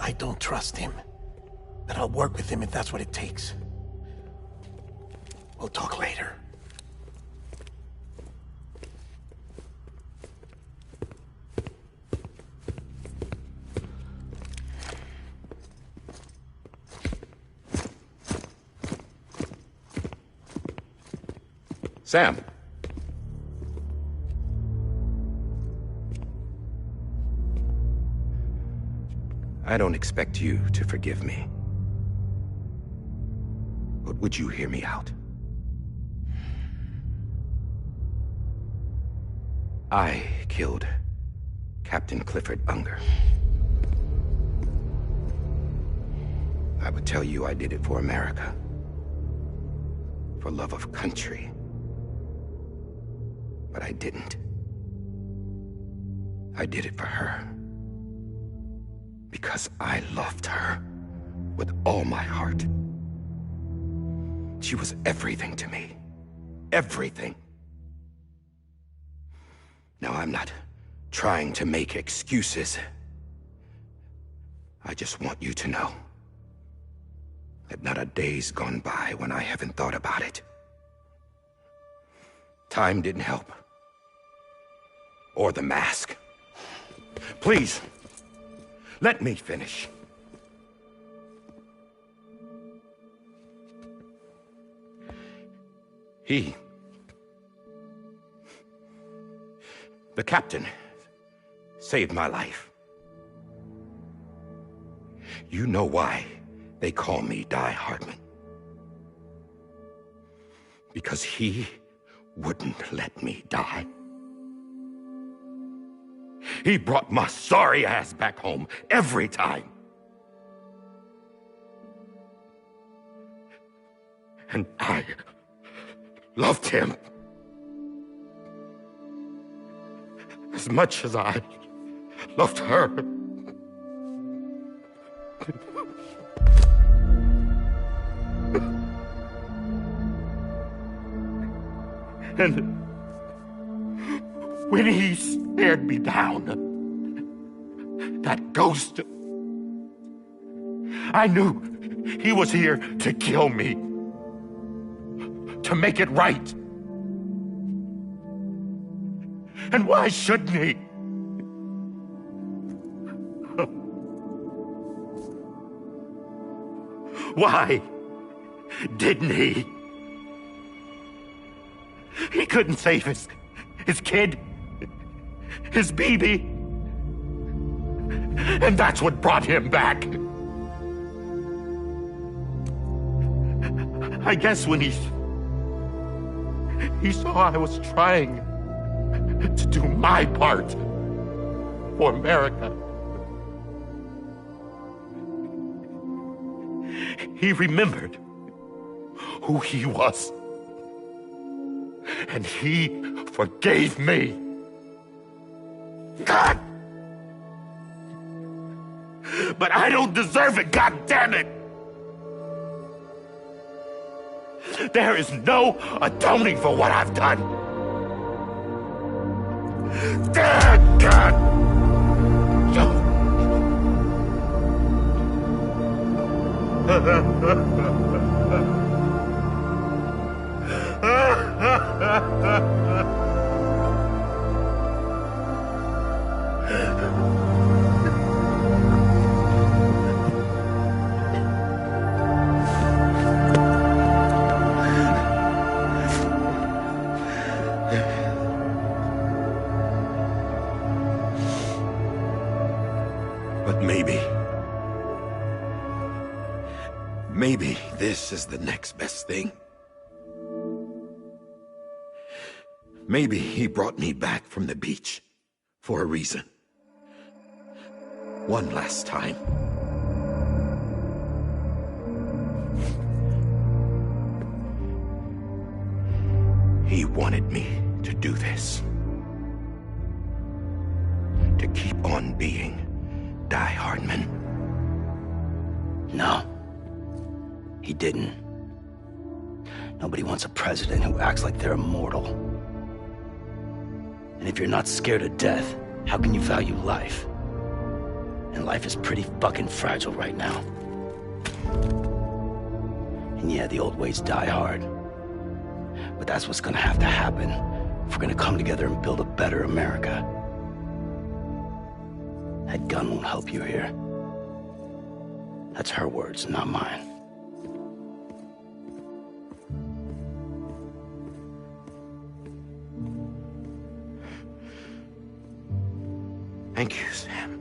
I don't trust him, but I'll work with him if that's what it takes. We'll talk later. Sam. I don't expect you to forgive me. But would you hear me out? I killed Captain Clifford Unger. I would tell you I did it for America. For love of country. But I didn't. I did it for her. Because I loved her with all my heart. She was everything to me. Everything. Now, I'm not trying to make excuses. I just want you to know that not a day's gone by when I haven't thought about it. Time didn't help. Or the mask. Please, let me finish. The captain saved my life. You know why they call me Die Hardman. Because he wouldn't let me die. He brought my sorry ass back home every time. And I loved him as much as I loved her. And when he stared me down, that ghost, I knew he was here to kill me, to make it right. And why shouldn't he? Why didn't he? He couldn't save his kid, his baby. And that's what brought him back. I guess when he saw I was trying to do my part for America, he remembered who he was. And he forgave me. God! But I don't deserve it, God damn it! There is no atoning for what I've done. God! But maybe this is the next best thing. Maybe he brought me back from the beach for a reason. One last time. He wanted me to do this. To keep on being Die Hardman. No. He didn't. Nobody wants a president who acts like they're immortal. And if you're not scared of death, how can you value life? And life is pretty fucking fragile right now. And yeah, the old ways die hard. But that's what's gonna have to happen if we're gonna come together and build a better America. That gun won't help you here. That's her words, not mine. Thank you, Sam.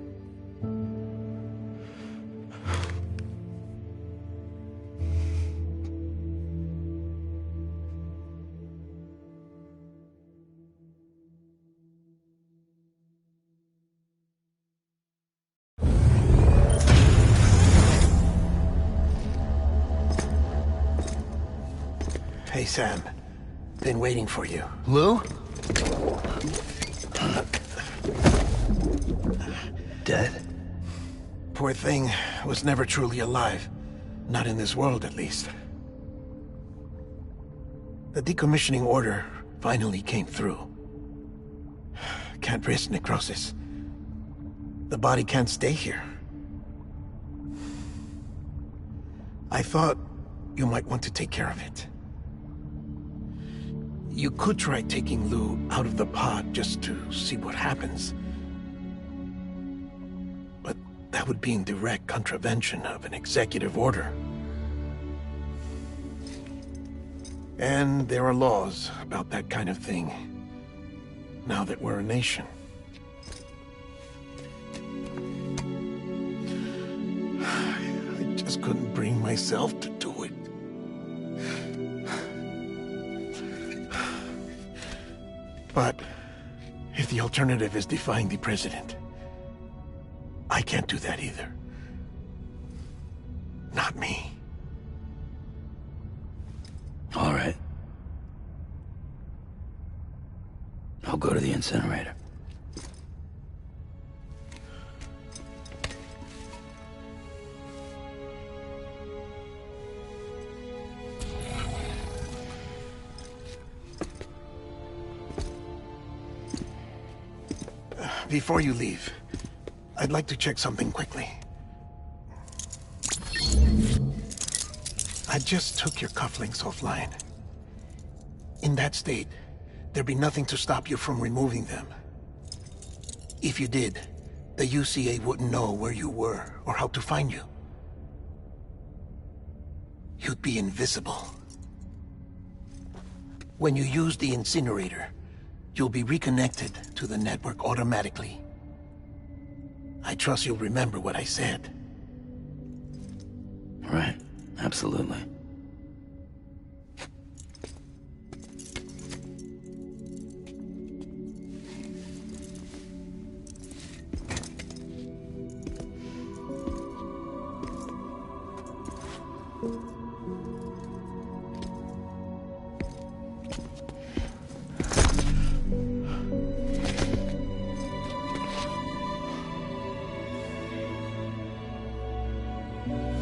Hey, Sam. Been waiting for you. Lou? Dead? Poor thing was never truly alive. Not in this world, at least. The decommissioning order finally came through. Can't risk necrosis. The body can't stay here. I thought you might want to take care of it. You could try taking Lou out of the pod just to see what happens. But that would be in direct contravention of an executive order. And there are laws about that kind of thing, now that we're a nation. just couldn't bring myself to do it. But if the alternative is defying the president, I can't do that either. Not me. All right. I'll go to the incinerator. Before you leave, I'd like to check something quickly. I just took your cufflinks offline. In that state, there'd be nothing to stop you from removing them. If you did, the UCA wouldn't know where you were or how to find you. You'd be invisible. When you use the incinerator, you'll be reconnected to the network automatically. I trust you'll remember what I said. Right. Absolutely.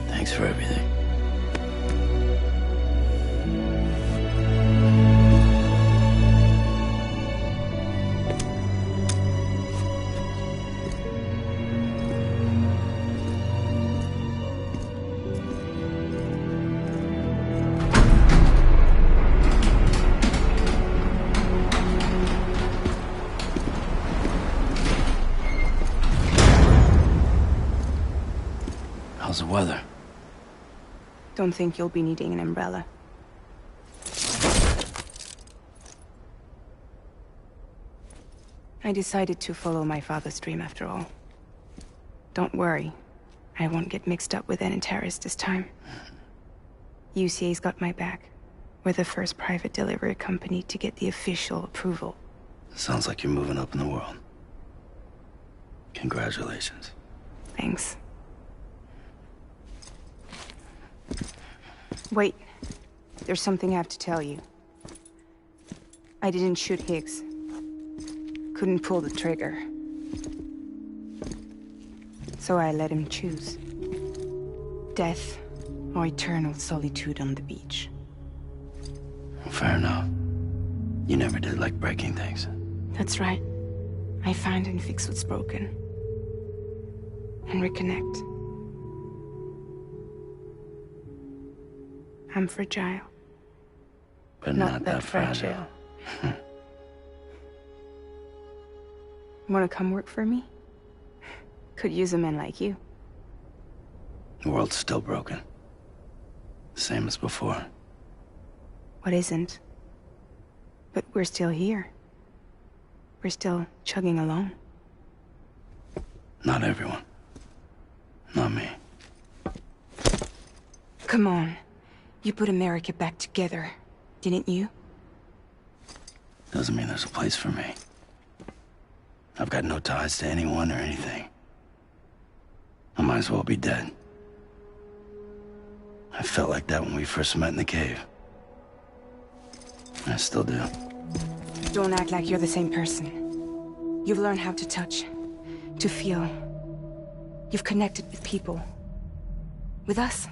Thanks for everything. How's the weather? Don't think you'll be needing an umbrella. I decided to follow my father's dream after all. Don't worry. I won't get mixed up with any terrorists this time. UCA's got my back. We're the first private delivery company to get the official approval. Sounds like you're moving up in the world. Congratulations. Thanks. Wait. There's something I have to tell you. I didn't shoot Higgs. Couldn't pull the trigger. So I let him choose. Death or eternal solitude on the beach. Fair enough. You never did like breaking things. That's right. I find and fix what's broken. And reconnect. I'm fragile. But not that fragile. Wanna come work for me? Could use a man like you. The world's still broken. Same as before. What isn't? But we're still here. We're still chugging along. Not everyone. Not me. Come on. You put America back together, didn't you? Doesn't mean there's a place for me. I've got no ties to anyone or anything. I might as well be dead. I felt like that when we first met in the cave. I still do. Don't act like you're the same person. You've learned how to touch, to feel. You've connected with people. With us.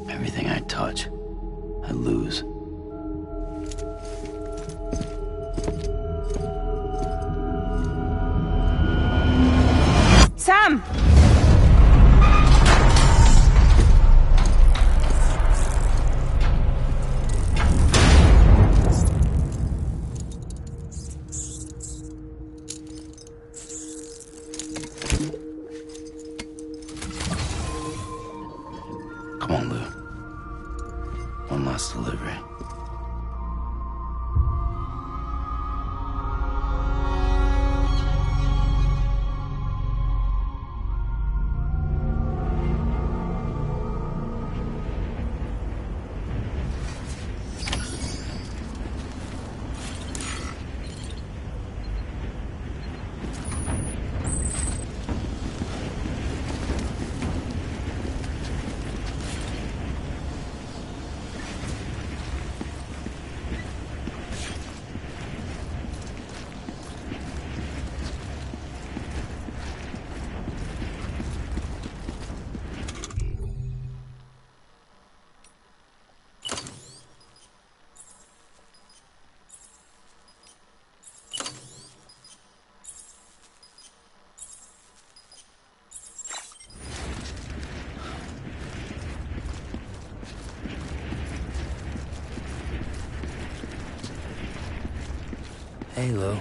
Everything I touch, I lose. Sam! Come on, Lou. One last delivery. Halo.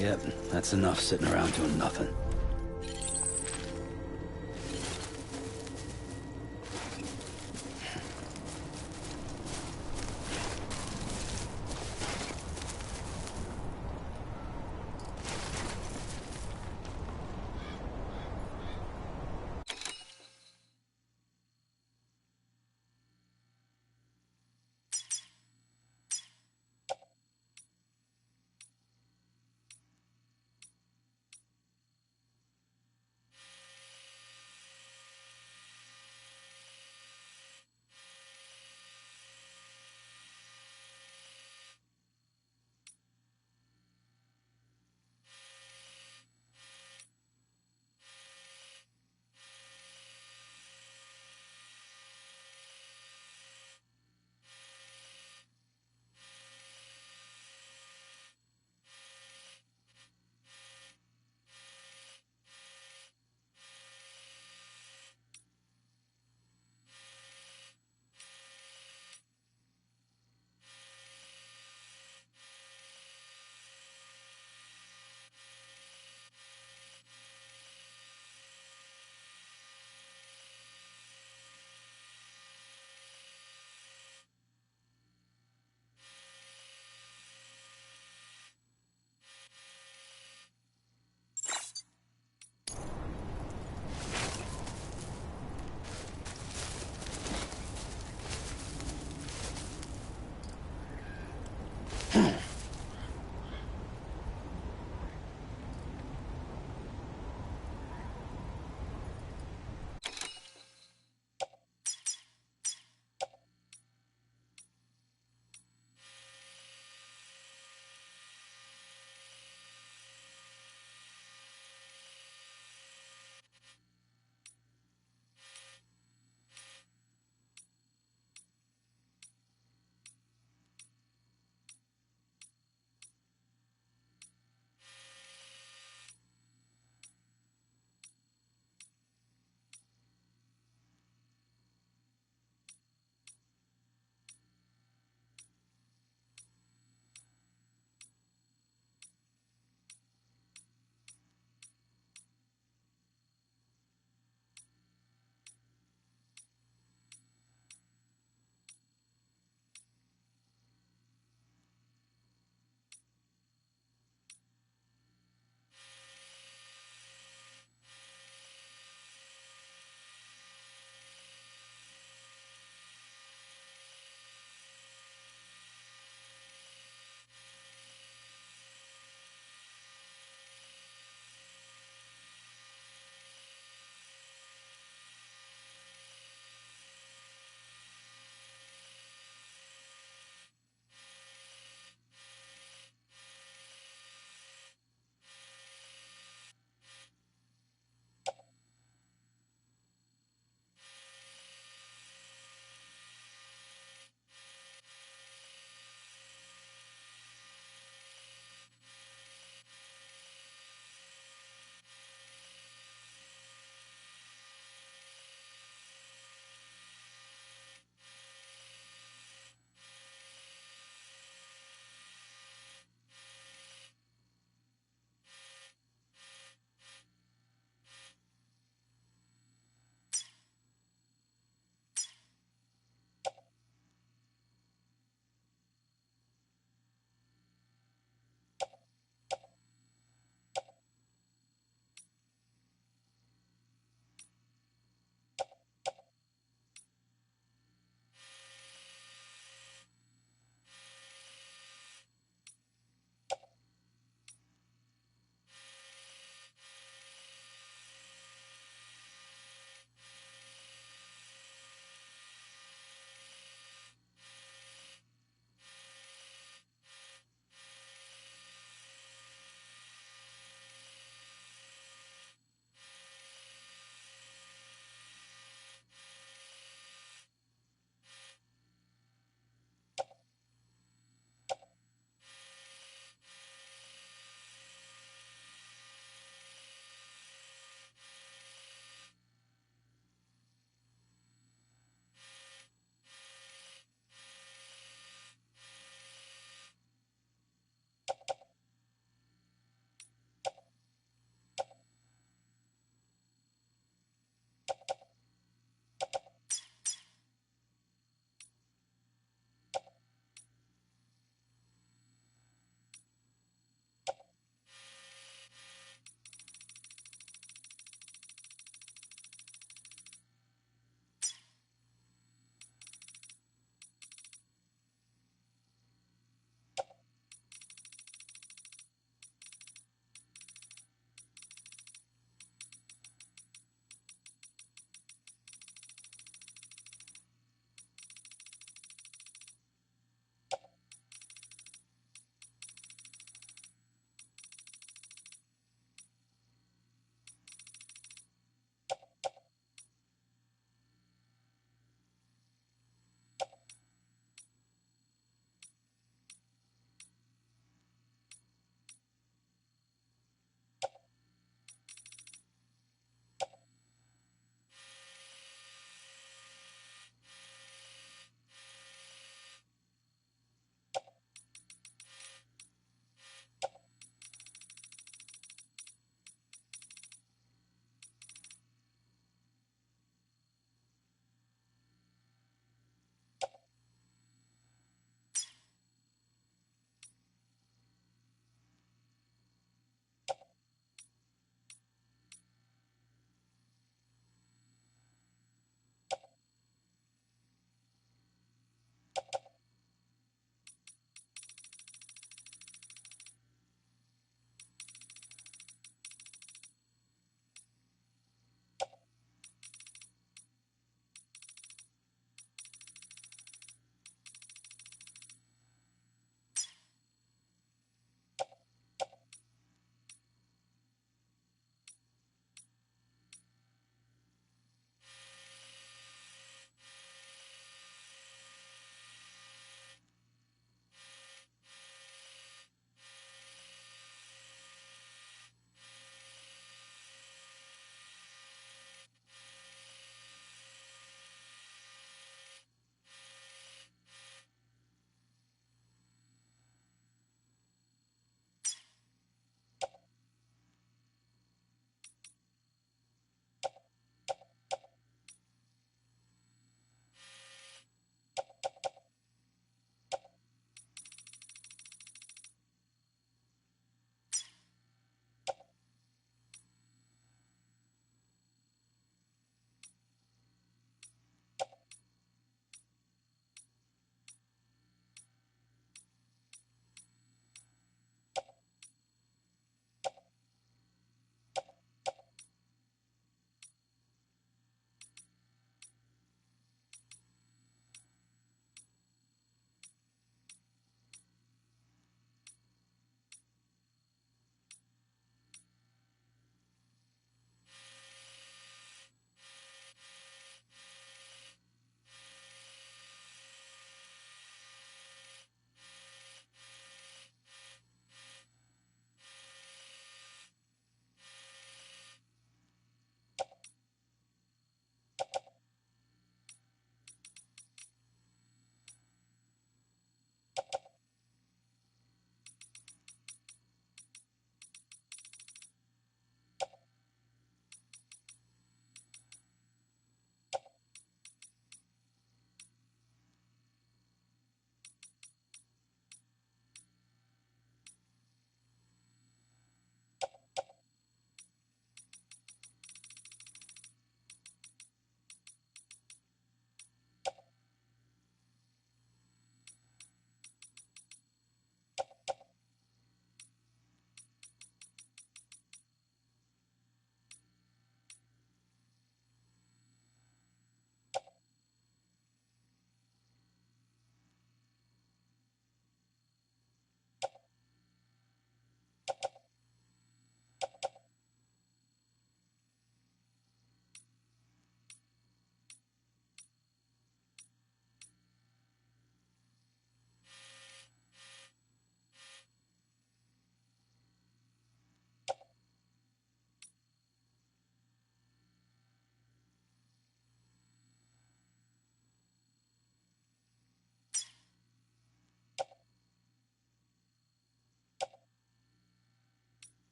Yep, that's enough sitting around doing nothing.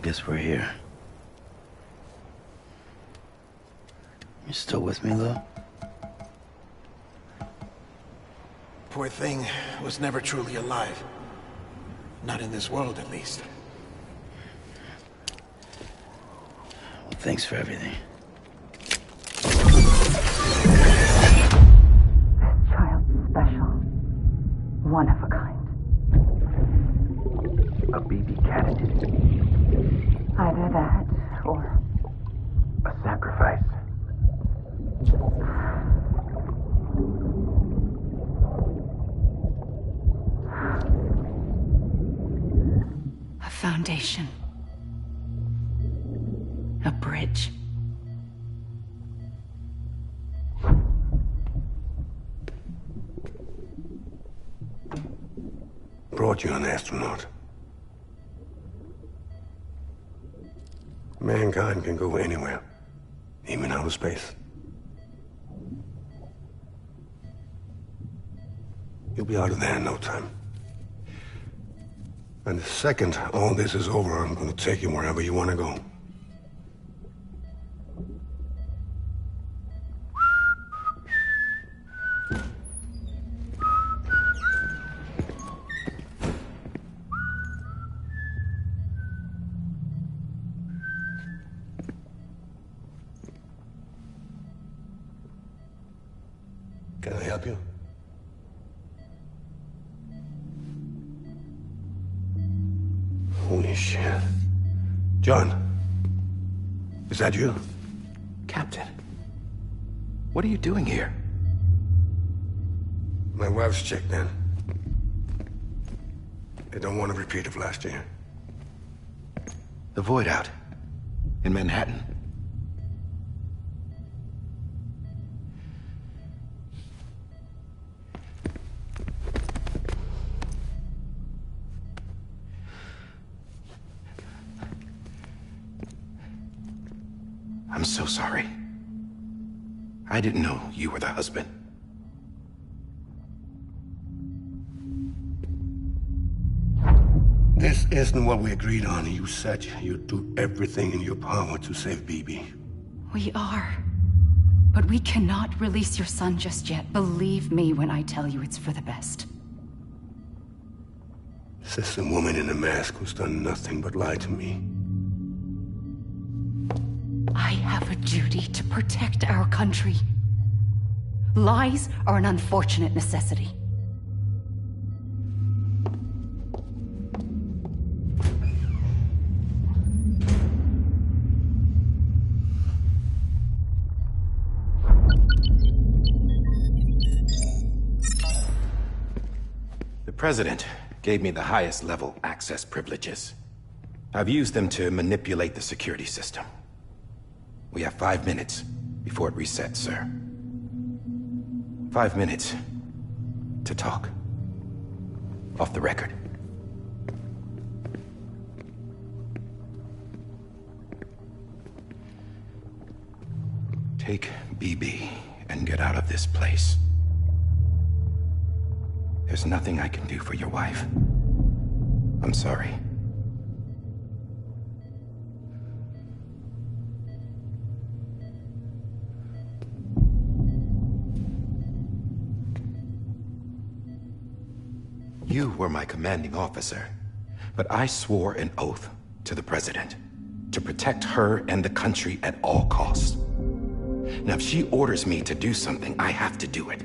guess we're here. You still with me, though? Poor thing was never truly alive. Not in this world, at least. Well, thanks for everything. Child's special. One of a kind. A baby candidate. Either that, or a sacrifice. A foundation. A bridge. Brought you an astronaut. Mankind can go anywhere, even outer space. You'll be out of there in no time. And the second all this is over, I'm going to take you wherever you want to go. Can I help you? Holy shit. John, is that you? Captain, what are you doing here? My wife's checked in. They don't want a repeat of last year. The Void out in Manhattan. I'm so sorry. I didn't know you were the husband. This isn't what we agreed on. You said you'd do everything in your power to save BB. We are. But we cannot release your son just yet. Believe me when I tell you it's for the best. This is a woman in a mask who's done nothing but lie to me. I have a duty to protect our country. Lies are an unfortunate necessity. The President gave me the highest level access privileges. I've used them to manipulate the security system. We have 5 minutes before it resets, sir. 5 minutes to talk. Off the record. Take BB and get out of this place. There's nothing I can do for your wife. I'm sorry. You were my commanding officer, but I swore an oath to the President to protect her and the country at all costs. Now, if she orders me to do something, I have to do it.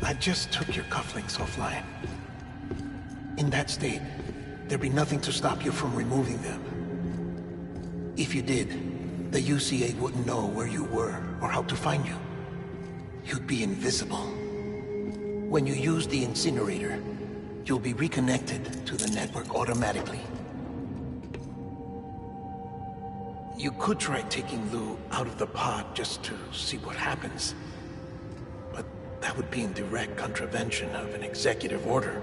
I just took your cufflinks offline. In that state, there'd be nothing to stop you from removing them. If you did, the UCA wouldn't know where you were or how to find you. You'd be invisible. When you use the incinerator, you'll be reconnected to the network automatically. You could try taking Lou out of the pod just to see what happens. But that would be in direct contravention of an executive order.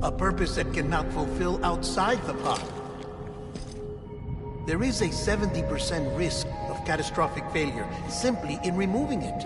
A purpose that cannot fulfill outside the pod. There is a 70% risk of catastrophic failure simply in removing it.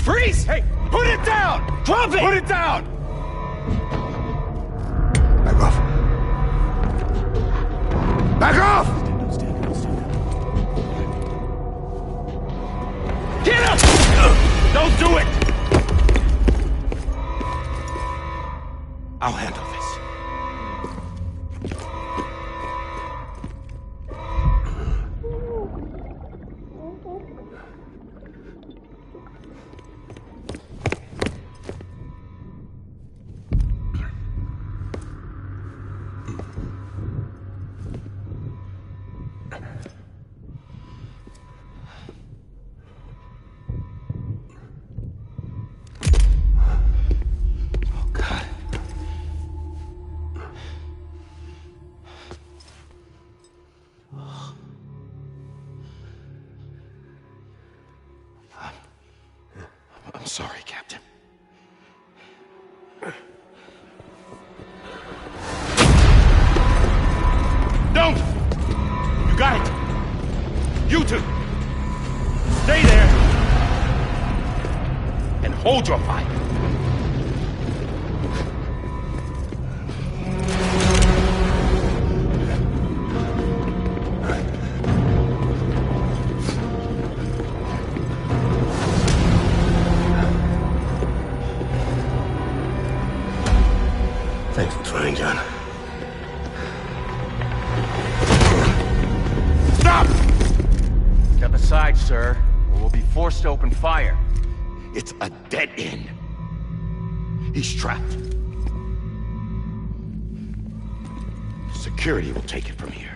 Freeze! Hey, put it down! Drop it! Put it down! Back off. Back off! Get up! Don't do it! I'll handle this. I'm sorry, Captain. Don't! You got it! You two! Stay there! And hold your fire! Thanks for trying, John. Stop! Step aside, sir, or we'll be forced to open fire. It's a dead end. He's trapped. Security will take it from here.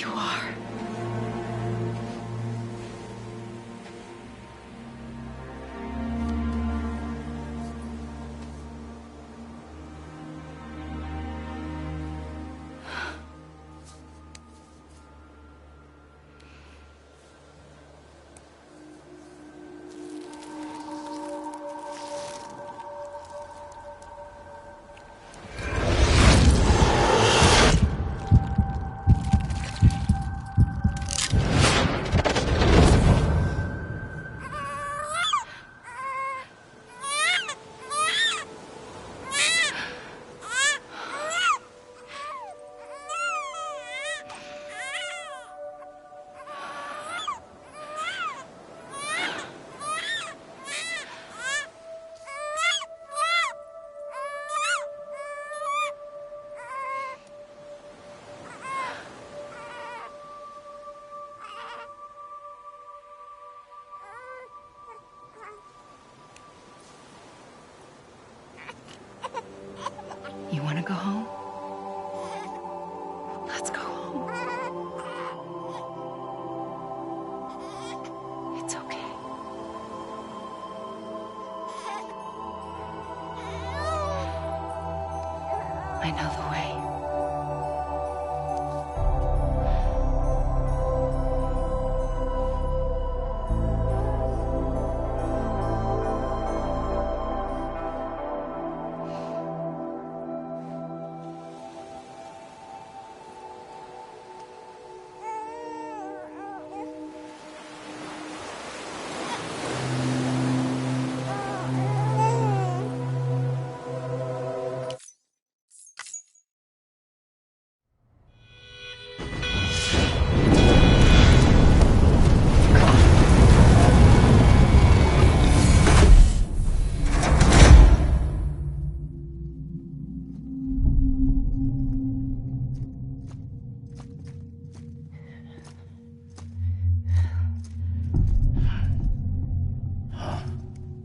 You are. You want to go home? Let's go home. It's okay. I know the way.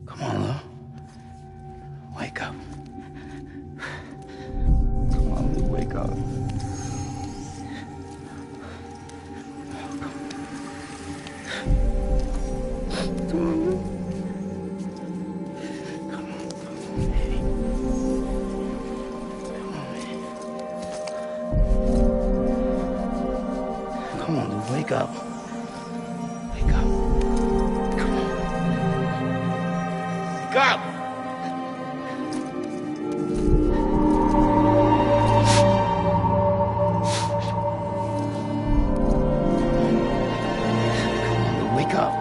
Come on, Lou. Wake up. Come on, Lou, wake up. Come on, Lou. Come on, baby. Come on, Lou, wake up. Wake up. Come on. Wake up! Wake up.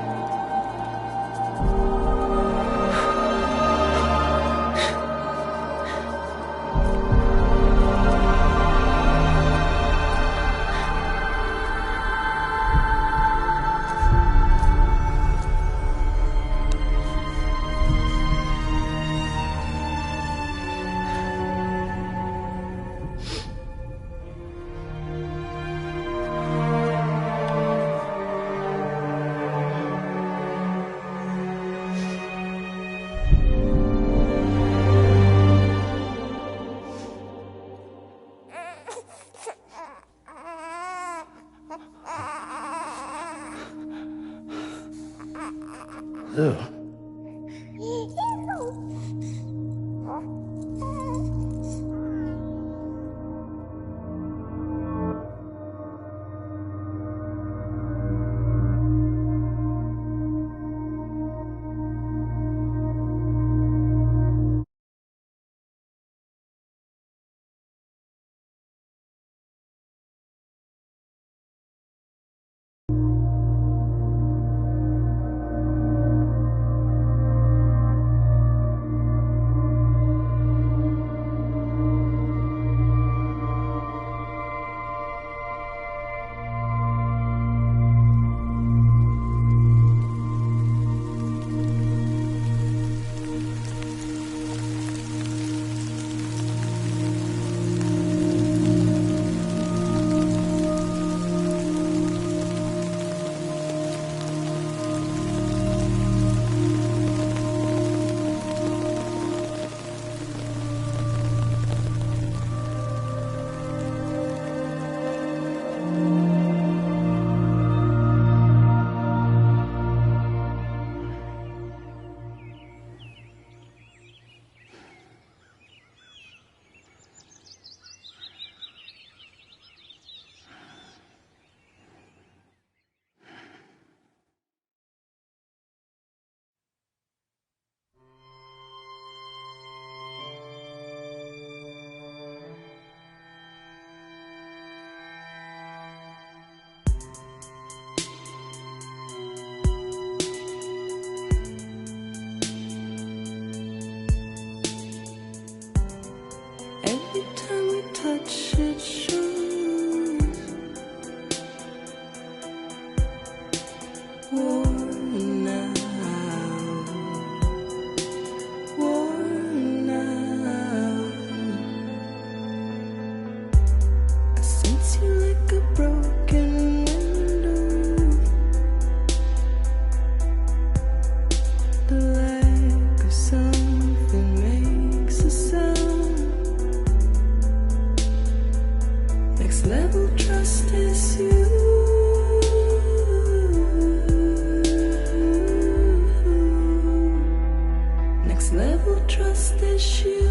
Next level trust issue.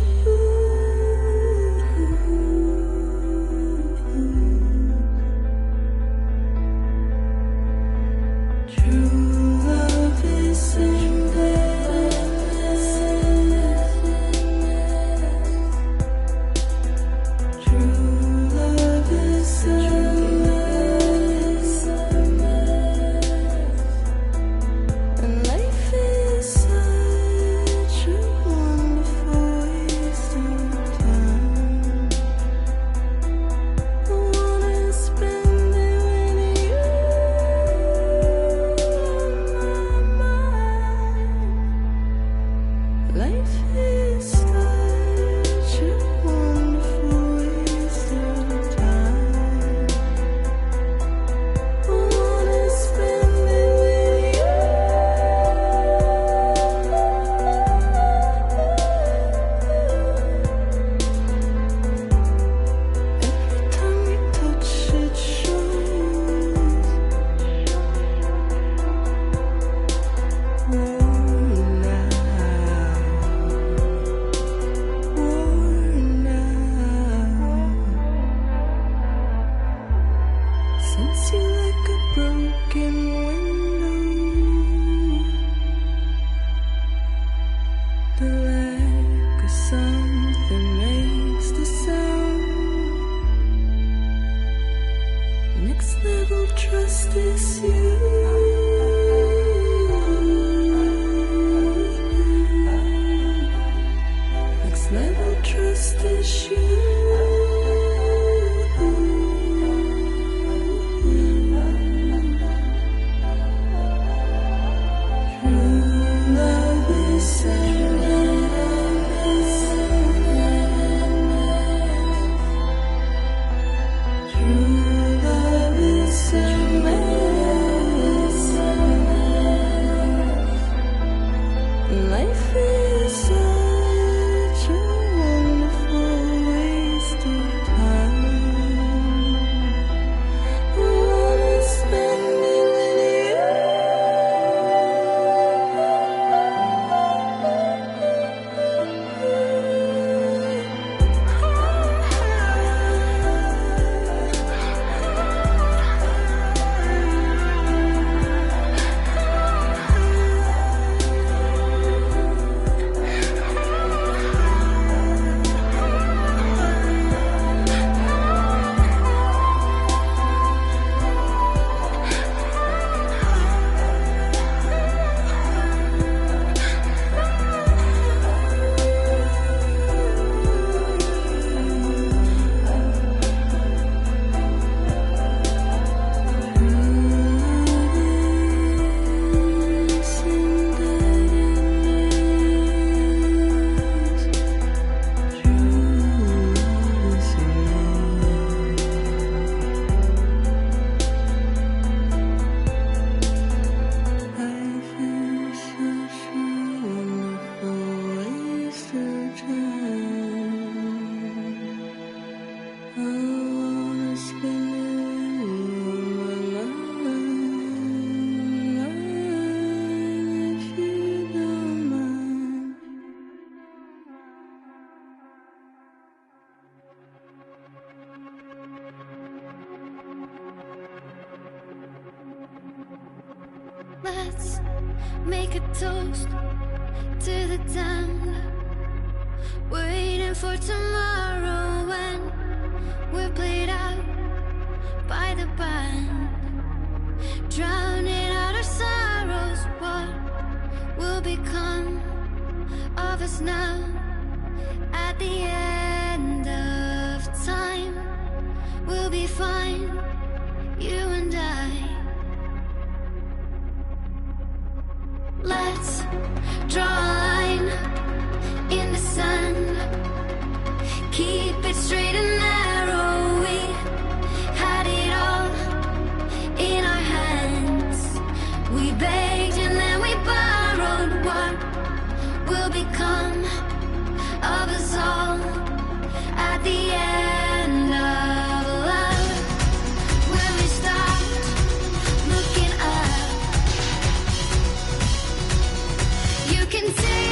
True love is Let's make a toast to the damned, waiting for tomorrow when we're played out by the band, drowning out our sorrows. What will become of us now at the end of time? We'll be fine, you and I. Let's draw a line in the sand, keep it straight and narrow. We had it all in our hands. We begged and then we borrowed. What will become of us all at the end of love? When we stopped looking up, you can take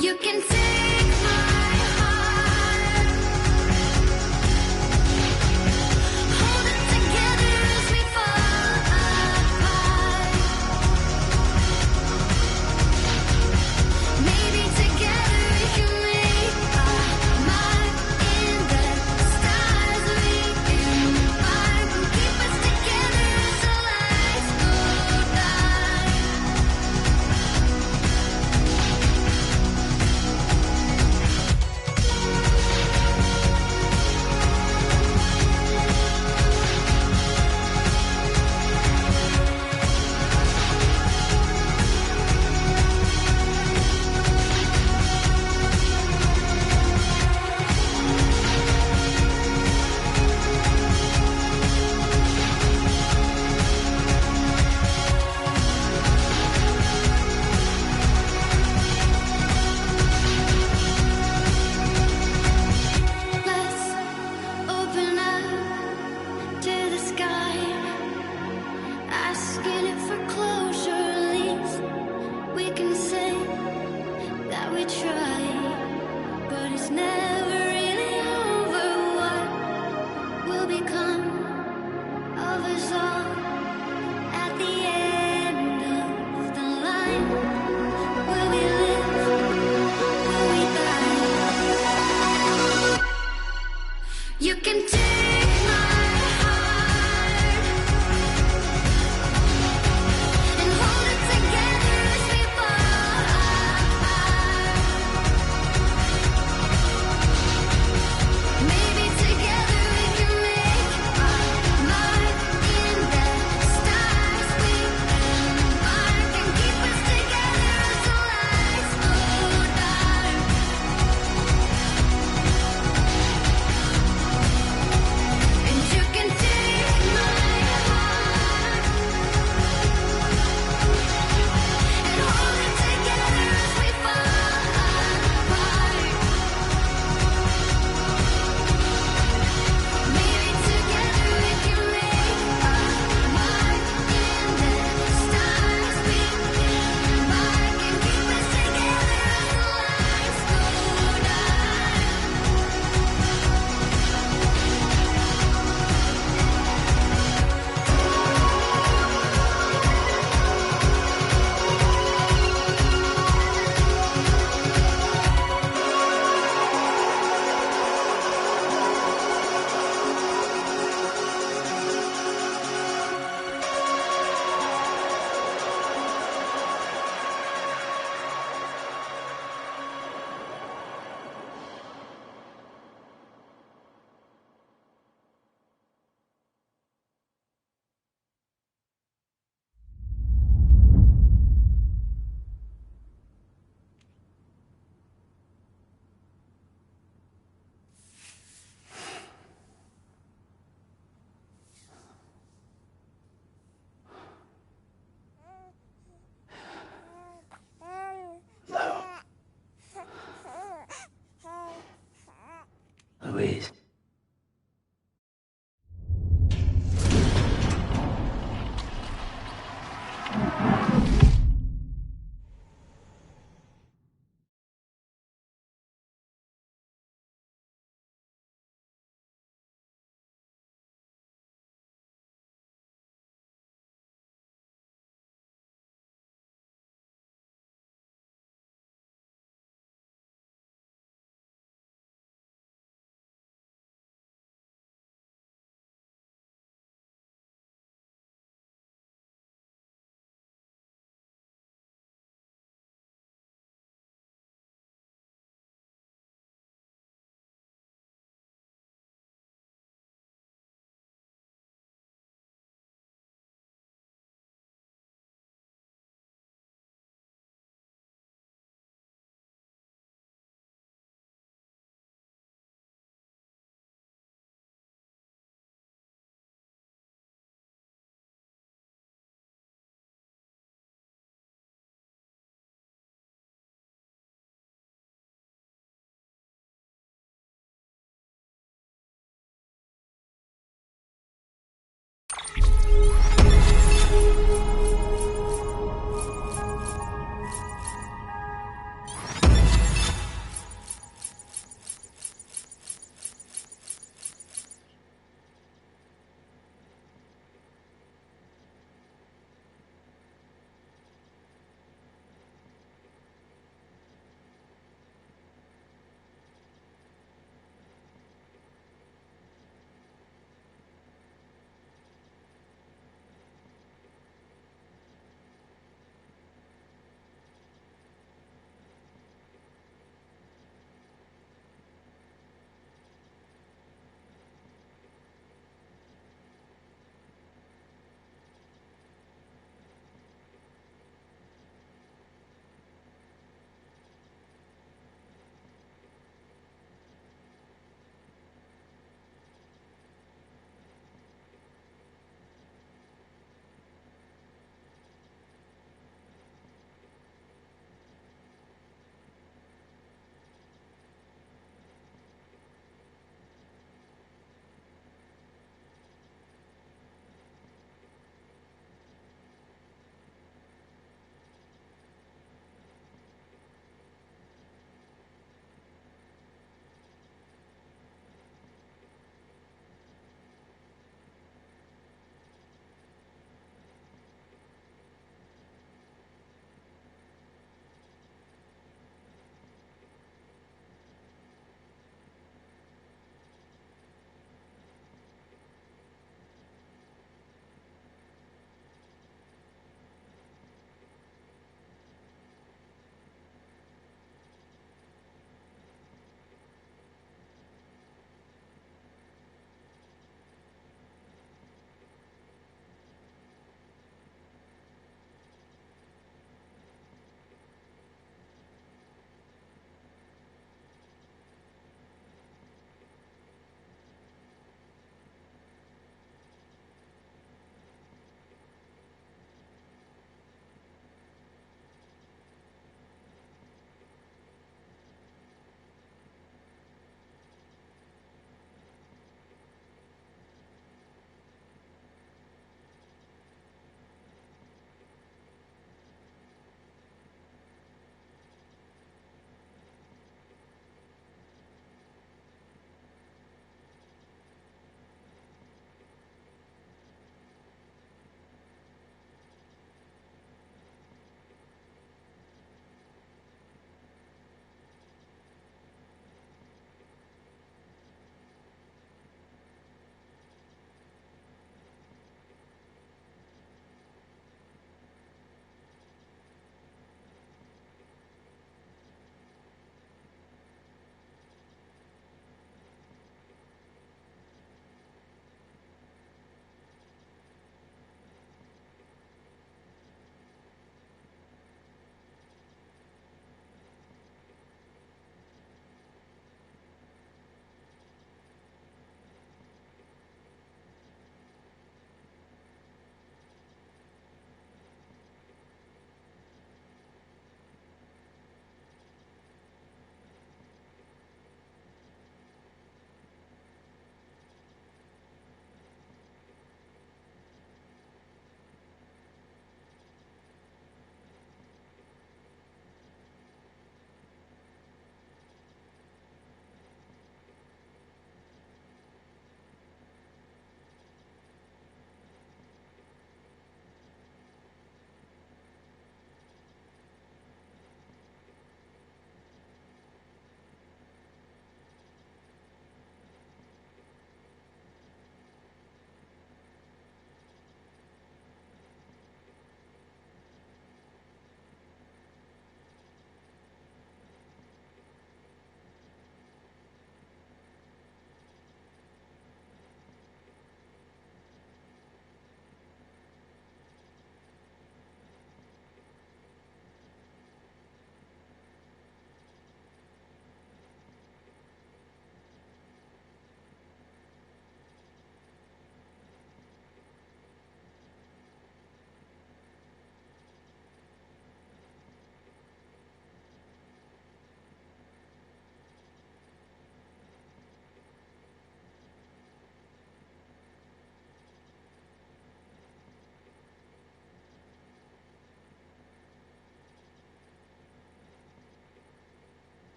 You can take my heart, hold it together as we fall apart. Maybe together we can make a mark in the stars. We embark and keep us together as the lights go by.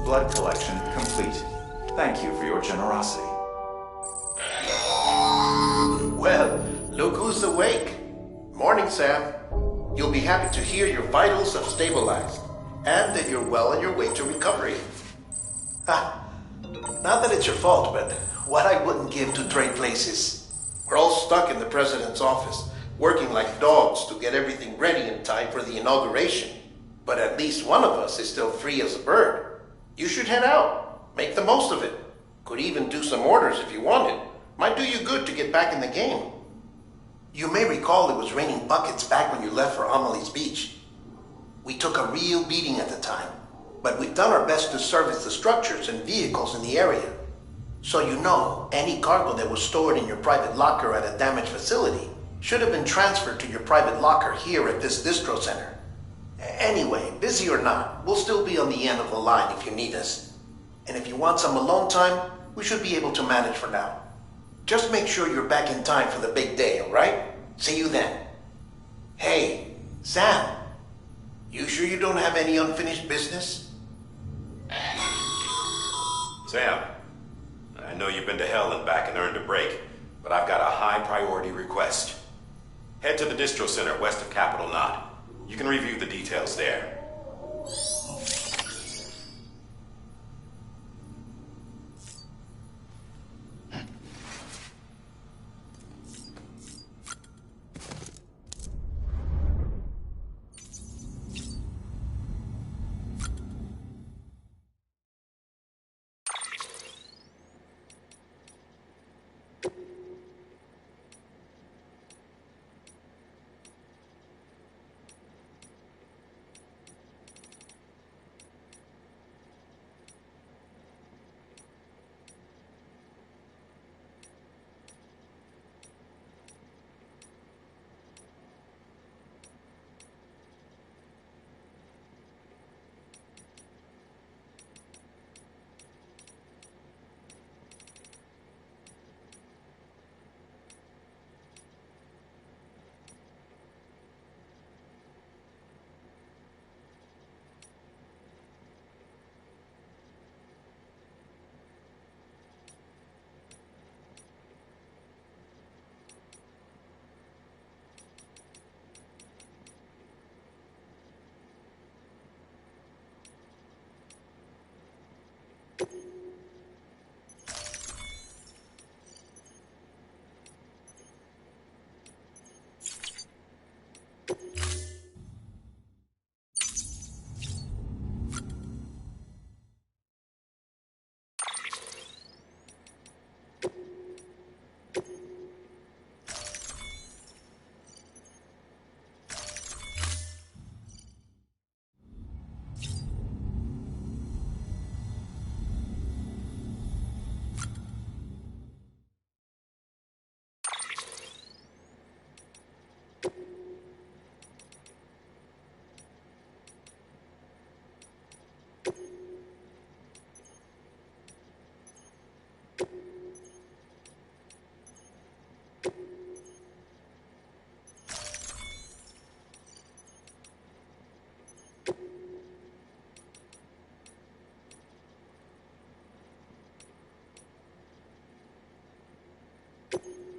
Blood collection complete. Thank you for your generosity. Well, look who's awake. Morning, Sam. You'll be happy to hear your vitals have stabilized, and that you're well on your way to recovery. Not that it's your fault, but what I wouldn't give to trade places. We're all stuck in the president's office, working like dogs to get everything ready in time for the inauguration. But at least one of us is still free as a bird. You should head out. Make the most of it. Could even do some orders if you wanted. Might do you good to get back in the game. You may recall it was raining buckets back when you left for Amelie's Beach. We took a real beating at the time, but we've done our best to service the structures and vehicles in the area. So you know, any cargo that was stored in your private locker at a damaged facility should have been transferred to your private locker here at this distro center. Anyway, busy or not, we'll still be on the end of the line if you need us. And if you want some alone time, we should be able to manage for now. Just make sure you're back in time for the big day, alright? See you then. Hey, Sam, you sure you don't have any unfinished business? Sam, I know you've been to hell and back and earned a break, but I've got a high priority request. Head to the distro center west of Capitol Knot. You can review the details there. you